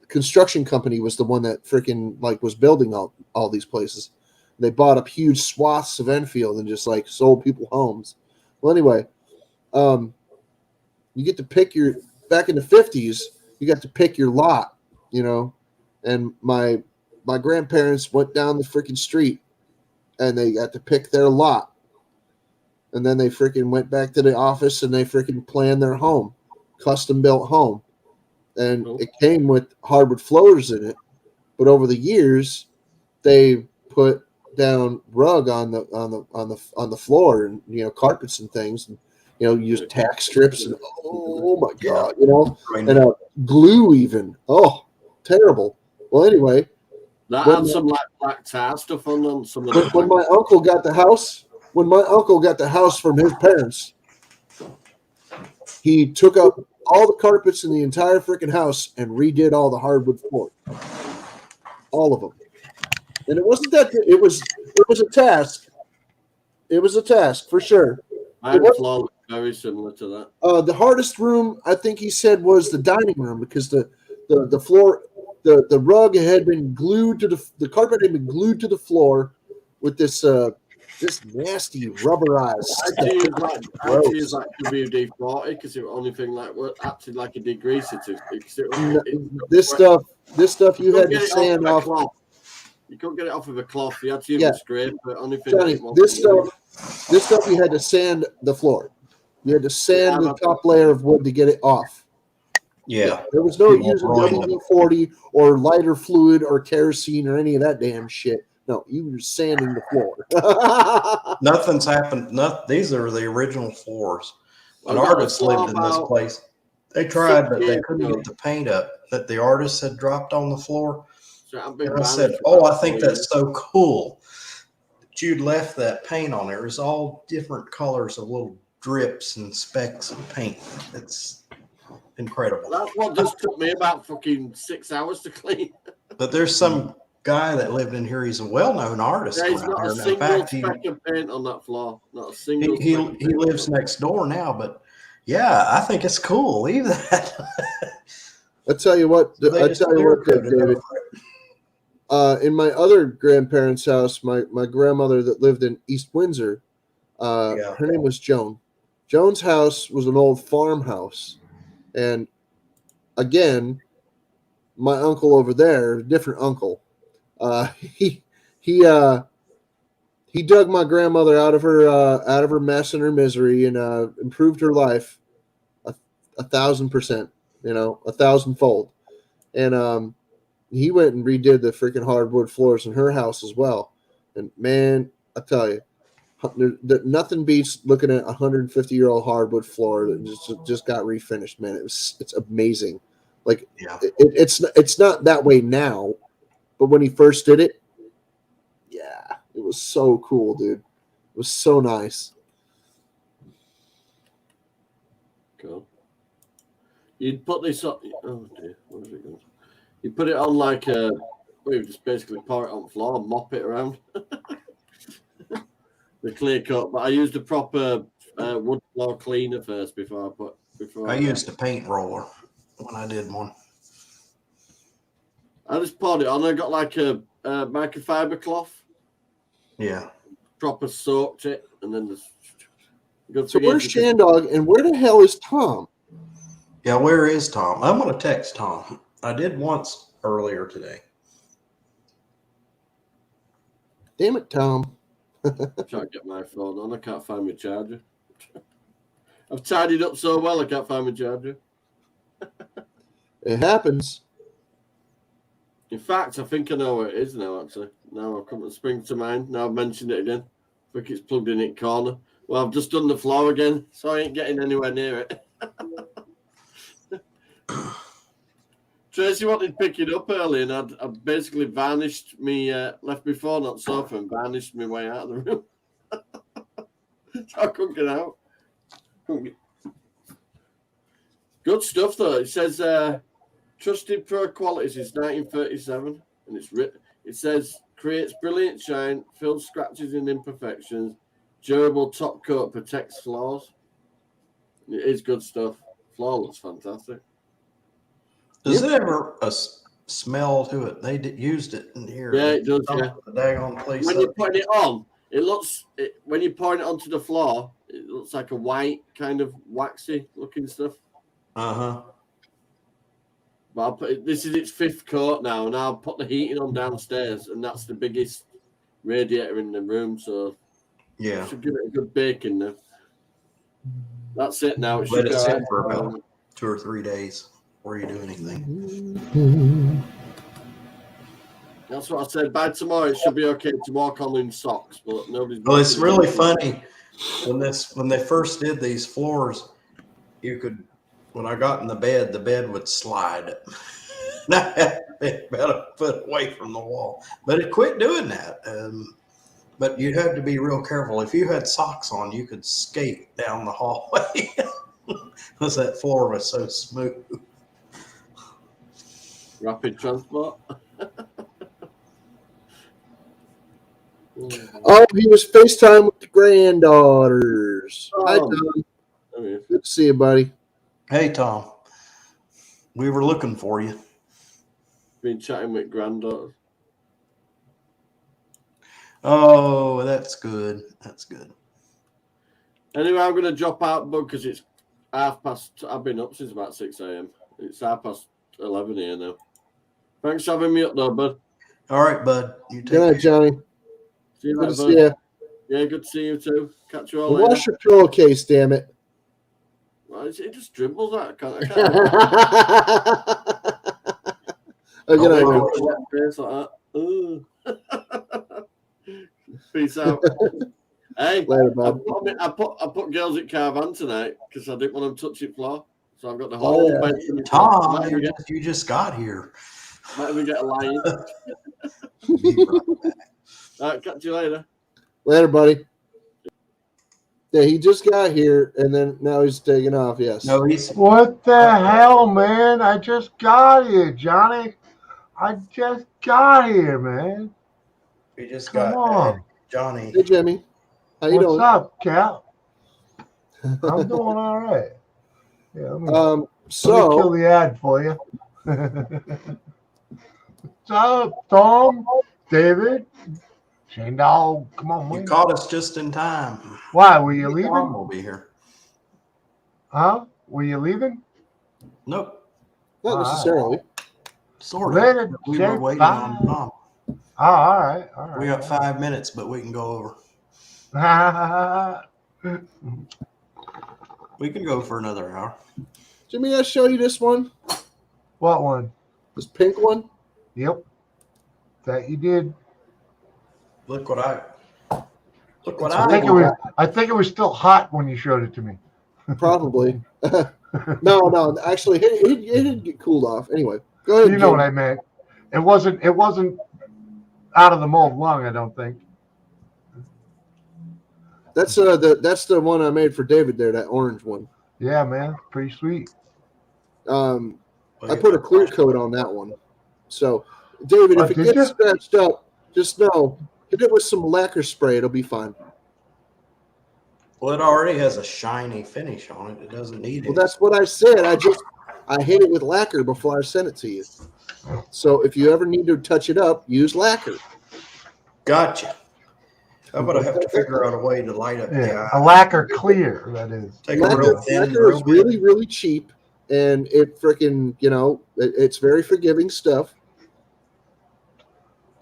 construction company was the one that freaking like was building all these places. They bought up huge swaths of Enfield and just like sold people homes. Well, anyway, you get to pick your, back in the 50s, you got to pick your lot, you know, and my grandparents went down the freaking street and they got to pick their lot. And then they freaking went back to the office and they freaking planned their home, custom built home. And it came with hardwood floors in it. But over the years, they put down rug on the floor and, you know, carpets and things, and, you know, use tack strips and oh my god, you know, and glue even. Oh, terrible. Well, anyway, that had some like black tar stuff on them. Some of the when my uncle got the house, from his parents, he took up all the carpets in the entire freaking house and redid all the hardwood floor, all of them. And it wasn't that it was a task. It was a task for sure. I had a floor very similar to that. The hardest room, I think he said, was the dining room, because the floor, the rug had been glued to the carpet had been glued to the floor with this nasty rubberized I had to use like WD-40 because it was the only thing like acted like a degreaser to this stuff you had to sand off. You couldn't get it off with a cloth. You had to use a scraper. Only thing Johnny, this stuff you had to sand the floor. You had to sand the top layer of wood to get it off. Yeah. There was no using WD-40 or lighter fluid or kerosene or any of that damn shit. No, you were sanding the floor. Nothing's happened. These are the original floors. An artist lived in this place. They tried, but they couldn't get the paint up that the artist had dropped on the floor. And I said, I think that's so cool that you'd left that paint on there. It's all different colors of little drips and specks of paint. It's incredible. That's what just took me about fucking 6 hours to clean. But there's some guy that lived in here. He's a well-known artist. There's not a single speck of paint on that floor. Not a single. He lives next door now, but yeah, I think it's cool. Leave that. I tell you what, David. In my other grandparents' house, my grandmother that lived in East Windsor, her name was Joan. Joan's house was an old farmhouse. And again, my uncle over there, different uncle, he dug my grandmother out of her mess and her misery and improved her life 1,000%, you know, 1,000-fold. And he went and redid the freaking hardwood floors in her house as well. And man, I tell you, nothing beats looking at a 150-year-old hardwood floor that just got refinished. Man, it's amazing. Like Yeah. it's not that way now, but when he first did it, yeah, it was so cool, dude. It was so nice. Cool. You'd put this on. Oh dear, where's it going? You put it on like a. Well, you just basically pour it on the floor and mop it around. The clear coat, but I used a proper wood floor cleaner first before I put. I used a paint roller when I did one. I just poured it on. I got like a microfiber cloth. Yeah. Proper soaked it, and then the. Good So thing where's is you can- Shandog, and where the hell is Tom? Yeah, where is Tom? I'm going to text Tom. I did once earlier today. Damn it, Tom. Try to get my phone on. I can't find my charger. I've tidied up so well, I can't find my charger. It happens. In fact, I think I know where it is now, actually. Now I've come to spring to mind. Now I've mentioned it again. I think it's plugged in corner. Well, I've just done the floor again, so I ain't getting anywhere near it. Tracy wanted to pick it up early, and I'd basically varnished me, left my phone on the sofa and varnished my way out of the room. So I couldn't get out. Good stuff, though. It says trusted pro qualities is 1937, and it's written. It says creates brilliant shine, fills scratches and imperfections, durable top coat protects floors. It is good stuff. Floor looks fantastic. Does it ever smell to it? They used it in here. Yeah, it does. Yeah. The daggone place. When you're putting it on, it looks. When you're pouring it onto the floor, it looks like a white kind of waxy looking stuff. Uh-huh. But I'll put this is its fifth coat now, and I'll put the heating on downstairs, and that's the biggest radiator in the room, so Yeah. should give it a good baking now. That's it now. It Let should it go sit out. for about 2 or 3 days before you do anything. That's what I said. By tomorrow, it should be okay to walk on in socks, but nobody's. Well, it's walking in really socks. funny when they first did these floors. You could, when I got in the bed would slide. And I had it about a foot away from the wall, but it quit doing that. But you had to be real careful. If you had socks on, you could skate down the hallway because that floor was so smooth. Rapid transport. Oh, he was FaceTime with the granddaughters. Hi, Oh. Tom. I mean, Good to see you, buddy. Hey, Tom, we were looking for you. been chatting with granddaughters. Oh, that's good. That's good. Anyway, I'm going to drop out, bud, because it's 11:30. I've been up since about 6 a.m. It's 11:30 here now. Thanks for having me up, though, bud. All right, bud. You take Good night, care. Johnny. See you Good later, to bud. see you. Yeah, good to see you too. Catch you all Well, later. wash your pillowcase, damn it. Well, it just dribbles out. I can't. Oh, good night, Oh, Joe. Face like that. Ooh. Peace out. Hey, Later, bud. I put girls at caravan tonight because I didn't want them touching floor. So I've got the Oh, whole yeah. bed. Tom, Might even get, you just got here. might even get a line. Be right back. All right, catch you later. Later, buddy. Yeah, he just got here, and then now he's taking off. Yes. No, he's What the hell, man? I just got here, Johnny. I just got here, man. he just Come got on. Johnny. Hey, Jimmy. How you What's doing? up, Cal? I'm doing all right. Yeah, let me kill So the ad for you. What's up, Tom? David? Shane Dog, come on, You man. caught us just in time. Why, were you Tom leaving? will be here. Huh? Were you leaving? Nope, not All right. necessarily. sort of. Later, We were Jake, waiting bye. on Tom. Oh, all right. All right. We got 5 minutes, but we can go over. We can go for another hour. Jimmy, I show you this one, What one? this pink one. Yep. That you did. Look what I I think it was still hot when you showed it to me. Probably. No. Actually, it didn't get cooled off. Anyway, go ahead. You know Jim. what I meant. It wasn't out of the mold long, I don't think. That's the one I made for David there, that orange one. Yeah, man. Pretty sweet. I put a clear coat on that one. So, David, if it did gets you? scratched up, just know, hit it with some lacquer spray. It'll be fine. Well, it already has a shiny finish on it. It doesn't need it. Well, that's what I said. I hit it with lacquer before I sent it to you. So if you ever need to touch it up, use lacquer. Gotcha. I'm gonna have to figure out a way to light up the Yeah. eye. A lacquer clear, that is. Take a real thin, Lacquer real is really, really cheap, and it freaking, it's very forgiving stuff.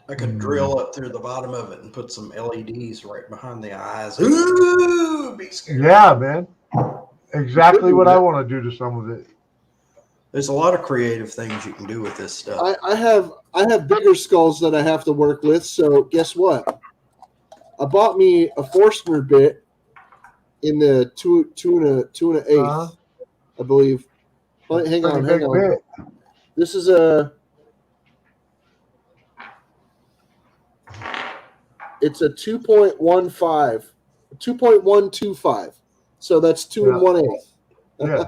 I could drill up through the bottom of it and put some LEDs right behind the eyes. Ooh, be scary. Yeah, man. Exactly what I want to do to some of it. There's a lot of creative things you can do with this stuff. I have bigger skulls that I have to work with. So guess what? I bought me a Forstner bit in the two and an eighth, Uh-huh. I believe. Hang Pretty on. big bit. This is a. It's a 2.15, 2.125. So that's 2 and 1/8. Yeah.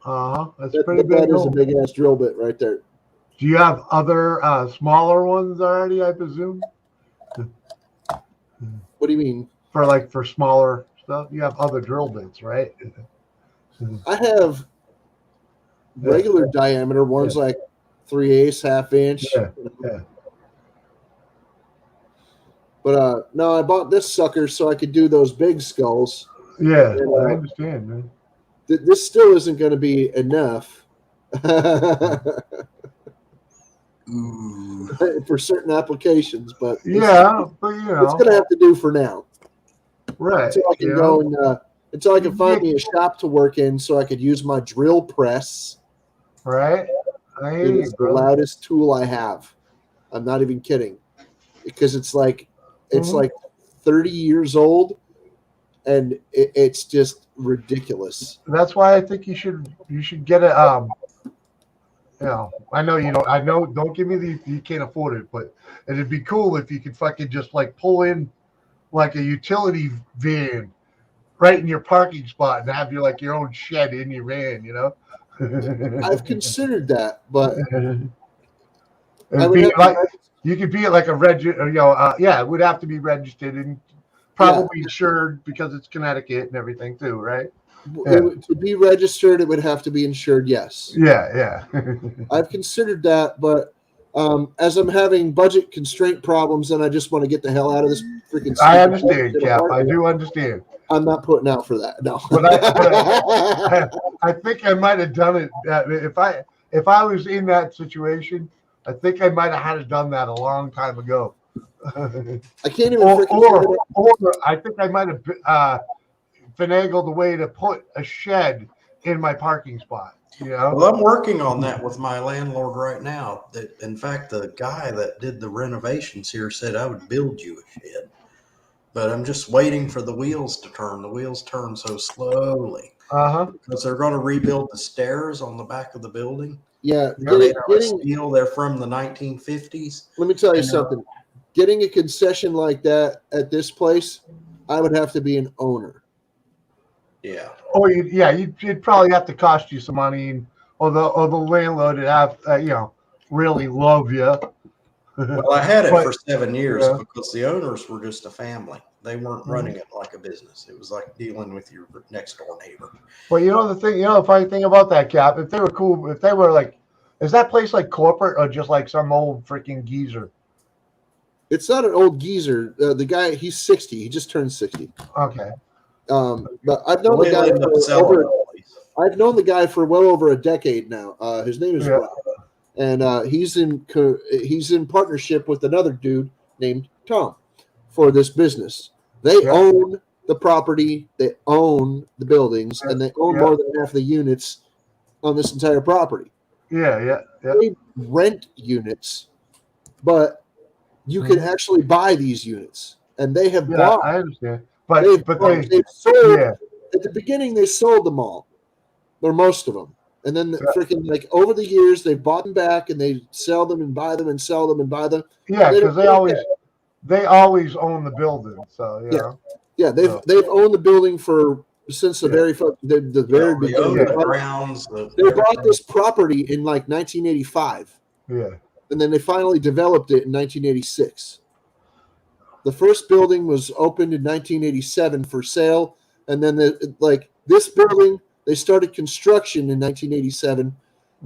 Uh-huh. That's That pretty big. is a hole. big ass drill bit right there. Do you have other smaller ones already, I presume? What do you mean? For smaller stuff? You have other drill bits, right? I have regular diameter ones like 3/8, half inch. Yeah. But no, I bought this sucker so I could do those big skulls. Yeah, And, I understand, man. This still isn't going to be enough Ooh. for certain applications, but Yeah, but it's going to have to do for now right. until I can you go know? and until I can find me a shop to work in so I could use my drill press. Right? I hear It you, is the bro. loudest tool I have. I'm not even kidding, because it's like Mhm. 30 years old, and it's just ridiculous. That's why I think you should get a I know you don't. I know. Don't give me you can't afford it, but it'd be cool if you could fucking just like pull in like a utility van right in your parking spot and have your own shed in your van. I've considered that, but It'd I be would have like to, you could be like a it would have to be registered and probably insured because it's Connecticut and everything too, right? to be registered, it would have to be insured. Yes, Yeah. I've considered that, but as I'm having budget constraint problems and I just want to get the hell out of this freaking. I understand, Cap. I do understand. I'm not putting out for that. No. But I think I might have done it. If I was in that situation, I think I might have had done that a long time ago. I can't even. or I think I might have finagled a way to put a shed in my parking spot. Well, I'm working on that with my landlord right now. In fact, the guy that did the renovations here said I would build you a shed. But I'm just waiting for the wheels to turn. The wheels turn so slowly. Because they're going to rebuild the stairs on the back of the building. Yeah, They're made out of steel. They're from the 1950s. Let me tell you something. Getting a concession like that at this place, I would have to be an owner. Yeah. Or you'd probably have to cost you some money, or the landlord would have really love you. Well, I had it for 7 years because the owners were just a family. They weren't running it like a business. It was like dealing with your next door neighbor. Well, the funny thing about that, Cap, if they were cool, if they were like, is that place like corporate or just like some old freaking geezer? It's not an old geezer. The guy, he's 60. He just turned 60. Okay. But I've known the guy I've known the guy for well over a decade now. His name is Rob, and he's in partnership with another dude named Tom for this business. They own the property, they own the buildings, and they own more than half the units on this entire property. Yeah. They rent units, but you can actually buy these units, and they have Yeah, bought. I understand. They've But they've sold yeah, at the beginning. They sold them all, or most of them, and then Yeah. freaking like over the years they've bought them back, and they sell them and buy them and sell them and buy them. yeah, They because don't- they always own the building. So you Yeah. know. Yeah, So, they've owned the building for since the Yeah. very the very The beginning. owner, They the bought, grounds, they bought this property in like 1985, yeah. and then they finally developed it in 1986. The first building was opened in 1987 for sale, and then this building they started construction in 1987,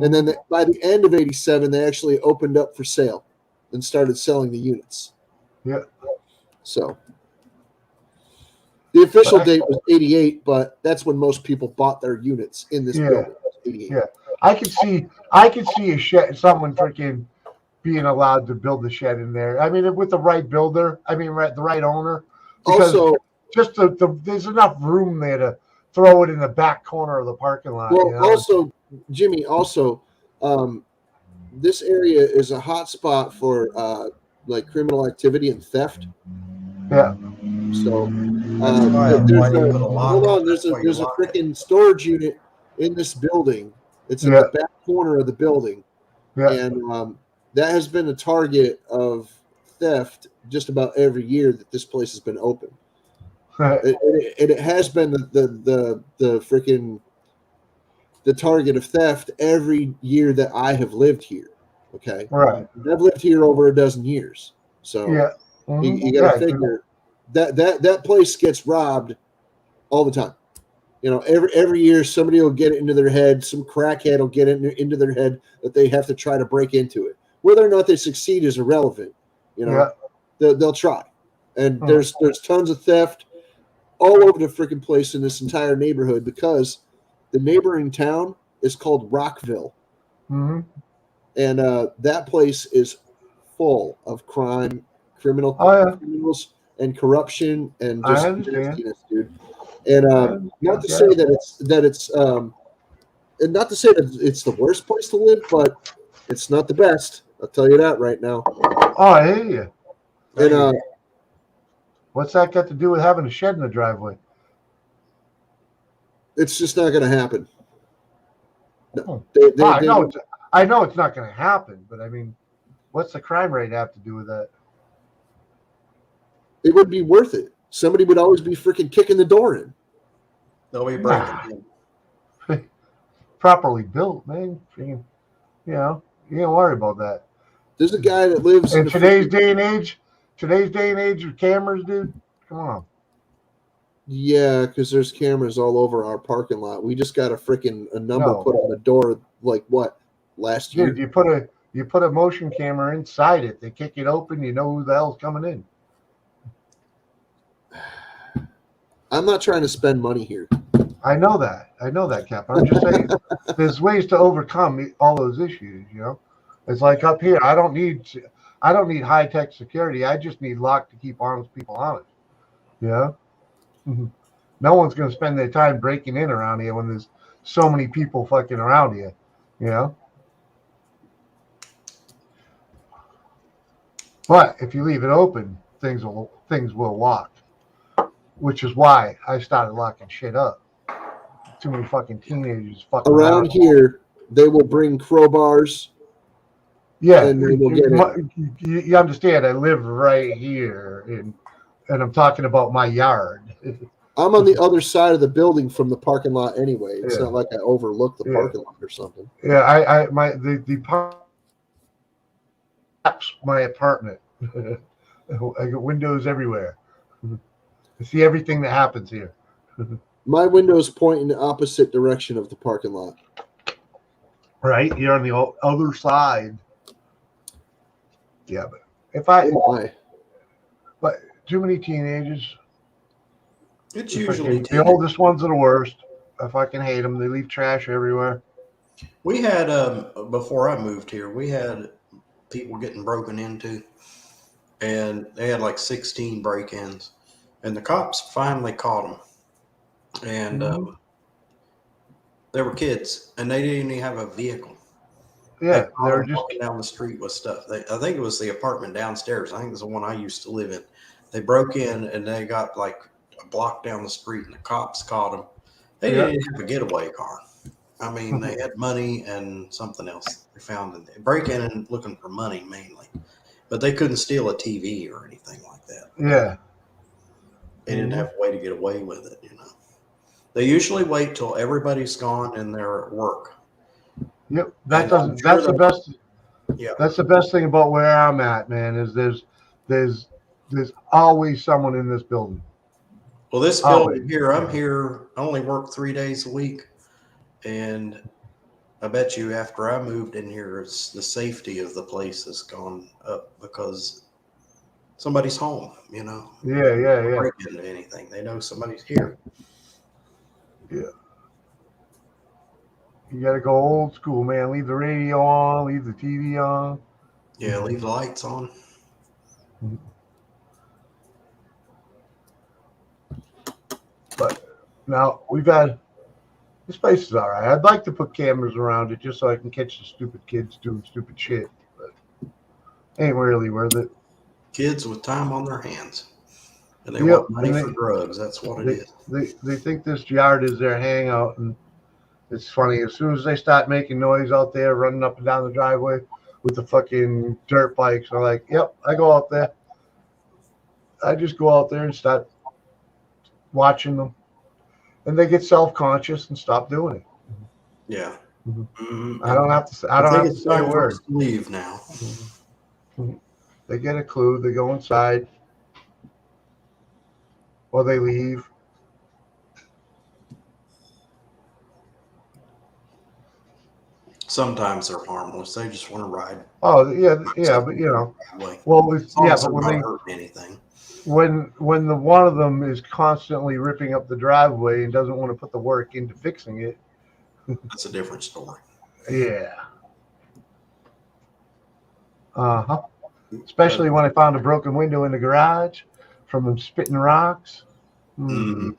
and then by the end of 87 they actually opened up for sale and started selling the units. Yeah. So the official date was 88, but that's when most people bought their units in this Yeah. building. 88. Yeah. I could see a shed, someone freaking being allowed to build a shed in there. I mean, with the right builder. I mean, the right owner. Because Also, just there's enough room there to throw it in the back corner of the parking lot. well, you know? also, Jimmy, this area is a hot spot for like criminal activity and theft. Yeah. So That's why you put a lock hold on on. it. There's That's why you a lock it. freaking storage unit in this building. It's in Yeah. the back corner of the building, Yeah. and that has been a target of theft just about every year that this place has been open. It has been the freaking the target of theft every year that I have lived here. Okay, Right. I've lived here over a dozen years, so Yeah. you got to Yeah, figure that place gets robbed all the time. You know, every year somebody will get it into their head, some crackhead will get it into their head that they have to try to break into it. Whether or not they succeed is irrelevant. You know, they'll try, and there's tons of theft all over the freaking place in this entire neighborhood because the neighboring town is called Rockville, Mm-hmm. and that place is full of criminals, and corruption, and I just understand. nastiness, dude. And not to say that it's and not to say that it's the worst place to live, but it's not the best. I'll tell you that right now. Oh, I hear you. And What's that got to do with having a shed in the driveway? it's just not going to happen. No, I know it's not going to happen, but I mean, what's the crime rate have to do with that? it would be worth it. Somebody would always be freaking kicking the door in. They'll be breaking in. Properly built, man. You know, you don't worry about that. There's a guy that lives In today's day and age with cameras, dude, come on. Yeah, because there's cameras all over our parking lot. We just got a number put on the door, like what, last year? Dude, you put a motion camera inside it. They kick it open. You know who the hell's coming in. I'm not trying to spend money here. I know that, Cap. I'm just saying, there's ways to overcome all those issues. You know, it's like up here. I don't need high tech security. I just need lock to keep honest people honest. You know, no one's going to spend their time breaking in around here when there's so many people fucking around here. You know, but if you leave it open, things will lock. Which is why I started locking shit up. Too many fucking teenagers fucking around here. They will bring crowbars. Yeah, and they will get it. You understand? I live right here, and I'm talking about my yard. I'm on the other side of the building from the parking lot anyway. It's Yeah. not like I overlook the parking lot or something. Yeah, my apartment. I got windows everywhere. I see everything that happens here. My windows point in the opposite direction of the parking lot. Right, you're on the other side. Yeah, but but too many teenagers. It's usually The oldest ones are the worst. I fucking hate them. They leave trash everywhere. We had before I moved here, we had people getting broken into, and they had like 16 break-ins, and the cops finally caught them. And they were kids, and they didn't even have a vehicle. Yeah, They they're were just walking down the street with stuff. I think it was the apartment downstairs. I think it was the one I used to live in. They broke in and they got like a block down the street, and the cops caught them. They Yeah. didn't have a getaway car. I mean, they had money and something else they found. In break in and looking for money mainly, but they couldn't steal a TV or anything like that. yeah. They didn't have a way to get away with it. They usually wait till everybody's gone and they're at work. Yep. And I'm sure That's the best. Yeah. That's the best thing about where I'm at, man. Is there's always someone in this building. Well, this Always. building here, I'm here. I only work 3 days a week, and I bet you after I moved in here, it's the safety of the place has gone up because somebody's home. Yeah. Break into anything, they know somebody's here. You got to go old school, man. Leave the radio on, leave the TV on. Yeah, leave the lights on. But now we've had this place is all right. I'd like to put cameras around it just so I can catch the stupid kids doing stupid shit, but ain't really worth it. Kids with time on their hands, and they Yep, want money and for drugs. That's what it is. They think this yard is their hangout, and it's funny. As soon as they start making noise out there, running up and down the driveway with the fucking dirt bikes, I'm like, yep, I go out there. I just go out there and start watching them, and they get self-conscious and stop doing it. Yeah. Mhm. Mhm. I don't have to. I I don't think have to it's say a time for word. us to leave now. They get a clue. They go inside, or they leave. Sometimes they're harmless. They just want to ride. Oh yeah, but you know, Away. well, As long yeah, as but they're when not they hurting anything. when the one of them is constantly ripping up the driveway and doesn't want to put the work into fixing it, That's a different story. yeah. Uh-huh. Especially when I found a broken window in the garage from them spitting rocks. Mhm.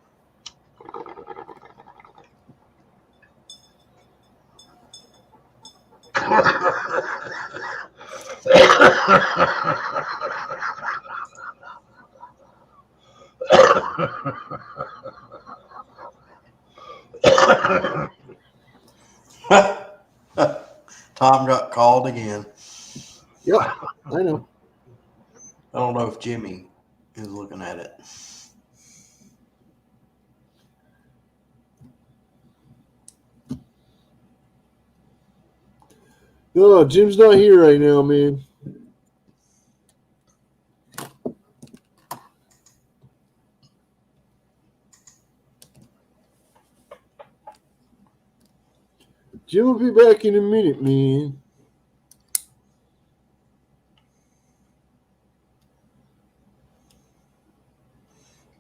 Tom got called again. Yep, I know. I don't know if Jimmy is looking at it. Oh, Jim's not here right now, man. Jim will be back in a minute, man.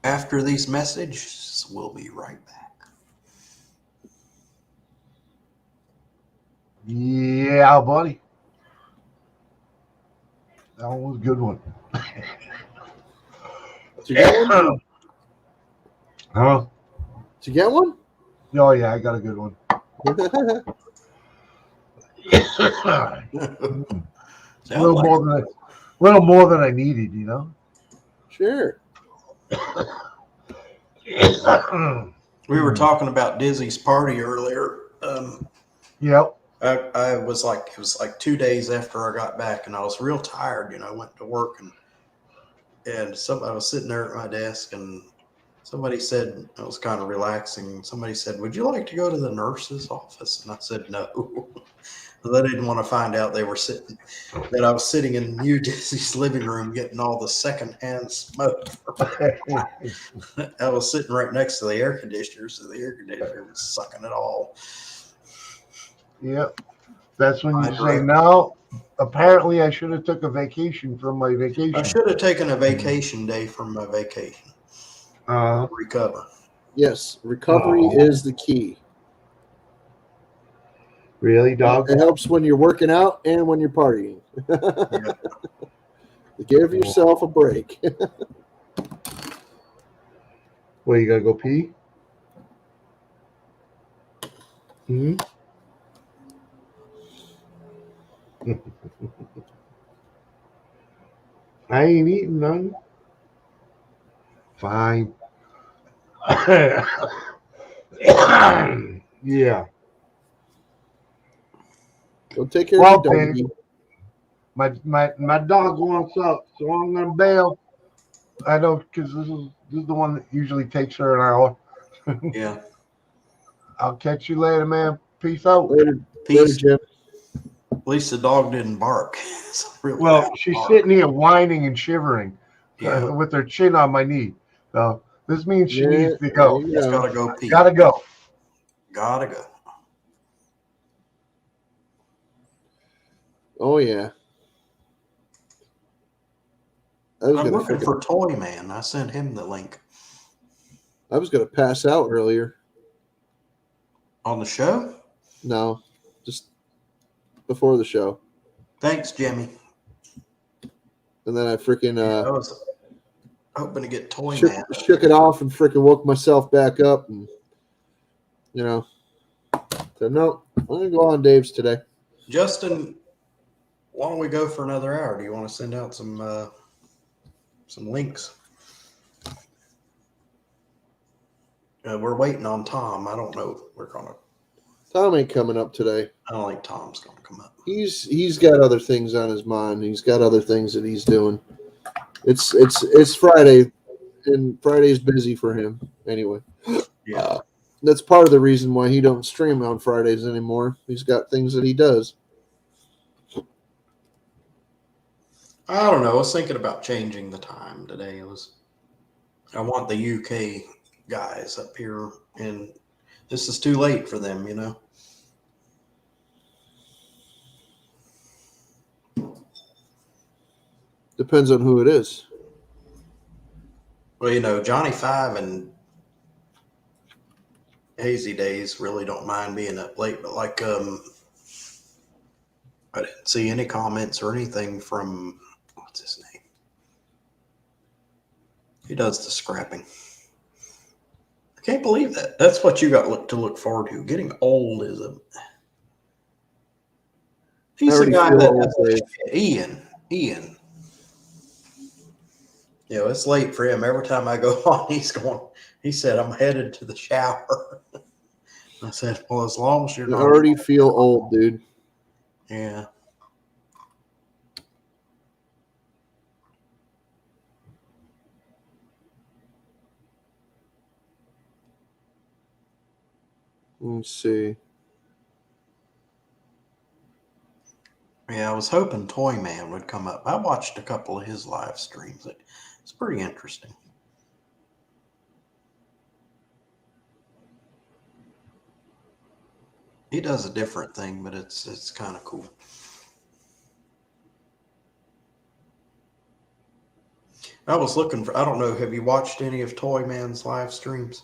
After these messages, we'll be right back. Yeah, buddy. That one was a good one. Did you get one? Huh? Did you get one? Oh yeah, I got a good one. A little more than I needed, you know. Sure. We were talking about Dizzy's party earlier. Yep. I was like, it was like 2 days after I got back, and I was real tired. I went to work, and I was sitting there at my desk, and somebody said, I was kind of relaxing. Somebody said, "Would you like to go to the nurse's office?" And I said, "No." They didn't want to find out that I was sitting in New Dizzy's living room getting all the secondhand smoke. I was sitting right next to the air conditioner, so the air conditioner was sucking it all. Yep. That's when you say, no, apparently I should have took a vacation from my vacation. I should have taken a vacation day from my vacation. Recover. Yes, recovery is the key. Really, dog? It helps when you're working out and when you're partying. Give yourself a break. Well, you gotta go pee? Hmm? I ain't eating none. Fine. Yeah. Go take care Well, of your doggy. my dog wants up, so I'm gonna bail. I know because this is the one that usually takes her an hour. Yeah. I'll catch you later, man. Peace out. Later, Peace. Jim. At least the dog didn't bark. It's a really Well, loud she's bark. sitting here whining and shivering Yeah. with her chin on my knee. So this means she Yeah, needs to go. there you Just go. gotta go pee. Gotta go. Gotta go. Oh yeah. I was I'm gonna looking freaking- for Toy Man. I sent him the link I was gonna pass out earlier. on the show. No, just before the show, Thanks, Jimmy. and then I freaking I was hoping to get Toy shook, Man. shook it off and freaking woke myself back up, and said no, I'm gonna go on Dave's today. Justin, why don't we go for another hour? Do you want to send out some links? We're waiting on Tom. I don't know if we're gonna. Tom ain't coming up today. I don't think Tom's gonna come up. He's got other things on his mind. He's got other things that he's doing. It's Friday, and Friday's busy for him anyway. Yeah. That's part of the reason why he don't stream on Fridays anymore. He's got things that he does. I don't know. I was thinking about changing the time today. I want the UK guys up here, and this is too late for them, Depends on who it is. Well, Johnny Five and Hazy Days really don't mind being up late, but I didn't see any comments or anything from what's his name? He does the scrapping. I can't believe that. That's what you got to look forward to. Getting old is a. He's the guy that Ian. It's late for him. Every time I go on, he said, I'm headed to the shower. I said, well, as long as you're I not. already feel old, dude. Yeah. Let's see. Yeah, I was hoping Toy Man would come up. I watched a couple of his live streams. It's pretty interesting. He does a different thing, but it's kind of cool. I was looking for, I don't know, have you watched any of Toy Man's live streams?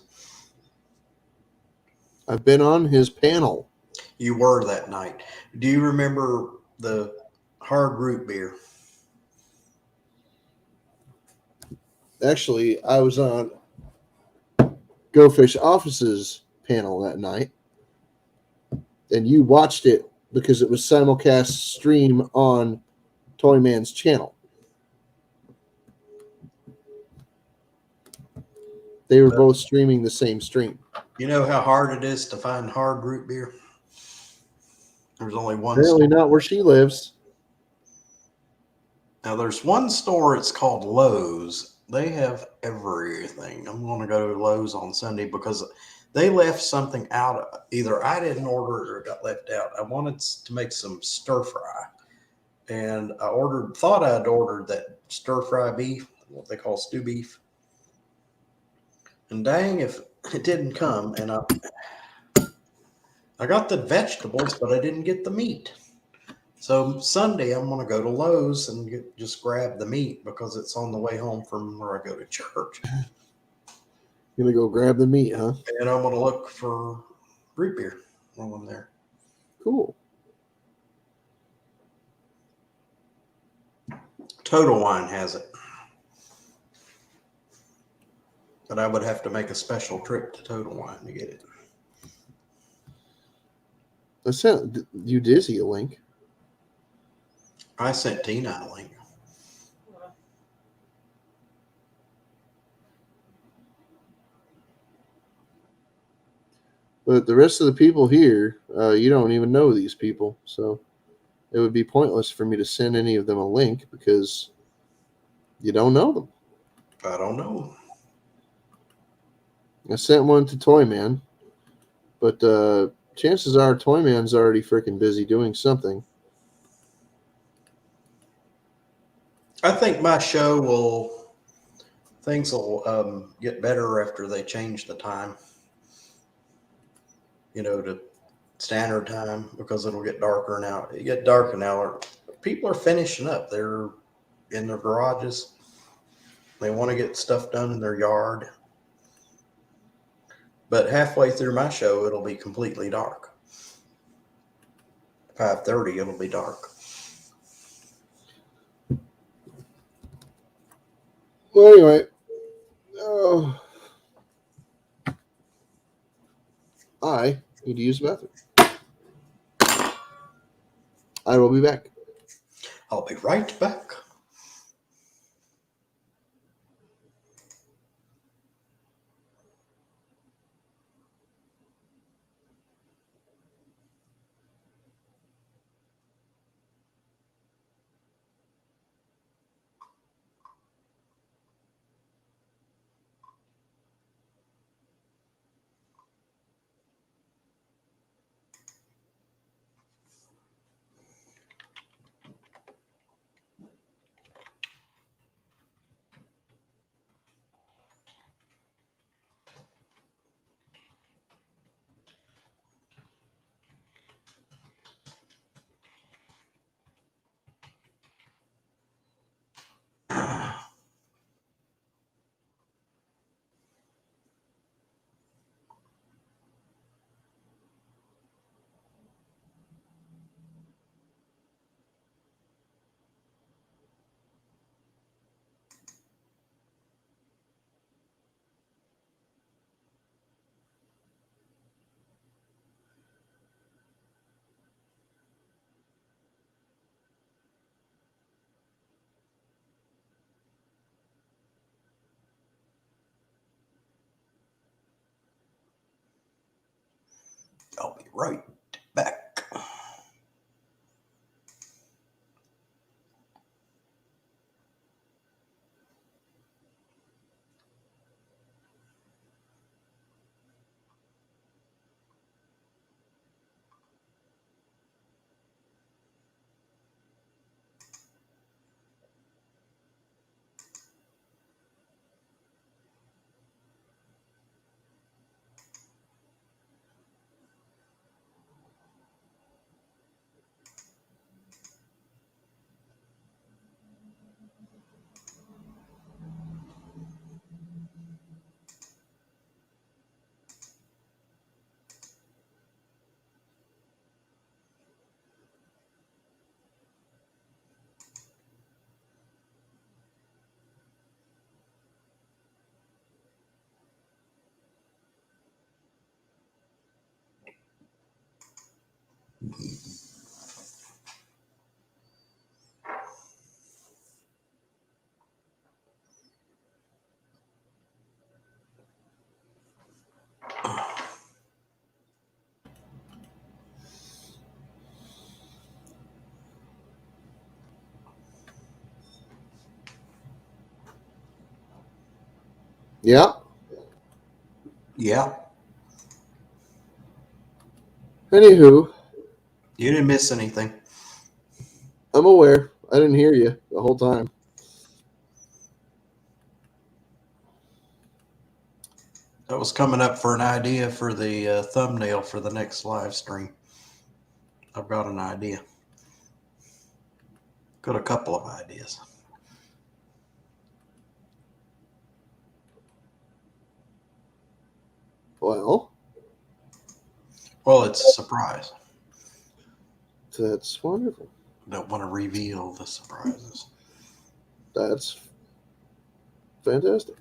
I've been on his panel. You were that night. Do you remember the hard root beer? Actually, I was on Go Fish Office's panel that night, and you watched it because it was simulcast stream on Toy Man's channel. They were both streaming the same stream. You know how hard it is to find hard root beer? There's only one Apparently store. not where she lives. Now there's one store, it's called Lowe's. They have everything. I'm going to go to Lowe's on Sunday because they left something out. Either I didn't order it or it got left out. I wanted to make some stir fry. And I thought I'd ordered that stir fry beef, what they call stew beef. And dang, if it didn't come, and I got the vegetables, but I didn't get the meat. So Sunday, I'm going to go to Lowe's and just grab the meat because it's on the way home from where I go to church. You're gonna go grab the meat, huh? And I'm going to look for root beer while I'm there. Cool. Total Wine has it. But I would have to make a special trip to Total Wine to get it. I sent you Dizzy a link. I sent Tina a link. But the rest of the people here, you don't even know these people, so it would be pointless for me to send any of them a link because you don't know them. I don't know. I sent one to Toyman, but chances are Toyman's already freaking busy doing something. I think my show will, things will get better after they change the time, to standard time, because it'll get darker now. It get darker now. People are finishing up. They're in their garages. They want to get stuff done in their yard. But halfway through my show, it'll be completely dark. 5:30, it'll be dark. Well, anyway, I need to use the bathroom. I will be back. I'll be right back. I'll be right back. Yeah. Yeah, Anywho, you didn't miss anything. I'm aware. I didn't hear you the whole time. I was coming up for an idea for the thumbnail for the next live stream. I've got an idea. Got a couple of ideas. Well, Well, it's a surprise. that's wonderful. Don't want to reveal the surprises. That's fantastic.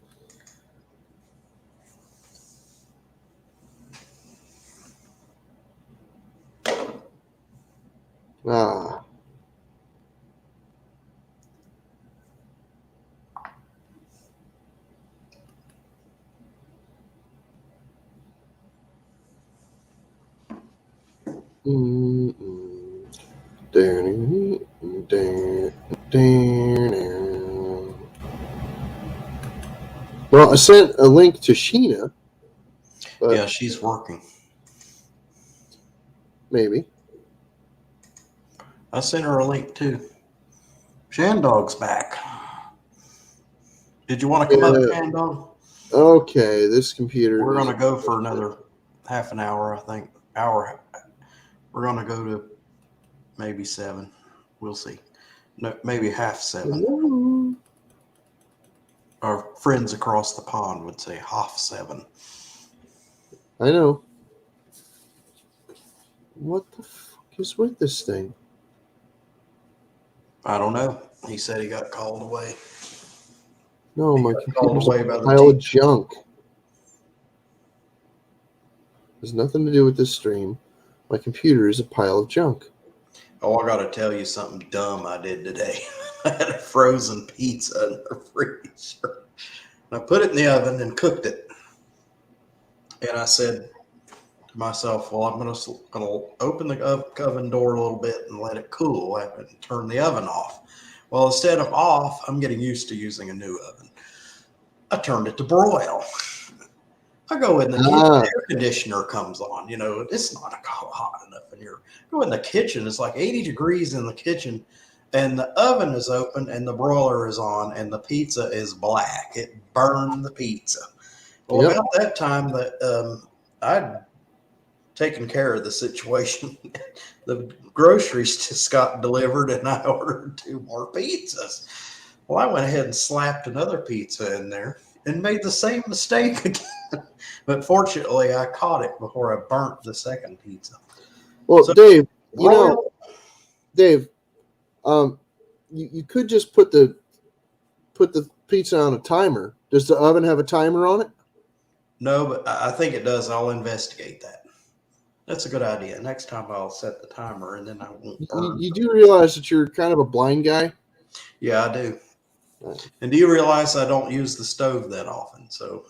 Ah. Well, I sent a link to Sheena, but Yeah, she's working. maybe. I sent her a link too. Shandog's back. Did you want to come up, Yeah. Shandog? Okay, this computer. We're is- gonna go for another half an hour, I think. Hour. We're gonna go to maybe 7. We'll see. No, maybe half 7. Hello. Our friends across the pond would say half 7. I know. What the fuck is with this thing? I don't know. He said he got called away. No, He my got called computer's away a by the pile of teacher. junk. Has nothing to do with this stream. My computer is a pile of junk. Oh, I gotta tell you something dumb I did today. I had a frozen pizza in the freezer. I put it in the oven and cooked it. And I said to myself, well, I'm gonna open the oven door a little bit and let it cool and turn the oven off. Well, instead of off, I'm getting used to using a new oven. I turned it to broil. I go in the kitchen, air conditioner comes on. You know, it's not hot enough in here. Go in the kitchen, it's like 80 degrees in the kitchen, and the oven is open and the broiler is on, and the pizza is black. It burned the pizza. Well, Yep. about that time that I'd taken care of the situation. The groceries just got delivered, and I ordered 2 more pizzas. Well, I went ahead and slapped another pizza in there and made the same mistake again. But fortunately, I caught it before I burnt the second pizza. Well, So- Dave, you know, Royal- Dave, you could just put the pizza on a timer. Does the oven have a timer on it? No, but I think it does. I'll investigate that. That's a good idea. Next time I'll set the timer, and then I won't burn. You do realize that you're kind of a blind guy? Yeah, I do. Right. And do you realize I don't use the stove that often? So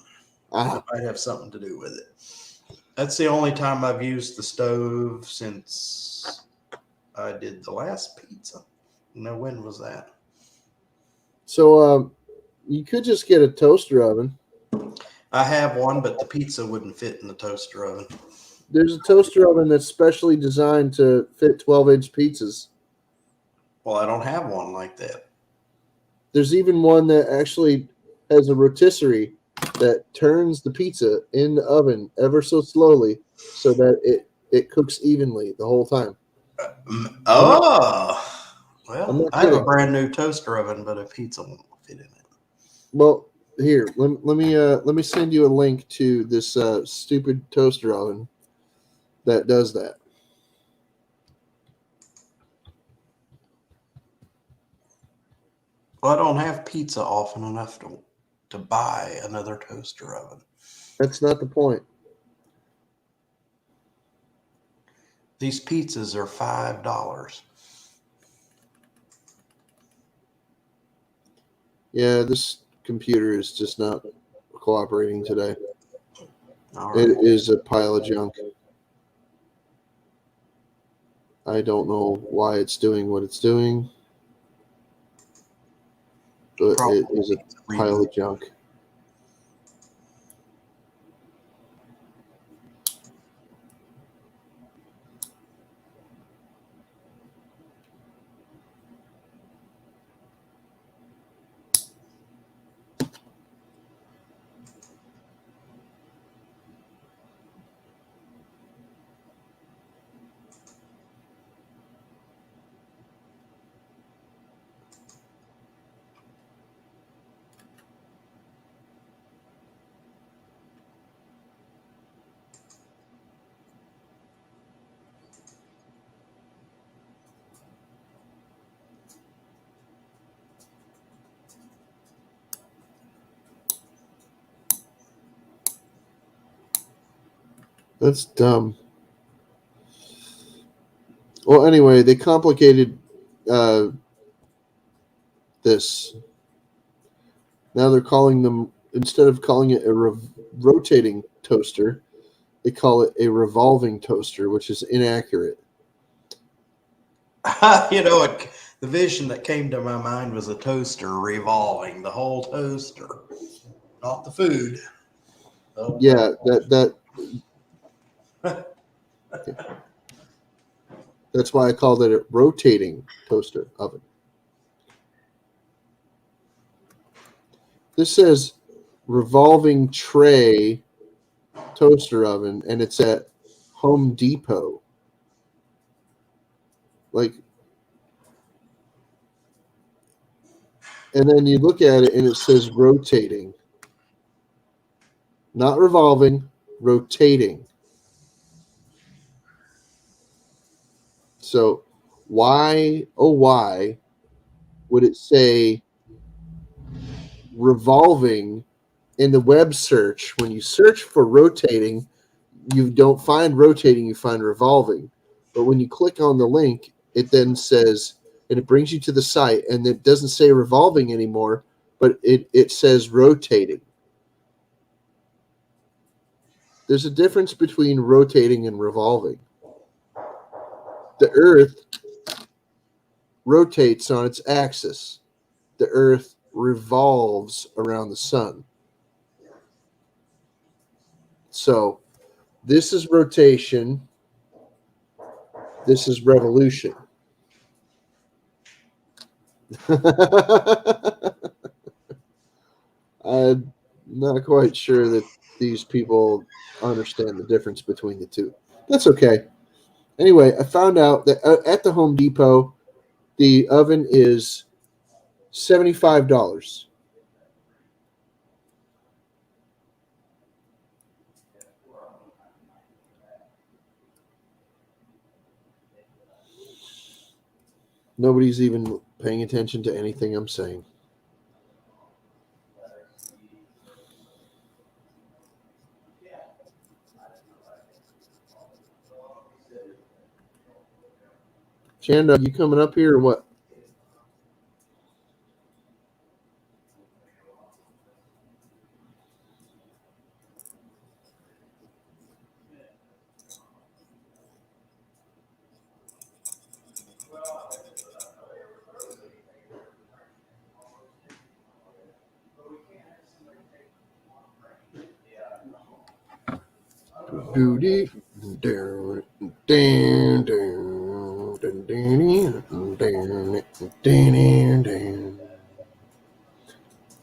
Ah, it might have something to do with it. That's the only time I've used the stove since I did the last pizza. Now, when was that? so you could just get a toaster oven. I have one, but the pizza wouldn't fit in the toaster oven. There's a toaster oven that's specially designed to fit 12-inch pizzas. Well, I don't have one like that. There's even one that actually has a rotisserie that turns the pizza in the oven ever so slowly so that it cooks evenly the whole time. Oh, I'm well, not I have a kidding. brand new toaster oven, but a pizza won't fit in it. Well, here, let me send you a link to this stupid toaster oven that does that. Well, I don't have pizza often enough to buy another toaster oven. That's not the point. These pizzas are $5. Yeah, this computer is just not cooperating today. All right. It is a pile of junk. I don't know why it's doing what it's doing, but it is a pile of junk. That's dumb. Well, anyway, they complicated this. Now they're calling them, instead of calling it a rotating toaster, they call it a revolving toaster, which is inaccurate. The vision that came to my mind was a toaster revolving, the whole toaster, not the food. Oh. Yeah, that's why I called it a rotating toaster oven. This says revolving tray toaster oven, and it's at Home Depot. And then you look at it and it says rotating. Not revolving, rotating. So why, oh why, would it say revolving in the web search? When you search for rotating, you don't find rotating, you find revolving. But when you click on the link, it then says, and it brings you to the site, and it doesn't say revolving anymore, but it says rotating. There's a difference between rotating and revolving. The Earth rotates on its axis. The Earth revolves around the sun. So this is rotation. This is revolution. I'm not quite sure that these people understand the difference between the two. That's okay. Anyway, I found out that at the Home Depot, the oven is $75. Nobody's even paying attention to anything I'm saying. Shanda, you coming up here or what?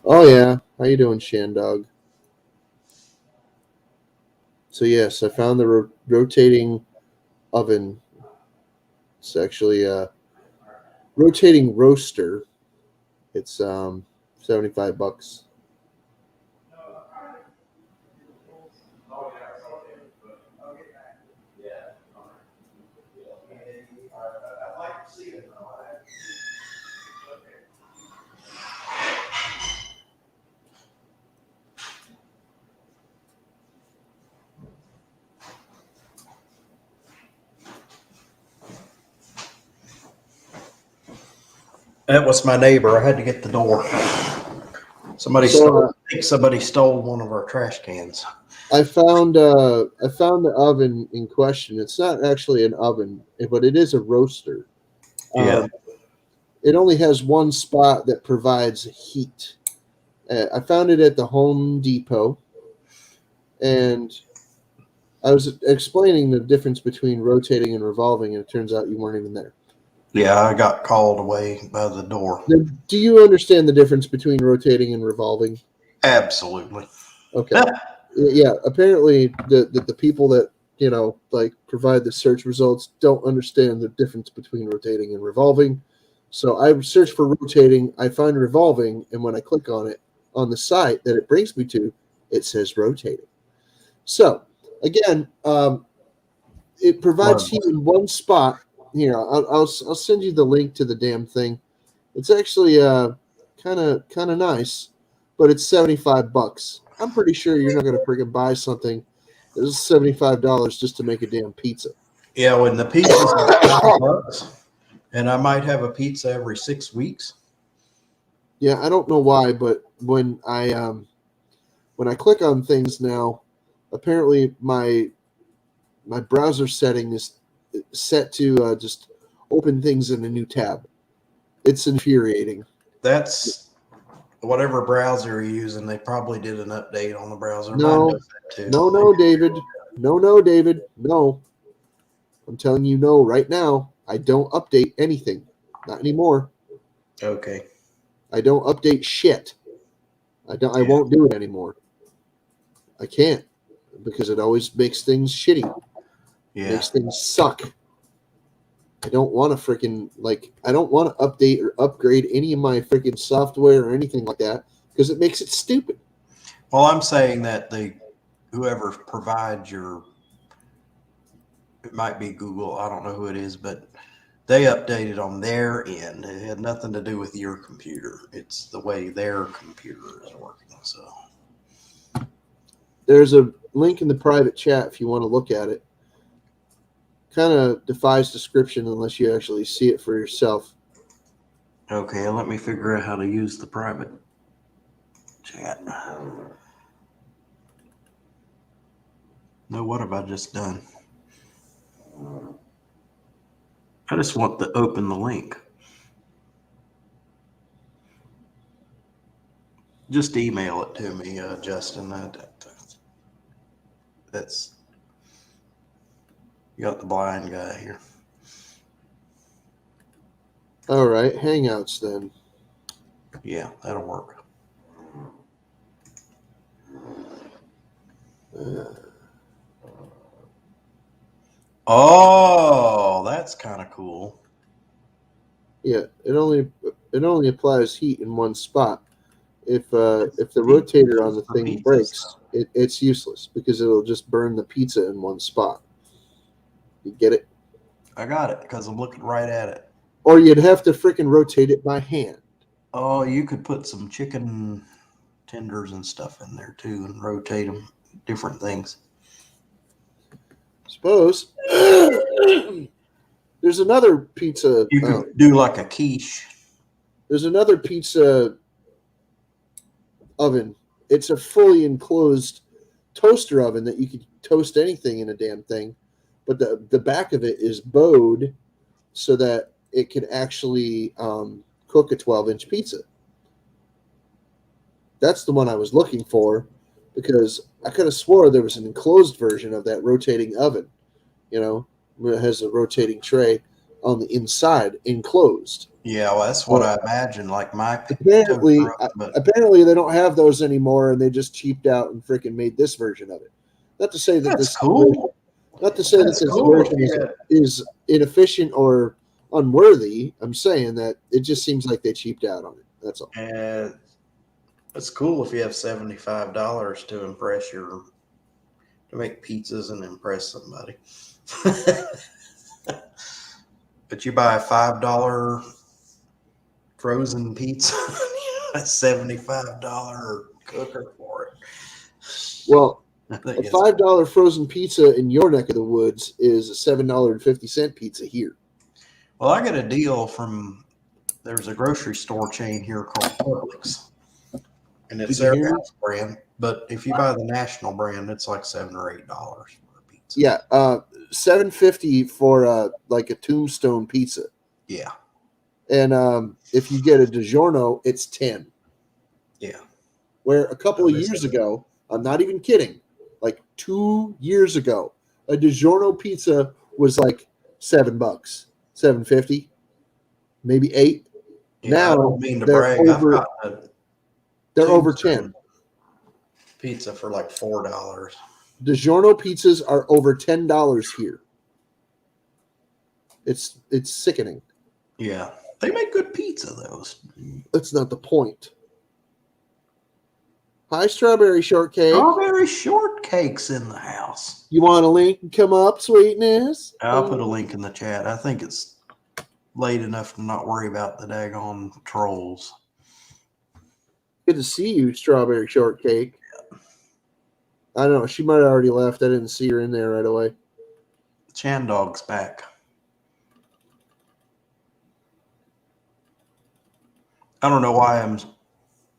Oh yeah, how you doing, Shandog? So yes, I found the rotating oven. It's actually a rotating roaster. It's $75. That was my neighbor. I had to get the door. Somebody stole one of our trash cans. I found the oven in question. It's not actually an oven, but it is a roaster. Yeah. It only has one spot that provides heat. I found it at the Home Depot, and I was explaining the difference between rotating and revolving, and it turns out you weren't even there. Yeah, I got called away by the door. Do you understand the difference between rotating and revolving? Absolutely. Okay. Yeah, apparently the people that, provide the search results don't understand the difference between rotating and revolving. So I search for rotating, I find revolving, and when I click on it on the site that it brings me to, it says rotating. So again, it provides heat in one spot. Here, I'll send you the link to the damn thing. It's actually kind of nice, but it's $75. I'm pretty sure you're not going to freaking buy something that is $75 just to make a damn pizza. Yeah, when the pizza's $5, and I might have a pizza every 6 weeks. Yeah, I don't know why, but when I click on things now, apparently my my browser setting is set to just open things in a new tab. It's infuriating. That's whatever browser you're using. They probably did an update on the browser. No. Mine does that too. No, David. No, David. No. I'm telling you no right now. I don't update anything. Not anymore. Okay. I don't update shit. I won't do it anymore. I can't because it always makes things shitty. Yeah. Makes things suck. I don't want to I don't want to update or upgrade any of my freaking software or anything like that because it makes it stupid. Well, I'm saying that whoever provides it might be Google. I don't know who it is, but they updated on their end. It had nothing to do with your computer. It's the way their computer is working. So There's a link in the private chat if you want to look at it. Kind of defies description unless you actually see it for yourself. okay, let me figure out how to use the private chat. No, what have I just done? I just want to open the link. Just email it to me, Justin. That's you got the blind guy here. All right, Hangouts then. Yeah, that'll work. Oh, that's kind of cool. Yeah, it only applies heat in one spot. If the rotator on the thing breaks, it's useless because it'll just burn the pizza in one spot. You get it? I got it because I'm looking right at it. Or you'd have to freaking rotate it by hand. Oh, you could put some chicken tenders and stuff in there too and rotate them, different things. Suppose. There's another pizza. You could do like a quiche. There's another pizza oven. It's a fully enclosed toaster oven that you could toast anything in a damn thing. But the back of it is bowed so that it can actually cook a 12-inch pizza. That's the one I was looking for because I could have swore there was an enclosed version of that rotating oven. You know, where it has a rotating tray on the inside, enclosed. Yeah, well, that's what I imagine. Like my Apparently, toaster oven, but apparently they don't have those anymore, and they just cheaped out and freaking made this version of it. Not to say that that's this cool. not to say That's that this cool. version is inefficient or unworthy. I'm saying that it just seems like they cheaped out on it. That's all. And it's cool if you have $75 to impress to make pizzas and impress somebody. But you buy a $5 frozen pizza, a $75 cooker for it. Well, I a think it's- $5 frozen pizza in your neck of the woods is a $7.50 pizza here. Well, I got a deal from there's a grocery store chain here called Publix, and it's Did you their hear me? house brand. But if you buy the national brand, it's like $7 or $8 for a pizza. Yeah, $7.50 for like a Tombstone pizza, Yeah, and if you get a DiGiorno, it's $10. yeah. Where a couple of Oh, this years is- ago, I'm not even kidding, like 2 years ago, a DiGiorno pizza was like $7, $7.50, maybe $8. Yeah, Now I don't mean to they're brag. over- I've got a They're over Tombstone 10. pizza for like $4. DiGiorno pizzas are over $10 here. It's sickening. Yeah, they make good pizza though. That's not the point. Hi, Strawberry Shortcake. Strawberry shortcakes in the house. You want a link and come up, sweetness? I'll put a link in the chat. I think it's late enough to not worry about the daggone trolls. Good to see you, Strawberry Shortcake. I don't know. She might have already left. I didn't see her in there right away. Chandog's back. I don't know why I'm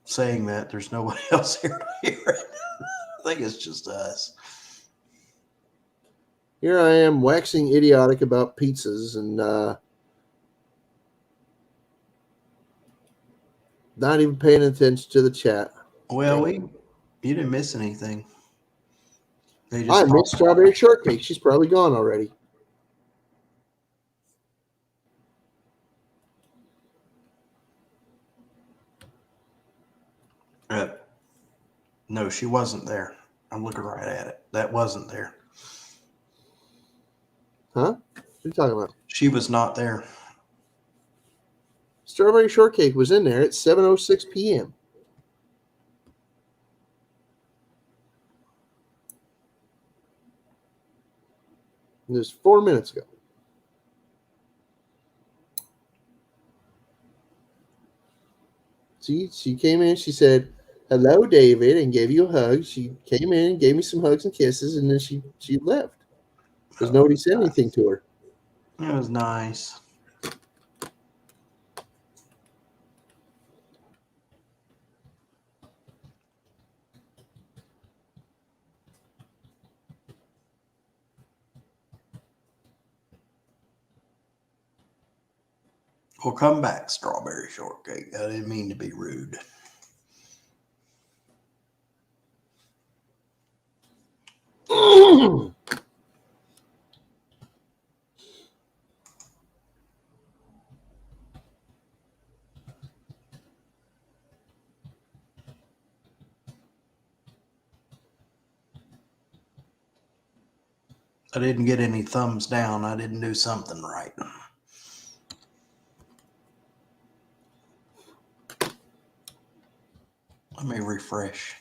saying that. There's nobody else here to hear it. I think it's just us. Here I am waxing idiotic about pizzas and not even paying attention to the chat. Well, you didn't miss anything. They I just missed strawberry shortcake. She's probably gone already. No, she wasn't there. I'm looking right at it. That wasn't there. Huh? What are you talking about? She was not there. Strawberry shortcake was in there at 7:06 p.m. It was 4 minutes ago. See, she came in, she said, "Hello, David," and gave you a hug. She came in, gave me some hugs and kisses, and then she left. Because nobody said anything to her. It was nice. Well, come back, strawberry shortcake. I didn't mean to be rude. I didn't get any thumbs down. I didn't do something right. Let me refresh.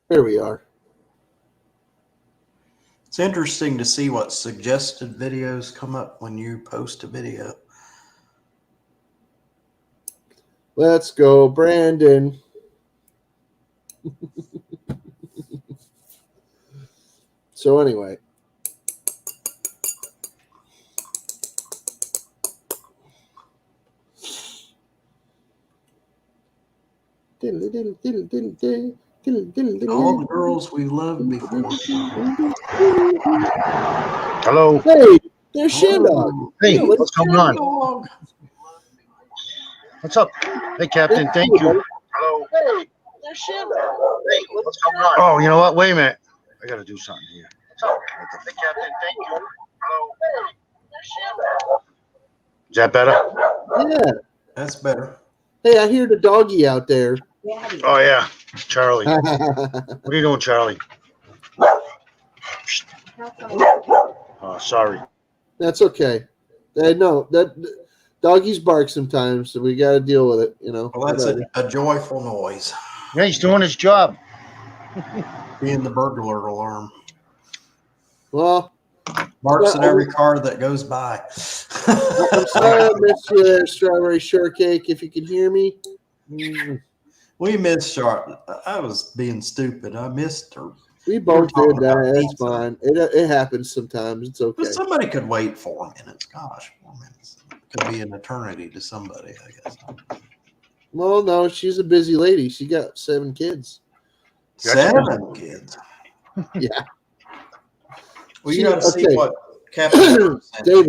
There we are. It's interesting to see what suggested videos come up when you post a video. Let's go, Brandon. So anyway. All the girls we loved before. Hello. Hey, there's Shandog. Hey, what's what's going on? Dog. What's up? Hey, Captain. Thank you. Hello. Hey, there's Shandog. Hey, what's going on? Oh, you know what? Wait a minute. I got to do something here. What's up? Hey, Captain. Thank you. Hello. Hey, there's Shandog. Is that better? Yeah. That's better. Hey, I hear the doggy out there. Oh, yeah. It's Charlie. What are you doing, Charlie? Oh, sorry. That's okay. No, that doggies bark sometimes, so we got to deal with it. You know. Well, that's a joyful noise. Yeah, he's doing his job. Being the burglar alarm. Well, Barks at every car that goes by. I'm sorry I missed you there, strawberry shortcake. If you can hear me. We missed Charlotte. I was being stupid. I missed her. We both We're did talking about that. That's pizza. fine. It happens sometimes. It's okay. But somebody could wait 4 minutes. Gosh, 4 minutes could be an eternity to somebody, I guess. Well, no, she's a busy lady. She got 7 kids. 7 kids. Yeah. Well, you got to see Okay. what Captain said.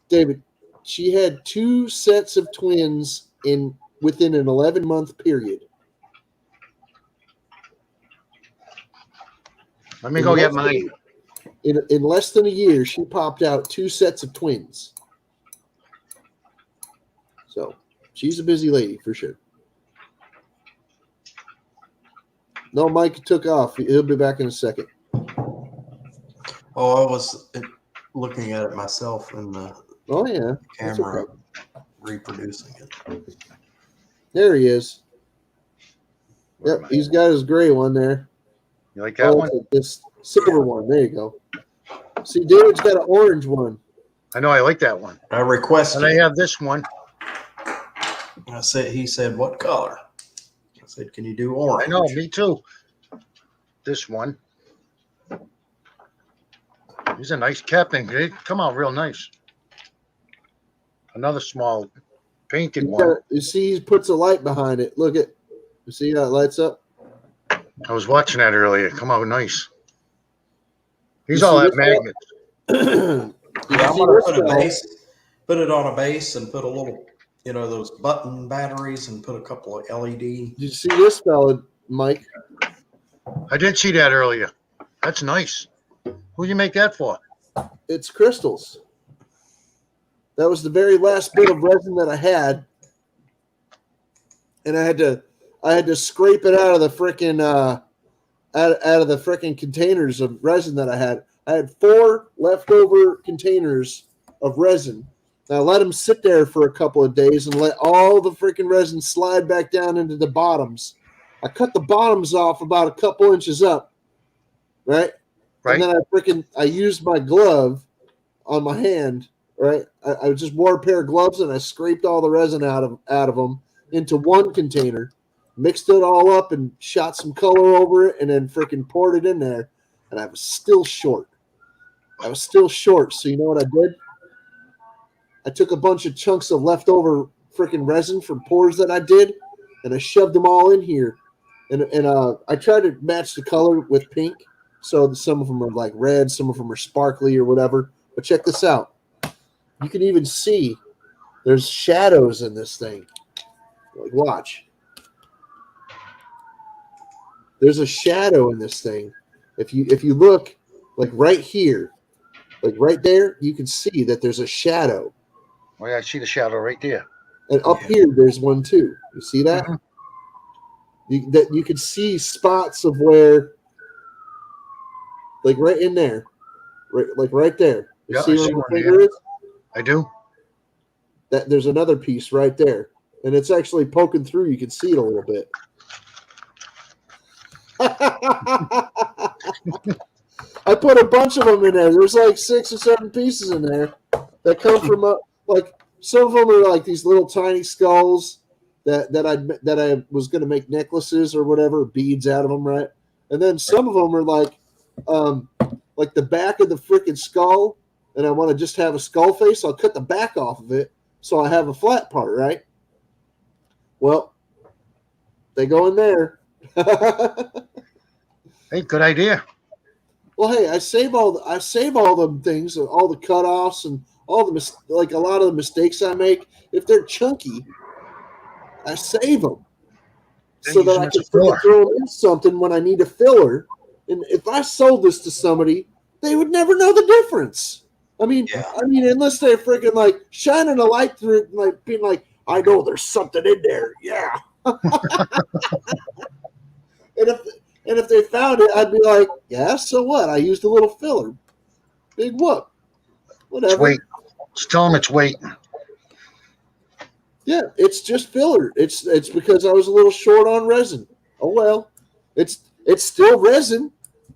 David, she had 2 sets of twins within an 11-month period. Let me go get mine. In less than a year, she popped out 2 sets of twins. So she's a busy lady for sure. No, Mike took off. He'll be back in a second. Oh, I was looking at it myself in the Oh yeah, that's camera, okay. reproducing it. There he is. Yep, he's got his gray one there. You like that one? This silver one. There you go. See, David's got an orange one. I know. I like that one. I requested. And I have this one. He said, what color? I said, can you do orange? I know, me too. This one. He's a nice captain. They come out real nice. Another small painted one. You see, he puts a light behind it. Look at, you see how it lights up? I was watching that earlier. Come out nice. He's You all see that this magnet. Yeah, I'm see gonna this put a fella? base, put it on a base, and put a little, those button batteries, and put a couple of LED. Did you see this fella, Mike? I did see that earlier. That's nice. Who you make that for? It's crystals. That was the very last bit of resin that I had, and I had to scrape it out of the freaking out of the freaking containers of resin that I had. I had 4 leftover containers of resin. And I let them sit there for a couple of days and let all the freaking resin slide back down into the bottoms. I cut the bottoms off about a couple inches up, right? Right. And then I used my glove on my hand, right? I just wore a pair of gloves and I scraped all the resin out of them into one container, mixed it all up and shot some color over it, and then freaking poured it in there. And I was still short. So you know what I did? I took a bunch of chunks of leftover freaking resin from pours that I did, and I shoved them all in here. And I tried to match the color with pink. So some of them are like red, some of them are sparkly or whatever. But check this out. You can even see there's shadows in this thing. Like, watch. There's a shadow in this thing. If you look, like right here, like right there, you can see that there's a shadow. Oh, yeah, I see the shadow right there. And up here, there's one too. You see that? You can see spots of where, like right in there, right there. You Yeah, see I where see the one, finger is? I do. That there's another piece right there, and it's actually poking through. You can see it a little bit. I put a bunch of them in there. There's like 6 or 7 pieces in there that come from like some of them are like these little tiny skulls that I was going to make necklaces or whatever, beads out of them, right? And then some of them are like the back of the freaking skull, and I want to just have a skull face. So I'll cut the back off of it so I have a flat part, right? Well, they go in there. Hey, good idea. Well, hey, I save all them things, all the cutoffs and all the like a lot of the mistakes I make. If they're chunky, I save them Then so use that them I as can a filler. throw them in something when I need a filler. And if I sold this to somebody, they would never know the difference. I mean, unless they're freaking like shining a light through it, like being like, I know there's something in there, yeah. And if they found it, I'd be like, yeah, so what? I used a little filler. Big whoop. It's Whatever. weight. Just tell them it's weight. Yeah, it's just filler. It's because I was a little short on resin. Oh well. It's still resin.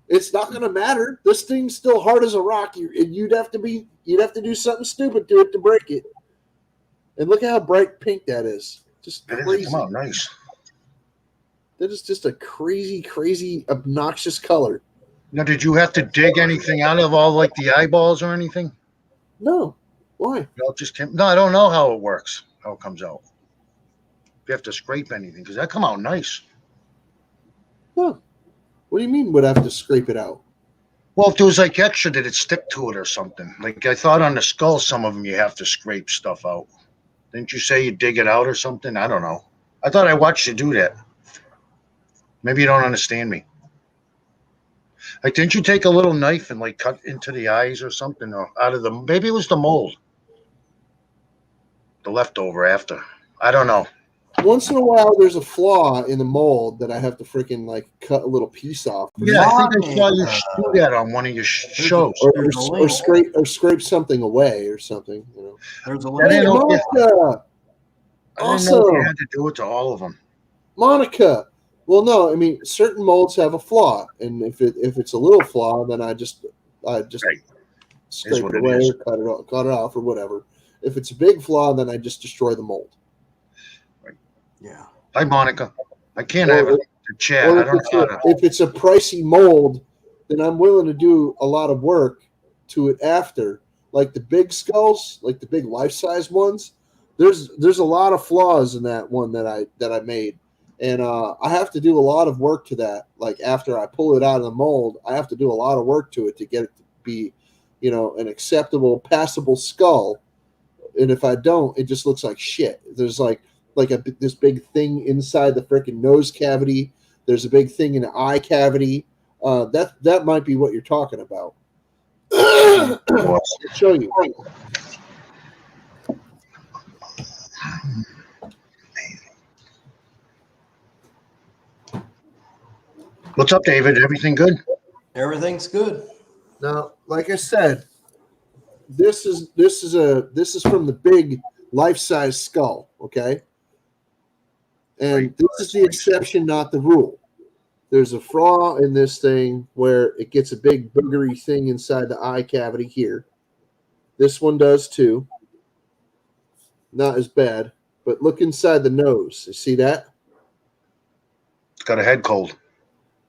It's not gonna matter. This thing's still hard as a rock. You'd have to do something stupid to it to break it. And look how bright pink that is. Just That crazy. is, come on, nice. That is just a crazy, crazy, obnoxious color. Now, did you have to dig anything out of all like the eyeballs or anything? No. Why? No, just came. No, I don't know how it works. How it comes out. If you have to scrape anything, because that come out nice. Huh. What do you mean would I have to scrape it out? Well, if there was like extra, did it stick to it or something? Like I thought on the skull, some of them you have to scrape stuff out. Didn't you say you dig it out or something? I don't know. I thought I watched you do that. Maybe you don't understand me. Like, didn't you take a little knife and like cut into the eyes or something, or out of the? Maybe it was the mold, the leftover after. I don't know. Once in a while, there's a flaw in the mold that I have to freaking like cut a little piece off, Yeah, I think I saw you do that on one of your shows. or scrape something away or something. You know. There's a That little. Hey, ain't no Monica, I didn't know awesome. you had to do it to all of them. Monica. Well, no, I mean certain molds have a flaw, and if it's a little flaw, then I just Right. scrape what it it away, is. or cut it off, or whatever. If it's a big flaw, then I just destroy the mold. Yeah. Hi, Monica. I can't Or- have it to chat. Or I don't know how to. if it's a pricey mold, then I'm willing to do a lot of work to it after. Like the big skulls, like the big life size ones. There's a lot of flaws in that one that I made, and I have to do a lot of work to that. Like after I pull it out of the mold, I have to do a lot of work to it to get it to be, an acceptable, passable skull. And if I don't, it just looks like shit. There's like this big thing inside the freaking nose cavity. There's a big thing in the eye cavity. That might be what you're talking about. I'll show you. What's up, David? Everything good? Everything's good. Now, like I said, this is from the big life-size skull, okay? And this is the exception, not the rule. There's a flaw in this thing where it gets a big boogery thing inside the eye cavity here. This one does too. Not as bad, but look inside the nose. You see that? It's got a head cold.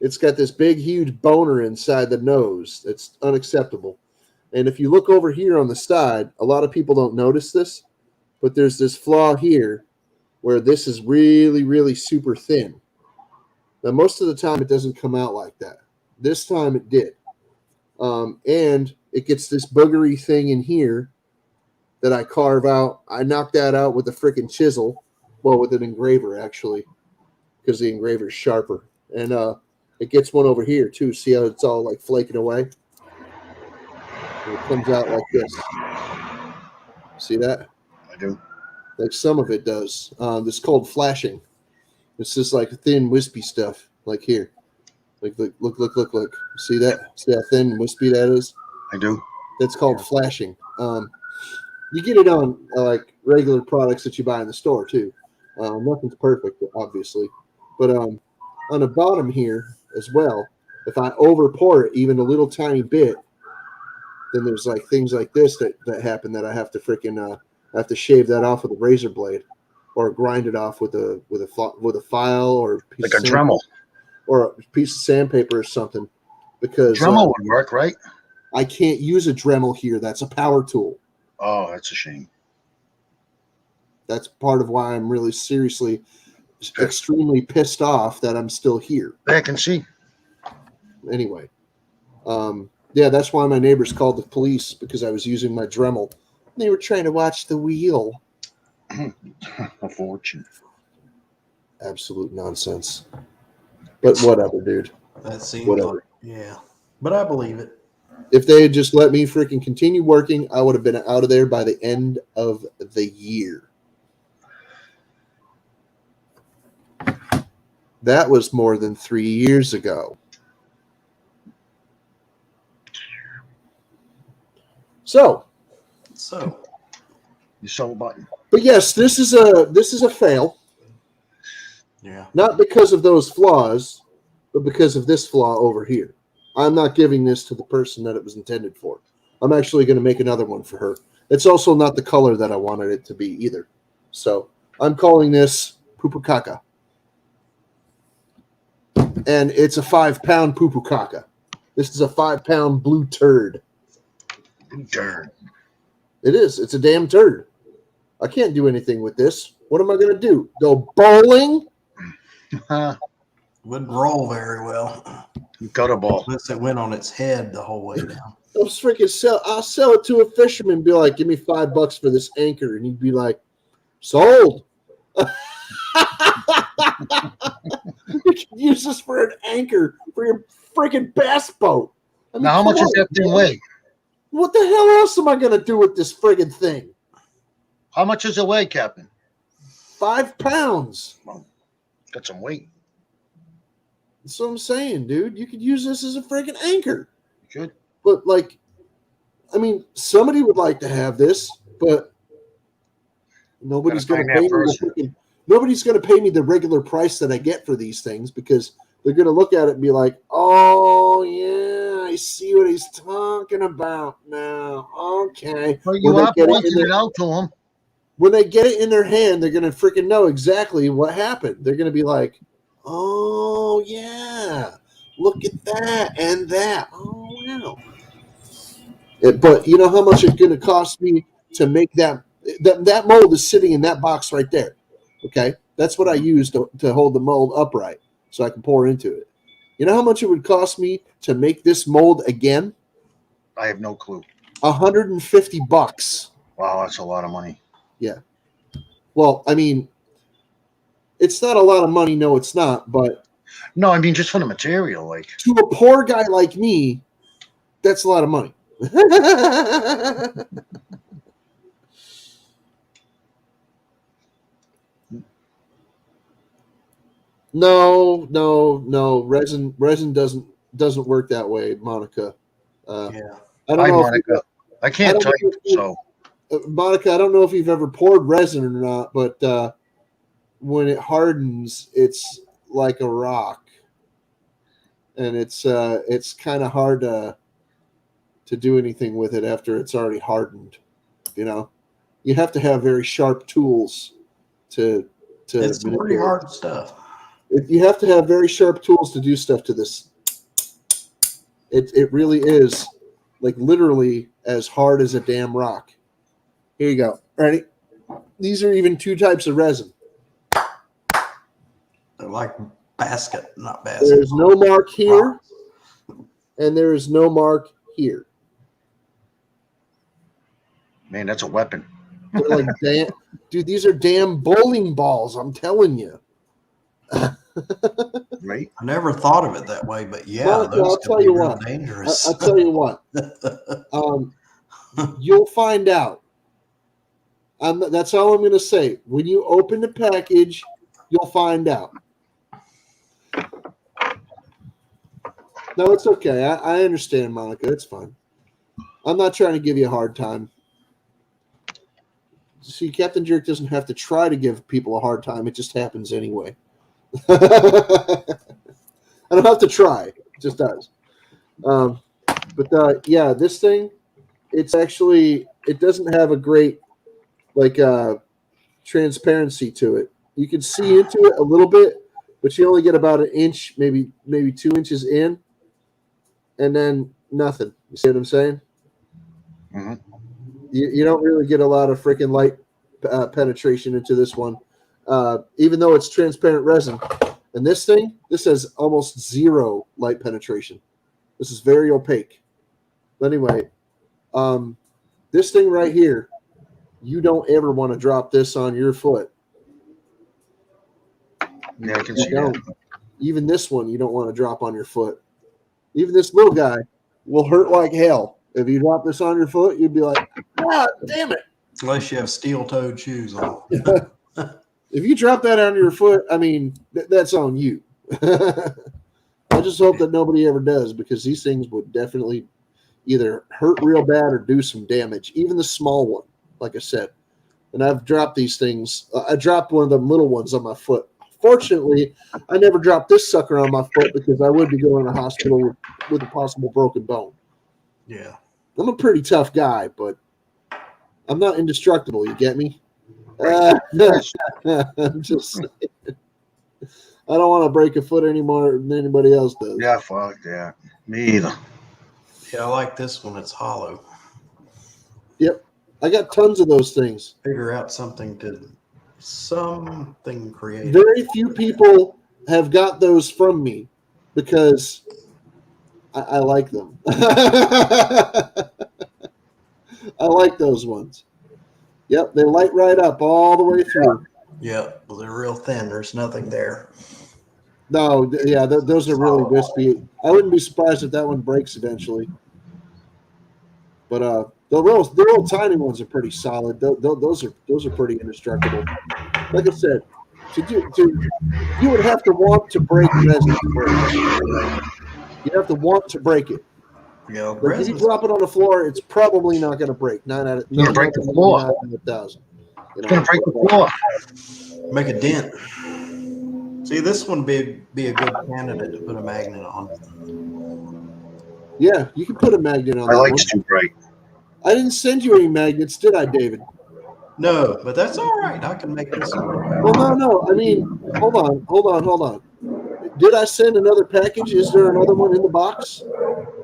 It's got this big, huge boner inside the nose. It's unacceptable. And if you look over here on the side, a lot of people don't notice this, but there's this flaw here where this is really, really super thin. Now, most of the time, it doesn't come out like that. This time, it did. And it gets this boogery thing in here that I carve out. I knocked that out with a freaking chisel. Well, with an engraver, actually, because the engraver's sharper. And it gets one over here, too. See how it's all, like, flaking away? And it comes out like this. See that? I do. Like some of it does. It's called flashing. It's just like thin, wispy stuff, like here. Like, look. See that? See how thin and wispy that is? I do. That's called flashing. You get it on like regular products that you buy in the store too. Nothing's perfect, obviously, but on the bottom here as well, if I over pour it even a little tiny bit, then there's like things like this that happen that I have to freaking I have to shave that off with a razor blade, or grind it off with a file or a piece Like a of sandpaper, Dremel. or a piece of sandpaper or something, because Dremel would work, right? I can't use a Dremel here. That's a power tool. Oh, that's a shame. That's part of why I'm really seriously, extremely pissed off that I'm still here. I can see. Anyway, yeah, that's why my neighbors called the police, because I was using my Dremel. They were trying to watch the wheel. A fortune. Absolute nonsense. But whatever, dude. That seems Whatever. like, yeah. But I believe it. If they had just let me freaking continue working, I would have been out of there by the end of the year. That was more than 3 years ago. So, You saw a button. but yes, this is a fail. Yeah. Not because of those flaws, but because of this flaw over here. I'm not giving this to the person that it was intended for. I'm actually going to make another one for her. It's also not the color that I wanted it to be either. So I'm calling this Pupu Kaka. And it's a 5-pound Pupu Kaka. This is a 5-pound blue turd. Darn. It is. It's a damn turd. I can't do anything with this. What am I going to do? Go bowling? Wouldn't roll very well. Got a ball. Unless it went on its head the whole way down. I'll sell it to a fisherman and be like, give me $5 for this anchor. And he'd be like, sold. You can use this for an anchor for your freaking bass boat. I mean, Now, how much come does that on, thing man. weigh? What the hell else am I going to do with this friggin' thing? How much does it weigh, Captain? 5 pounds. Got some weight. That's what I'm saying, dude. You could use this as a friggin' anchor. You could. But, like, I mean, somebody would like to have this, but nobody's Gotta going to find pay that me person. nobody's going to pay me the regular price that I get for these things, because they're going to look at it and be like, oh, yeah, I see what he's talking about now. Okay. Well, you Or they are get it in pointing their- it out to him. when they get it in their hand, they're gonna freaking know exactly what happened. They're gonna be like, "Oh yeah, look at that and that. Oh wow." But you know how much it's gonna cost me to make that? That mold is sitting in that box right there. Okay, that's what I use to hold the mold upright so I can pour into it. You know how much it would cost me to make this mold again? I have no clue. $150. Wow, that's a lot of money. Well, I mean, it's not a lot of money. No, it's not. But No, I mean just for the material. Like, to a poor guy like me, that's a lot of money. No. Resin doesn't work that way, Monica. Yeah. I don't hi, know. Monica. I I can't don't type, know if you- so Monica, I don't know if you've ever poured resin or not, but when it hardens, it's like a rock, and it's kind of hard to do anything with it after it's already hardened. You know, you have to have very sharp tools to It's some pretty manipulate. hard stuff. You have to have very sharp tools to do stuff to this. It really is like literally as hard as a damn rock. Here you go. Ready? These are even two types of resin. They're like not basket. There's no mark here, and there is no mark here. man, that's a weapon. They're like, dude, these are damn bowling balls. I'm telling you. Right? I never thought of it that way, but yeah, Well, those I'll could tell be you real what. dangerous. I'll tell you what. You'll find out. That's all I'm going to say. When you open the package, you'll find out. No, it's okay. I understand, Monica. It's fine. I'm not trying to give you a hard time. See, Captain Jerk doesn't have to try to give people a hard time. It just happens anyway. I don't have to try. It just does. Yeah, this thing, it's actually, it doesn't have a great, transparency to it. You can see into it a little bit, but you only get about an inch, maybe 2 inches in, and then nothing. You see what I'm saying? Mhm. You don't really get a lot of freaking light penetration into this one, even though it's transparent resin. And this has almost zero light penetration. This is very opaque. But anyway, this thing right here, you don't ever want to drop this on your foot. Yeah, I can You see don't. that. Even this one, you don't want to drop on your foot. Even this little guy will hurt like hell. If you drop this on your foot, you'd be like, "God damn it!" Unless you have steel-toed shoes on. If you drop that on your foot, I mean, that's on you. I just hope that nobody ever does, because these things would definitely either hurt real bad or do some damage. Even the small one, like I said. And I've dropped these things. I dropped one of them little ones on my foot. Fortunately, I never dropped this sucker on my foot because I would be going to the hospital with a possible broken bone. Yeah. I'm a pretty tough guy, but I'm not indestructible. You get me? I'm just saying. I don't want to break a foot any more than anybody else does. Yeah, fuck that. Me either. Yeah, I like this one. It's hollow. Yep. I got tons of those things. Figure out something creative. Very few people have got those from me because I like them. I like those ones. Yep, they light right up all the way through. Yeah, well, they're real thin. There's nothing there. No, yeah, those are really wispy. I wouldn't be surprised if that one breaks eventually. But the real tiny ones are pretty solid. Those are pretty indestructible. Like I said, you would have to want to break resin. You have to want to break it. Yeah, Like if you resin's drop it on the floor, it's probably not going to break. gonna break the floor. 1,000. It's gonna break the floor. make a dent. See, this one be a good candidate to put a magnet on. Yeah, you can put a magnet on I that like one. Stu Bright. I didn't send you any magnets, did I, David? No, but that's all right. I can make this work. Well, no. I mean, hold on. Did I send another package? Is there another one in the box?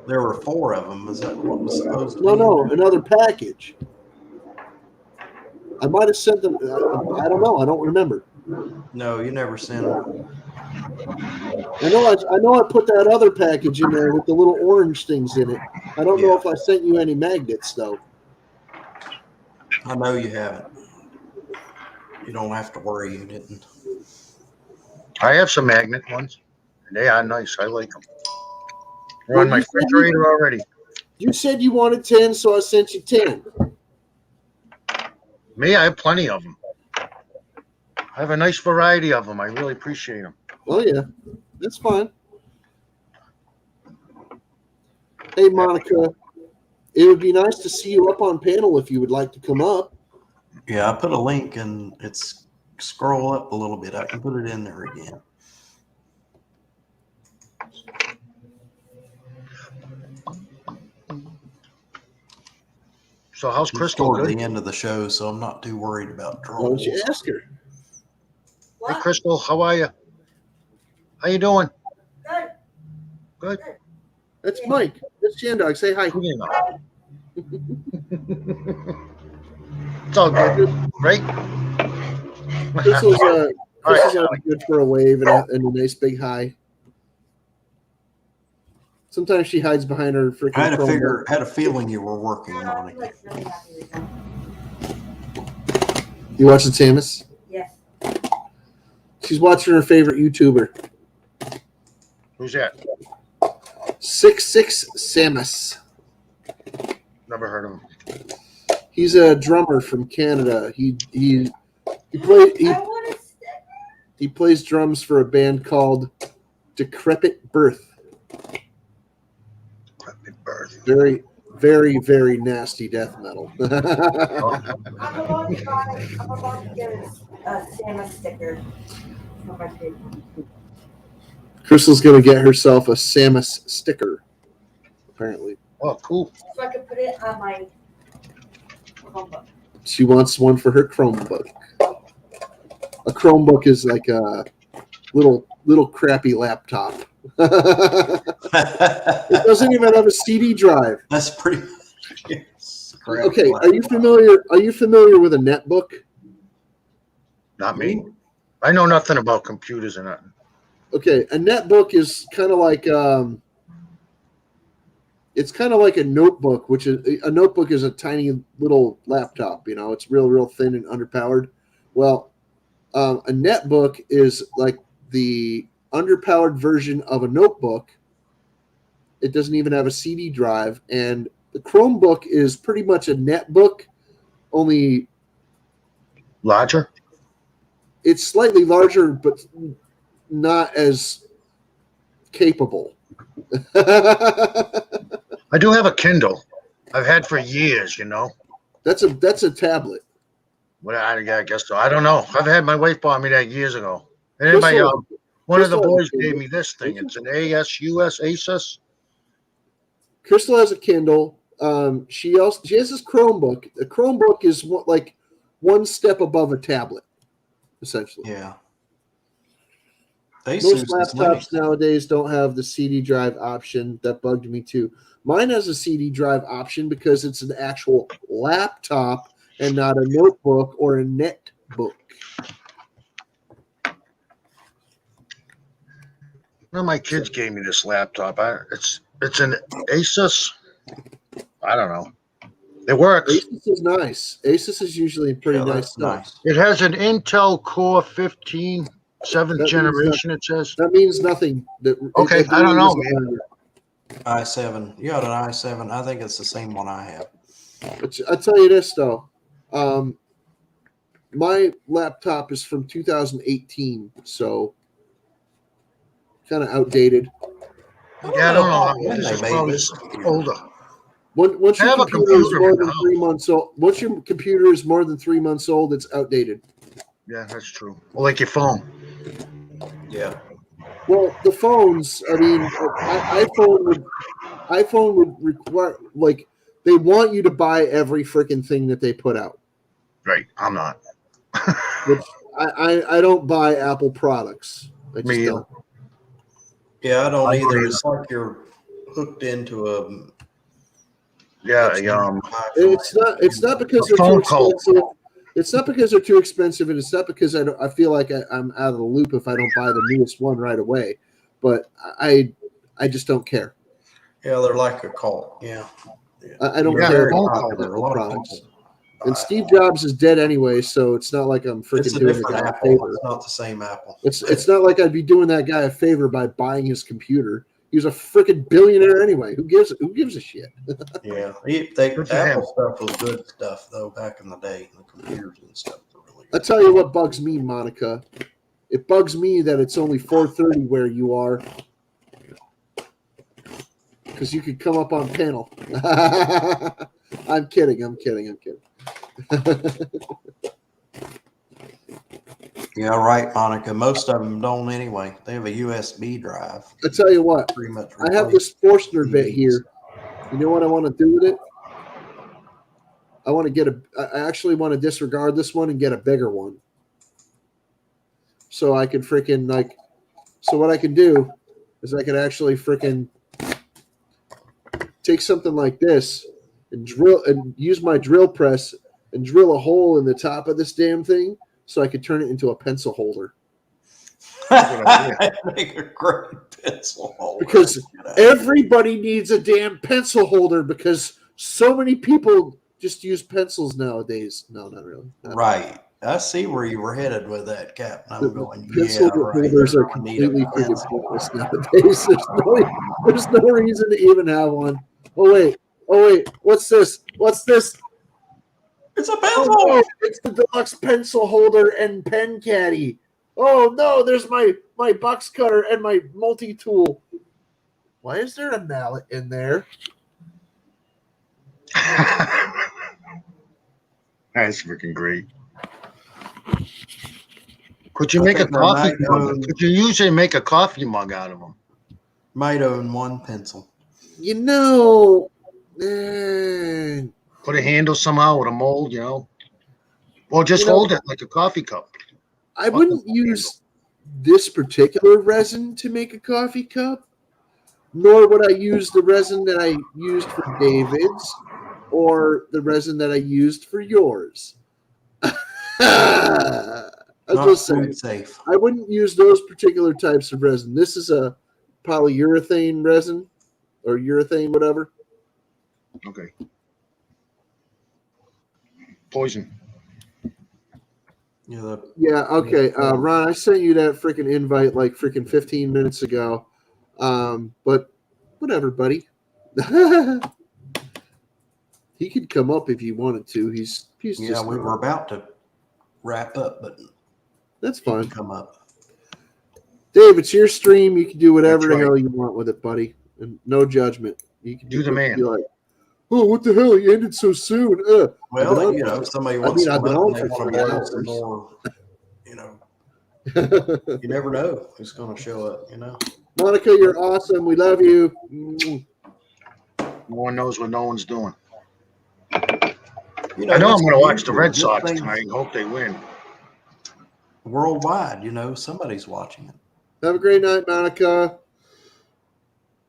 There were 4 of them. Is that what was supposed to be? No, another package. I might have sent them. I don't know. I don't remember. No, you never sent them. I know. I put that other package in there with the little orange things in it. I don't know Yeah. if I sent you any magnets though. I know you haven't. You don't have to worry. You didn't. I have some magnet ones. They are nice. I like them. They're Well, on my you said you- refrigerator already. You said you wanted 10, so I sent you 10. Me, I have plenty of them. I have a nice variety of them. I really appreciate them. Oh yeah, that's fine. Hey Monica, it would be nice to see you up on panel if you would like to come up. Yeah, I put a link and it's scroll up a little bit. I can put it in there again. So how's It's Crystal? toward Good? the end of the show, so I'm not too worried about Why don't trolls. you ask her? Hey, Crystal, how are you? How you doing? Good. Good. That's Mike. That's Jandog. Say hi. Who do you know? It's all good, right? Crystal's All right, always good for a wave and a nice big hi. Sometimes she hides behind her freaking. I Chromebook. had a feeling you were working No, on he it. looks really happy with them. You watching Samus? Yes. She's watching her favorite YouTuber, Who's that? 66 Samus. Never heard of him. He's a drummer from Canada. He I want to stick. He plays drums for a band called Decrepit Birth. Decrepit Birth. Very, very, very nasty death metal. I'm about to get a Samus sticker for my paper. Crystal's gonna get herself a Samus sticker, apparently. Oh, cool. So I can put it on my Chromebook. She wants one for her Chromebook. A Chromebook is like a little crappy laptop. It doesn't even have a CD drive. That's pretty. Crap. Okay, are you familiar with a netbook? Not me. I know nothing about computers or nothing. Okay, a netbook is kind of like it's kind of like a notebook, which is a notebook is a tiny little laptop. You know, it's real thin and underpowered. Well, a netbook is like the underpowered version of a notebook. It doesn't even have a CD drive, and the Chromebook is pretty much a netbook, only Larger? it's slightly larger, but not as capable. I do have a Kindle. I've had for years, you know. That's a tablet. Well, I guess so. I don't know. I've had my wife bought me that years ago. And then Crystal- one of the Crystal- boys gave me this thing. It's an Asus. Crystal has a Kindle. She has this Chromebook. A Chromebook is like one step above a tablet, essentially. Yeah. Most Asus is laptops nice. nowadays don't have the CD drive option. That bugged me too. Mine has a CD drive option because it's an actual laptop and not a notebook or a netbook. One of my kids gave me this laptop. It's an Asus. I don't know. It works. Asus is nice. Asus is usually pretty Yeah, nice that's stuff. nice. It has an Intel Core 15, 7th That means generation, it says. That means nothing. Okay, I don't know, man. i7. You got an i7. I think it's the same one I have. But I'll tell you this though, my laptop is from 2018, so kind of outdated. Yeah, I don't know. When This they is made probably this. older. Once I your have a computer is computer more in the than 3 months old, once your computer is more than 3 months old, it's outdated. Yeah, that's true. Well, like your phone. Yeah. Well, the phones, I mean, iPhone would require, like, they want you to buy every freaking thing that they put out. Right. I'm not. Which I don't buy Apple products. I just Me either. don't. Yeah, I don't I don't either. either. It's like you're hooked into a. Yeah. It's not because they're too phone call. expensive. It's not because they're too expensive, and it's not because I feel like I'm out of the loop if I don't buy the newest one right away. But I just don't care. Yeah, they're like a cult. Yeah. I don't Yeah, care phone about call. Popular. A Apple lot of products. people. And Steve Jobs is dead anyway, so it's not like I'm It's freaking a doing the different guy a Apple. favor. It's not the same Apple. It's not like I'd be doing that guy a favor by buying his computer. He was a freaking billionaire anyway. Who gives a shit? Yeah, Good for Apple him. stuff was good stuff though back in the day. The computers and stuff were really I good. tell you what bugs me, Monica. It bugs me that it's only 4:30 where you are, because you could come up on panel. I'm kidding. Yeah, right, Monica. Most of them don't anyway. They have a USB drive. I tell you what, Pretty much. I have this Forstner bit TVs. here. You know what I want to do with it? I actually want to disregard this one and get a bigger one. So I can freaking so what I can do is I can actually freaking take something like this and drill and use my drill press and drill a hole in the top of this damn thing so I could turn it into a pencil holder. Make a great pencil holder. Because everybody needs a damn pencil holder because so many people just use pencils nowadays. No, not really. Right. I see where you were headed with that, Captain. I'm going, Pencil yeah, right. holders are I need a completely freaking pencil. pointless nowadays. There's no reason to even have one. Oh wait. What's this? It's a Oh pencil. no, it's the deluxe pencil holder and pen caddy. Oh no, there's my box cutter and my multi-tool. Why is there a mallet in there? That's freaking great. Could you make a think I coffee might mug? own- Could you usually make a coffee mug out of them? Might own one pencil. You know, eh, Put a handle somehow with a mold, or just You know- hold it like a coffee cup. I wouldn't use this particular resin to make a coffee cup, nor would I use the resin that I used for David's or the resin that I used for yours. I'm Not just saying, food safe. I wouldn't use those particular types of resin. This is a polyurethane resin or urethane, whatever. Okay. Poison. Yeah, Yeah, okay. Ron, I sent you that freaking invite like freaking 15 minutes ago. But whatever, buddy. He could come up if he wanted to. He's yeah, just we were about to wrap up, but that's he can fine. come up. Dave, it's your stream. You can do whatever That's the right. hell you want with it, buddy. And no judgment. You can Do the man. Be like, oh, what the hell? You ended so soon. Well, if somebody wants I've to been come on up and they for want 3 to learn some hours. more, you never know who's going to show up, Monica, you're awesome. We love you. No one knows what no one's doing. I I know I'm what's going to watch the unusual, Red this Sox thing tonight and hope they win. Worldwide, somebody's watching it. Have a great night, Monica.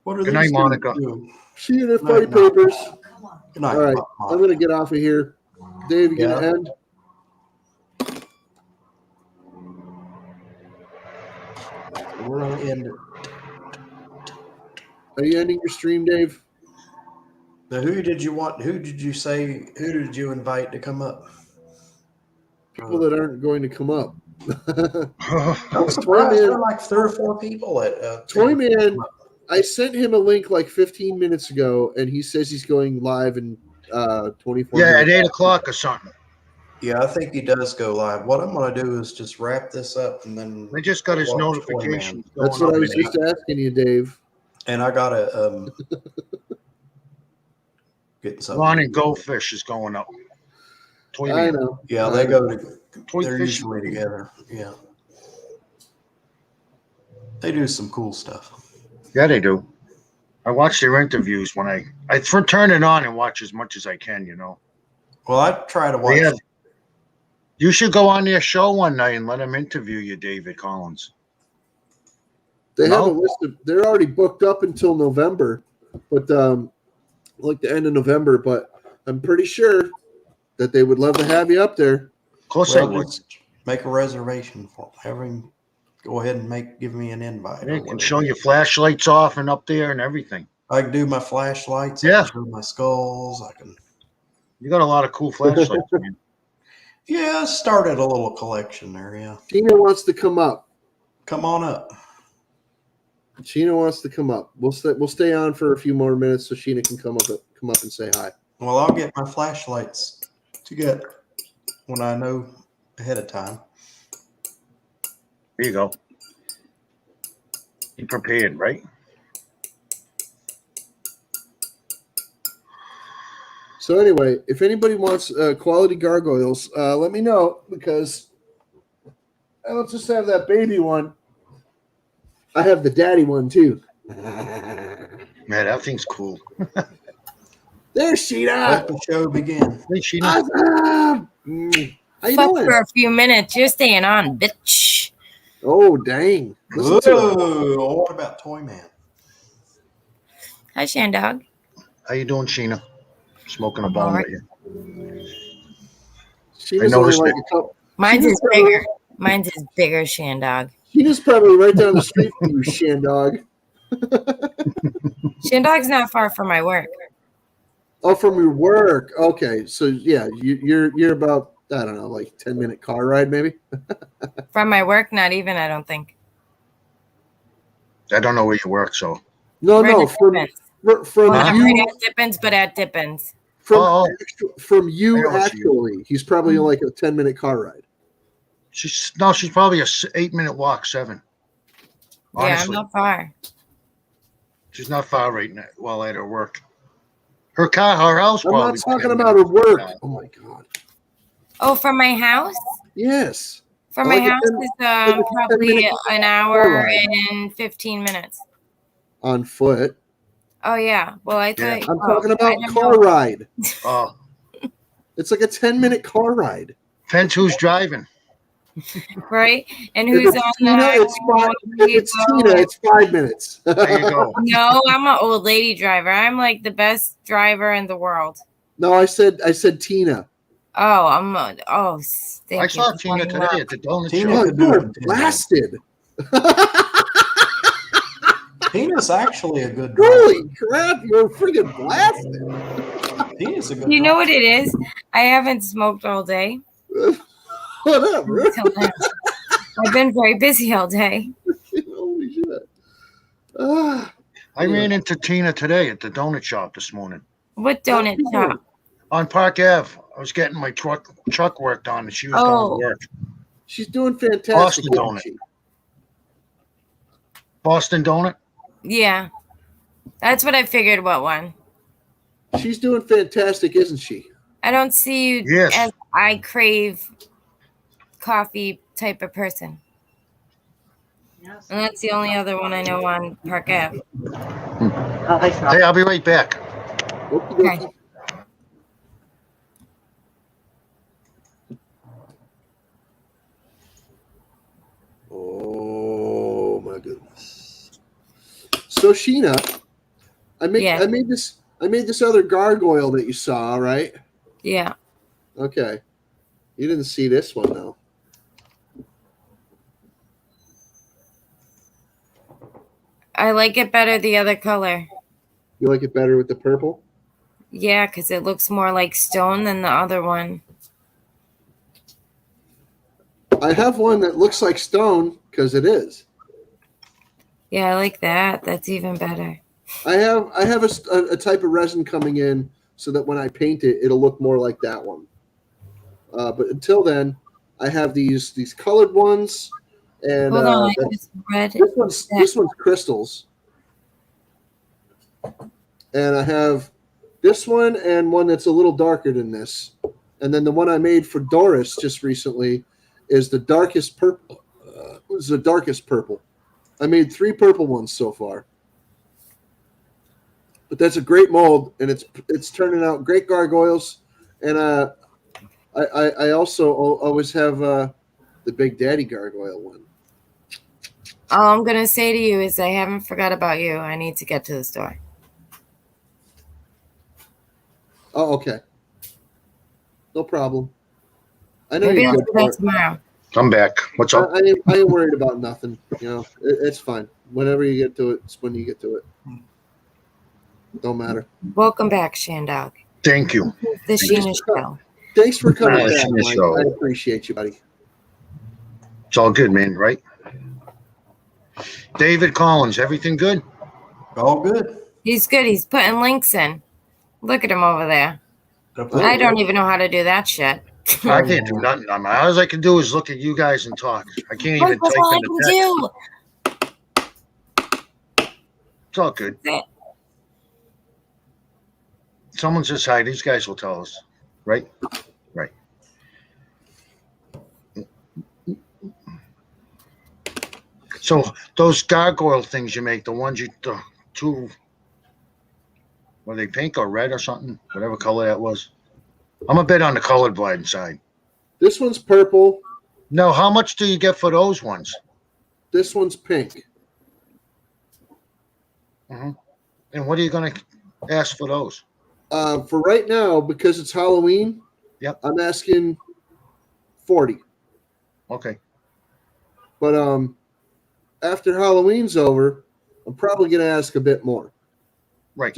What are Good these night, dudes Monica. doing? See you in the Good funny night, Monica. papers. Good night. All right, Monica. I'm going to get off of here. Dave, you going to Yeah. end? We're going to end it. Are you ending your stream, Dave? Now, who did you invite to come up? People that aren't going to come up. I was surprised there were like 3 or 4 people at Toyman, I sent him a link like 15 minutes ago, and he says he's going live in 24 Yeah, at minutes. 8 o'clock or something. Yeah, I think he does go live. What I'm going to do is just wrap this up and then. I just got his watch notification. That's what I was just asking you, Dave. And I got to get something. Ron and Goldfish is going up. Toy I Man. know. Yeah, they go to. Toy They're Fish. usually together. Yeah. They do some cool stuff. Yeah, they do. I watch their interviews when I turn it on and watch as much as I can, Well, I try to watch Yeah. You should go on their show one night and let them interview you, David Collins. They have a No? list of. They're already booked up until November, but like the end of November. But I'm pretty sure that they would love to have you up there. Of course I Well, would. just make a reservation for have him go ahead and give me an invite. They or can whatever. show your flashlights off and up there and everything. I can do my flashlights. I Yeah. can show my skulls. I can. You got a lot of cool flashlights, man. Yeah, I started a little collection there. Yeah, Tina wants to come up. come on up. Sheena wants to come up. We'll stay on for a few more minutes so Sheena can come up and say hi. Well, I'll get my flashlights together when I know ahead of time. There you go. You prepared, right? So anyway, if anybody wants quality gargoyles, let me know because I don't just have that baby one. I have the daddy one too. Man, that thing's cool. There's Sheena. Let the show begin. Hey, Sheena. Awesome. How you Fuck doing? for a few minutes. You're staying on, bitch. Oh dang! Listen to him. Whoa! What about Toy Man? Hi, Shandog. How you doing, Sheena? Smoking a I'm bone all right. with you. Sheena's I only noticed like it. a couple. Mine's Sheena's is probably- bigger. Mine's is bigger, Shandog. Sheena's probably right down the street from you, Shandog. Shandog's not far from my work. Oh, from your work. Okay, so yeah, you're about I don't know, like 10-minute car ride maybe. From my work, not even, I don't think. I don't know where you work, so. No, Right no, at from Dippins. from Well, not you. right at Dippins, but at Dippins. From Oh. from I you know what actually, he's probably like a 10-minute car ride. She's probably a 8-minute walk, 7. Yeah, I'm Honestly, not far. she's not far right now while at her work. Her house. I'm not probably talking 10 about her minutes. work. Oh my god. Oh, from my house? Yes. From Like my a house 10 is like a probably 10-minute an car hour ride. and 15 minutes. On foot. Oh, yeah. Well, I Yeah. thought. I'm oh, talking I about didn't car know. ride. Oh, It's like a 10-minute car ride. depends who's driving. Right? And If who's it's on Tina, the it's five. If it's Tina, it's 5 minutes. There you go. No, I'm an old lady driver. I'm like the best driver in the world. No, I said Tina. Oh, thank I you saw for Tina pointing today out. at the donut Tina shop. Oh, could do you it are in 10 blasted. Tina's actually a good driver. Holy crap, you're freaking blasted. Tina's a good You know driver. what it is? I haven't smoked all day. Whatever. Until now. I've been very busy all day. Holy shit. Ah, I ran into Tina today at the donut shop this morning What donut shop? on Park Ave. I was getting my truck worked on, and she was Oh. going to work. she's doing fantastic. Boston isn't donut. she? Boston Donut. Yeah. That's what I figured. What one? She's doing fantastic, isn't she? I don't see you Yes. as I crave coffee type of person. Yes. And that's the only other one I know on Park Ave. Hey, I'll be right back. Okey-dokey. Okay. Oh my goodness. So Sheena, I made this other gargoyle that you saw, right? Yeah. Okay. You didn't see this one though. I like it better the other color. You like it better with the purple? Yeah, because it looks more like stone than the other one. I have one that looks like stone because it is. Yeah, I like that. That's even better. I have a type of resin coming in so that when I paint it, it'll look more like that one. But until then, I have these colored ones, and Hold on, I just read this one's crystals, and I have this one and one that's a little darker than this, and then the one I made for Doris just recently is the darkest purple. Was the darkest purple. I made 3 purple ones so far. But that's a great mold, and it's turning out great gargoyles. And I also always have the Big Daddy Gargoyle one. All I'm gonna say to you is I haven't forgot about you. I need to get to the store. Oh, okay. No problem. I know Maybe you're I'll good do for that it. tomorrow. I'm back. What's up? I ain't worried about nothing. You know, it's fine. Whenever you get to it, it's when you get to it. Don't matter. Welcome back, Shandog. Thank you. The Sheena Show. Thanks for coming Nice back, to Mike. show. I appreciate you, buddy. It's all good, man, right? David Collins, everything good? All good. He's good. He's putting links in. Look at him over there. I don't even know how to do that shit. I can't do nothing. All I can do is look at you guys and talk. I can't even Look, that's type all I in the can text. do. It's all good. That's it. Someone says hi. These guys will tell us, right? Right. So those gargoyle things you make, the ones the two, were they pink or red or something? Whatever color that was. I'm a bit on the colorblind side. This one's purple. No, how much do you get for those ones? This one's pink. And what are you going to ask for those? For right now, because it's Halloween, Yep. I'm asking 40. Okay. But after Halloween's over, I'm probably gonna ask a bit more. Right.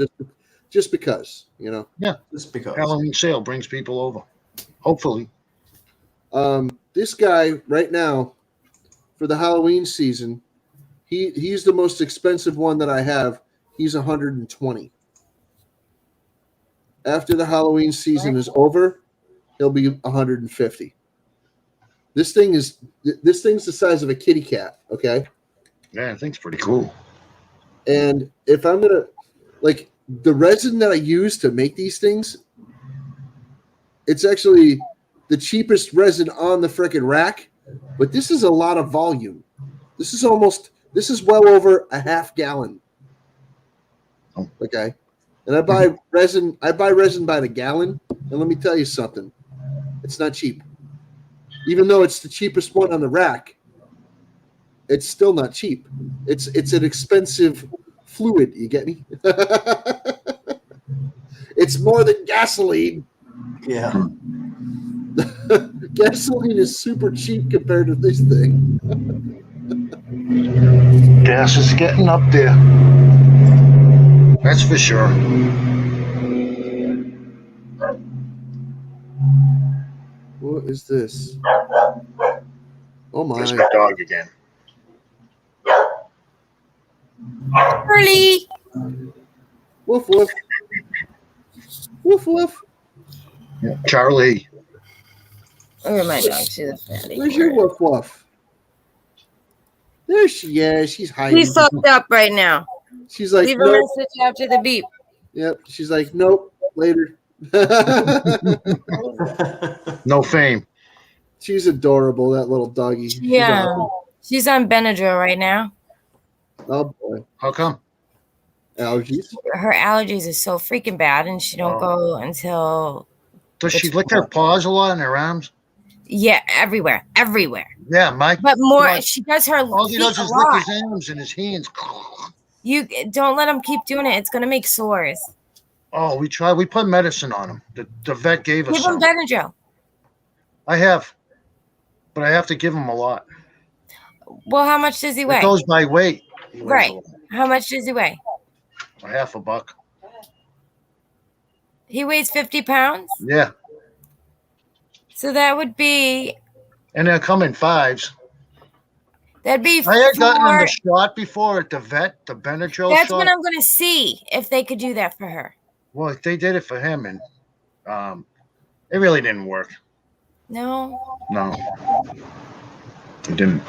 Just because, you know. Just because. Halloween sale brings people over. Hopefully. This guy right now, for the Halloween season, he's the most expensive one that I have. He's 120. After the Halloween season is over, he'll be 150. This thing's the size of a kitty cat, okay? Yeah, I think it's pretty cool. And if I'm gonna, like, the resin that I use to make these things, it's actually the cheapest resin on the frickin' rack, but this is a lot of volume. This is well over a half gallon. Okay. And I buy resin by the gallon, and let me tell you something. It's not cheap. Even though it's the cheapest one on the rack, it's still not cheap. It's an expensive fluid, you get me? It's more than gasoline. Yeah. Gasoline is super cheap compared to this thing. Gas is getting up there. That's for sure. What is this? Oh my. There's my dog again. Early. Woof woof. Woof woof. Yeah. Charlie. Look at my dog. She's a fatty. Where's your woof woof? There she is. She's hiding. He's fucked up right now. She's like, Leave a nope. message after the beep. Yep. She's like, nope. Later. No fame. She's adorable, that little doggy. She's Yeah. awesome. She's on Benadryl right now. Oh boy. How come? Allergies. Her allergies are so freaking bad, and she don't go until Does she lick her paws a lot and her arms? everywhere. Yeah, Mike. But more, Like, she does her all he feet does a is lick lot. his arms and his hands. You don't let him keep doing it. It's gonna make sores. Oh, we tried. We put medicine on him. The vet gave us Give him some. Benadryl. I have, but I have to give him a lot. Well, how much does he weigh? It goes by weight. He weighs Right. a lot. How much does he weigh? A half a buck. He weighs 50 pounds. Yeah, So that would be and they'll come in fives. that'd be I had gotten him four. the shot before at the vet, the Benadryl That's shot. when I'm gonna see if they could do that for her. Well, they did it for him, and it really didn't work. No. No, it didn't.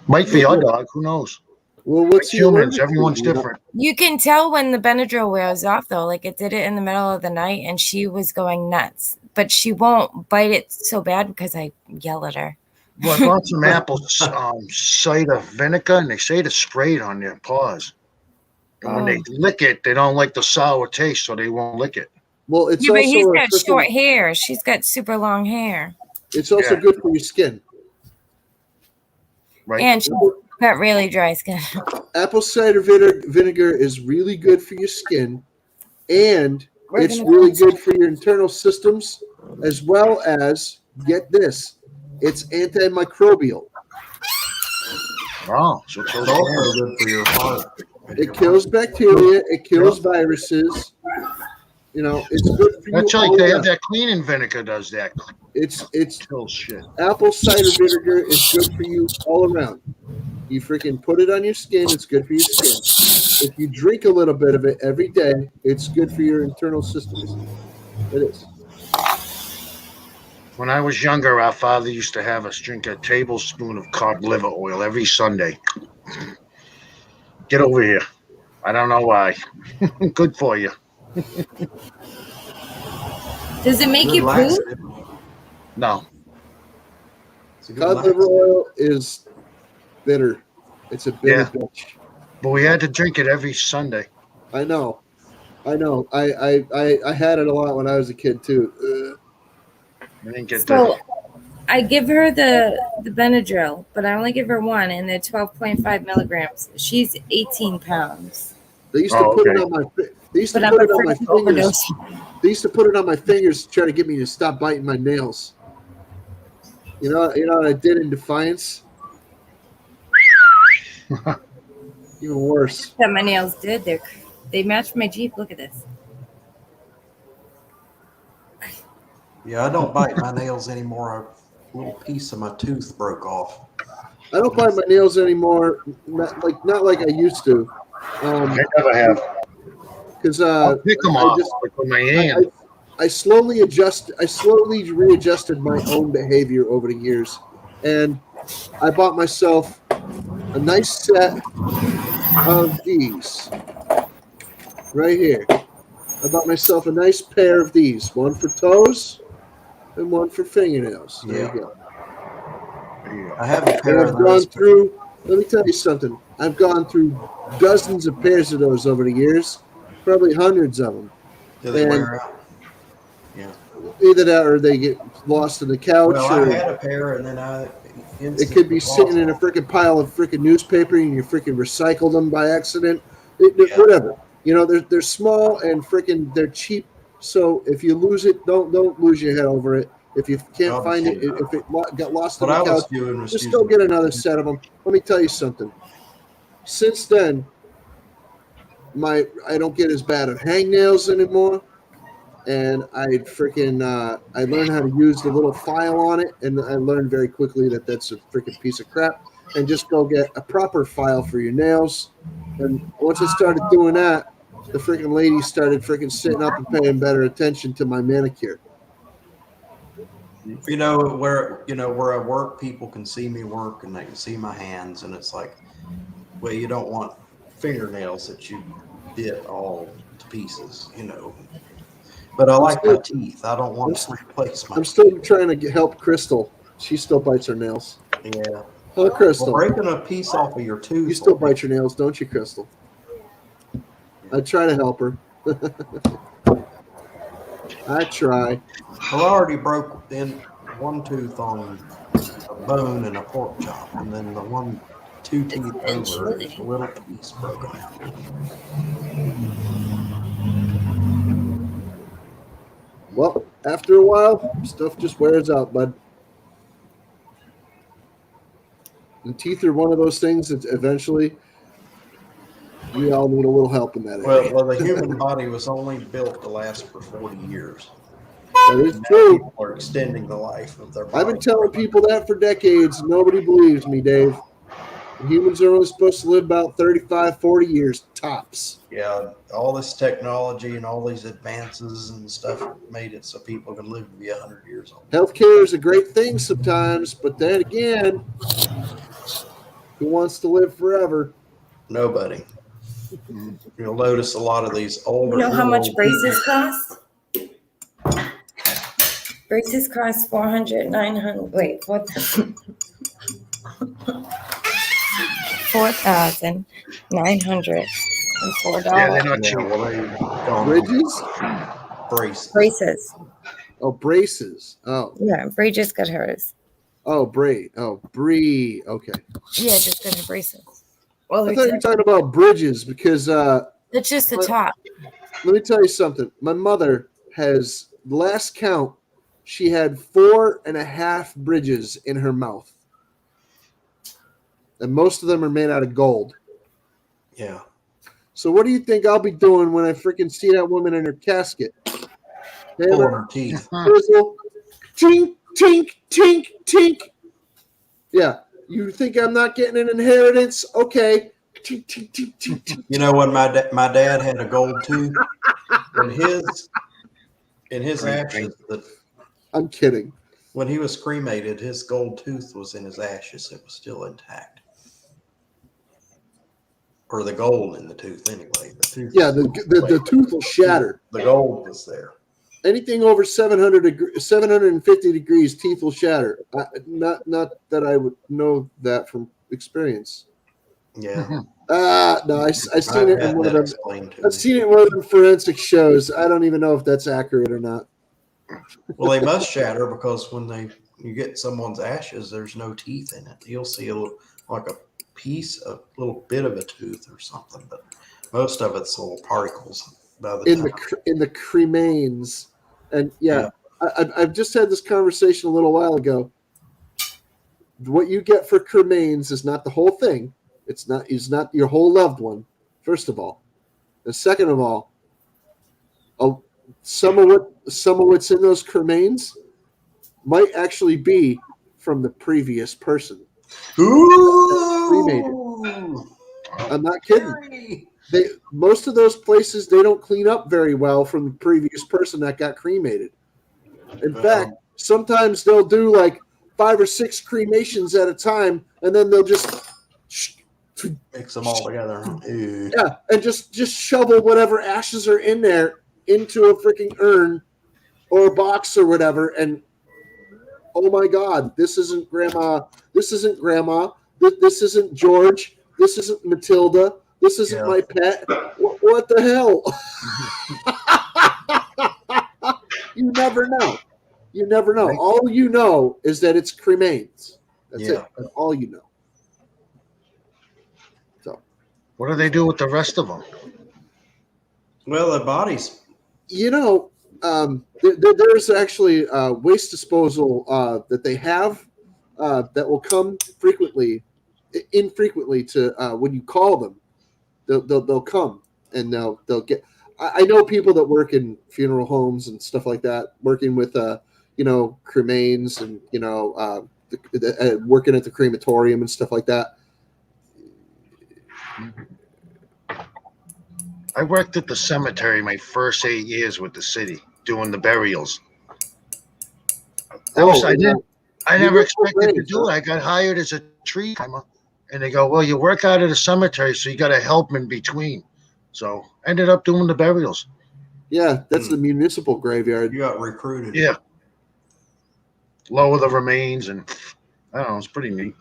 Might be your dog. Who knows? Well, Like what's he humans, allergic to, everyone's you know? different. You can tell when the Benadryl wears off, though. Like, it did it in the middle of the night, and she was going nuts. But she won't bite it so bad because I yell at her. Well, I bought some apple cider vinegar, and they say to spray it on their paws. And when they lick it, they don't like the sour taste, so they won't lick it. Well, it's Yeah, but he's also a got freaking- short hair. She's got super long hair. It's also Yeah. good for your skin. Right. And she's got really dry skin. Apple cider vinegar is really good for your skin, and We're it's gonna really go- good for your internal systems, as well as, get this, it's antimicrobial. Oh, so it It's kills also cancer. good for your heart. It kills bacteria. It kills viruses. You know, it's good for you. That's like all they have around. that cleaning vinegar does that. It's Kills shit. apple cider vinegar is good for you all around. You freaking put it on your skin. It's good for your skin. If you drink a little bit of it every day, it's good for your internal systems. It is. When I was younger, our father used to have us drink a tablespoon of cod liver oil every Sunday. Get over here. I don't know why. Good for you. Does it make Good you poop? laxative. No. It's a good Cod liver laxative. oil is bitter. It's a bitter Yeah. bitch. But we had to drink it every Sunday. I know. I had it a lot when I was a kid too. We didn't get So that. I give her the Benadryl, but I only give her one, and they're 12.5 milligrams. She's 18 pounds. They used to Oh, put it okay. on my. They used to But I'm put it on my afraid of fingers. overdose. They used to put it on my fingers to try to get me to stop biting my nails. You know what I did in defiance? Even worse. That my nails did. They matched my Jeep. Look at this. Yeah, I don't bite my nails anymore. A little piece of my tooth broke off. I don't bite my nails anymore, not like I used to. I never have. Because I'll pick them I off just- like with my hand. I slowly readjusted my own behavior over the years, and I bought myself a nice set of these right here. I bought myself a nice pair of these, one for toes and one for fingernails. There Yeah. you go. I have a pair And of I've gone those. through. Let me tell you something. I've gone through dozens of pairs of those over the years, probably hundreds of them. Do they and- wear out? Either that or they get lost in the couch, Well, I or had a pair, and then I. it could be sitting in a freaking pile of freaking newspaper, and you freaking recycled them by accident. Yeah. Whatever. You know, they're small and freaking they're cheap. So if you lose it, don't lose your head over it. If you can't I'll find it, just- if it got lost What in I the was couch, doing was just using- go get another set of them. Let me tell you something. Since then, I don't get as bad of hangnails anymore, and I learned how to use the little file on it, and I learned very quickly that that's a freaking piece of crap. And just go get a proper file for your nails. And once I started doing that, the freaking ladies started freaking sitting up and paying better attention to my manicure. Where I work, people can see me work and they can see my hands, and it's like, well, you don't want fingernails that you bit all to pieces, But I like my teeth. I don't want to replace my. I'm still trying to help Crystal. She still bites her nails. Yeah. Oh, Well, Crystal. breaking a piece off of your tooth. You still bite your nails, don't you, Crystal? I try to help her. I try. Well, I already broke in one tooth on a bone and a pork chop, and then the two teeth over, there's a little piece broken out. Well, after a while, stuff just wears out, bud. And teeth are one of those things that eventually we all need a little help in that area. Well, the human body was only built to last for 40 years. That is Now true. people are extending the life of their body. I've been telling people that for decades. Nobody believes me, Dave. Humans are only supposed to live about 35, 40 years, tops. Yeah, all this technology and all these advances and stuff made it so people can live to be 100 years old. Healthcare is a great thing sometimes, but then again, who wants to live forever? Nobody. You'll notice a lot of these older. You know how much old braces cost? Braces cost 400, 900. Wait, what? 4,904 Yeah, they're dollars. not cheap. people- Yeah, well, they don't. Bridges? Braces. Braces. Oh, braces. Oh, Yeah, Bree just got hers. oh, Bray. Oh, Bree. Okay. Yeah, just got her braces. Well, I thought you were talking about bridges because it's just the But- top. let me tell you something. My mother has last count. She had 4.5 bridges in her mouth, and most of them are made out of gold. Yeah. So what do you think I'll be doing when I freaking see that woman in her casket? Pulling Hammer, her teeth. chisel, tink, tink, tink, tink. Yeah. You think I'm not getting an inheritance? Okay. Tink, tink, tink, tink, tink. You know when my dad had a gold tooth in his ashes, I'm kidding. when he was cremated, his gold tooth was in his ashes. It was still intact. Or the gold in the tooth anyway. The tooth. Yeah, the tooth will shatter. The gold was there. Anything over 750 degrees, teeth will shatter. Not that I would know that from experience. Yeah. No, I seen it in one of them. Explained to I've seen it in one of them forensic shows. I don't even know if that's accurate or not. Well, they must shatter because when you get someone's ashes, there's no teeth in it. You'll see like a piece, a little bit of a tooth or something, but most of it's little particles. By the In time. the cremains, and I've just had this conversation a little while ago. What you get for cremains is not the whole thing. It's not your whole loved one. First of all, and second of all, some of what's in those cremains might actually be from the previous person. Ooh! I'm not kidding. Most of those places, they don't clean up very well from the previous person that got cremated. In fact, sometimes they'll do like 5 or 6 cremations at a time, and then they'll just Mix them all together. Ew. and just shovel whatever ashes are in there into a freaking urn or a box or whatever. And oh my God, this isn't Grandma. This isn't Grandma. This isn't George. This isn't Matilda. This isn't my pet. What the hell? You never know. You never know. All you know is that it's cremains. That's it. That's all you know. So, What do they do with the rest of them? Well, the bodies. you know, there's actually waste disposal that they have that will come infrequently to when you call them. They'll come and they'll get. I know people that work in funeral homes and stuff like that, working with cremains and working at the crematorium and stuff like that. I worked at the cemetery my first 8 years with the city doing the burials. I never expected to do it. I got hired as a tree climber, and they go, "Well, you work out at a cemetery, so you got to help in between." So ended up doing the burials. Yeah, that's the municipal graveyard. You got recruited. Yeah, lower the remains, and I don't know. It's pretty neat.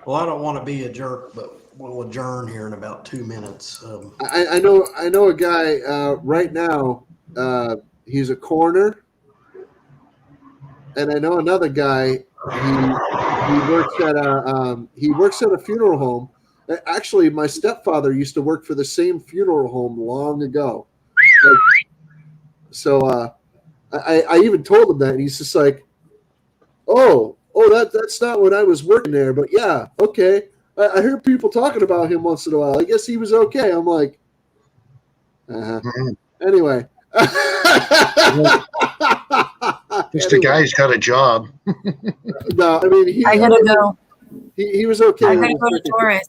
Well, I don't want to be a jerk, but we'll adjourn here in about 2 minutes. I know a guy right now. He's a coroner, and I know another guy. He works at a funeral home. Actually, my stepfather used to work for the same funeral home long ago. I even told him that, and he's just like, "Oh, that's not when I was working there, but yeah, okay. I hear people talking about him once in a while. I guess he was okay." I'm like, Anyway. Just the guy's got a job. No, I mean, I gotta go. He was okay. I gotta go to Taurus.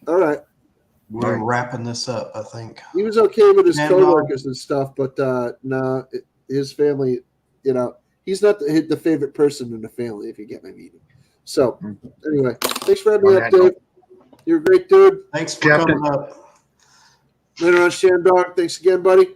All right. We're wrapping this up, I think. He was okay with his And, coworkers and stuff, but his family, he's not the favorite person in the family, if you get my meaning. So, anyway, thanks for having me up, Dave. You're a great dude. Thanks for coming up. Later on, Shamdog. Thanks again, buddy.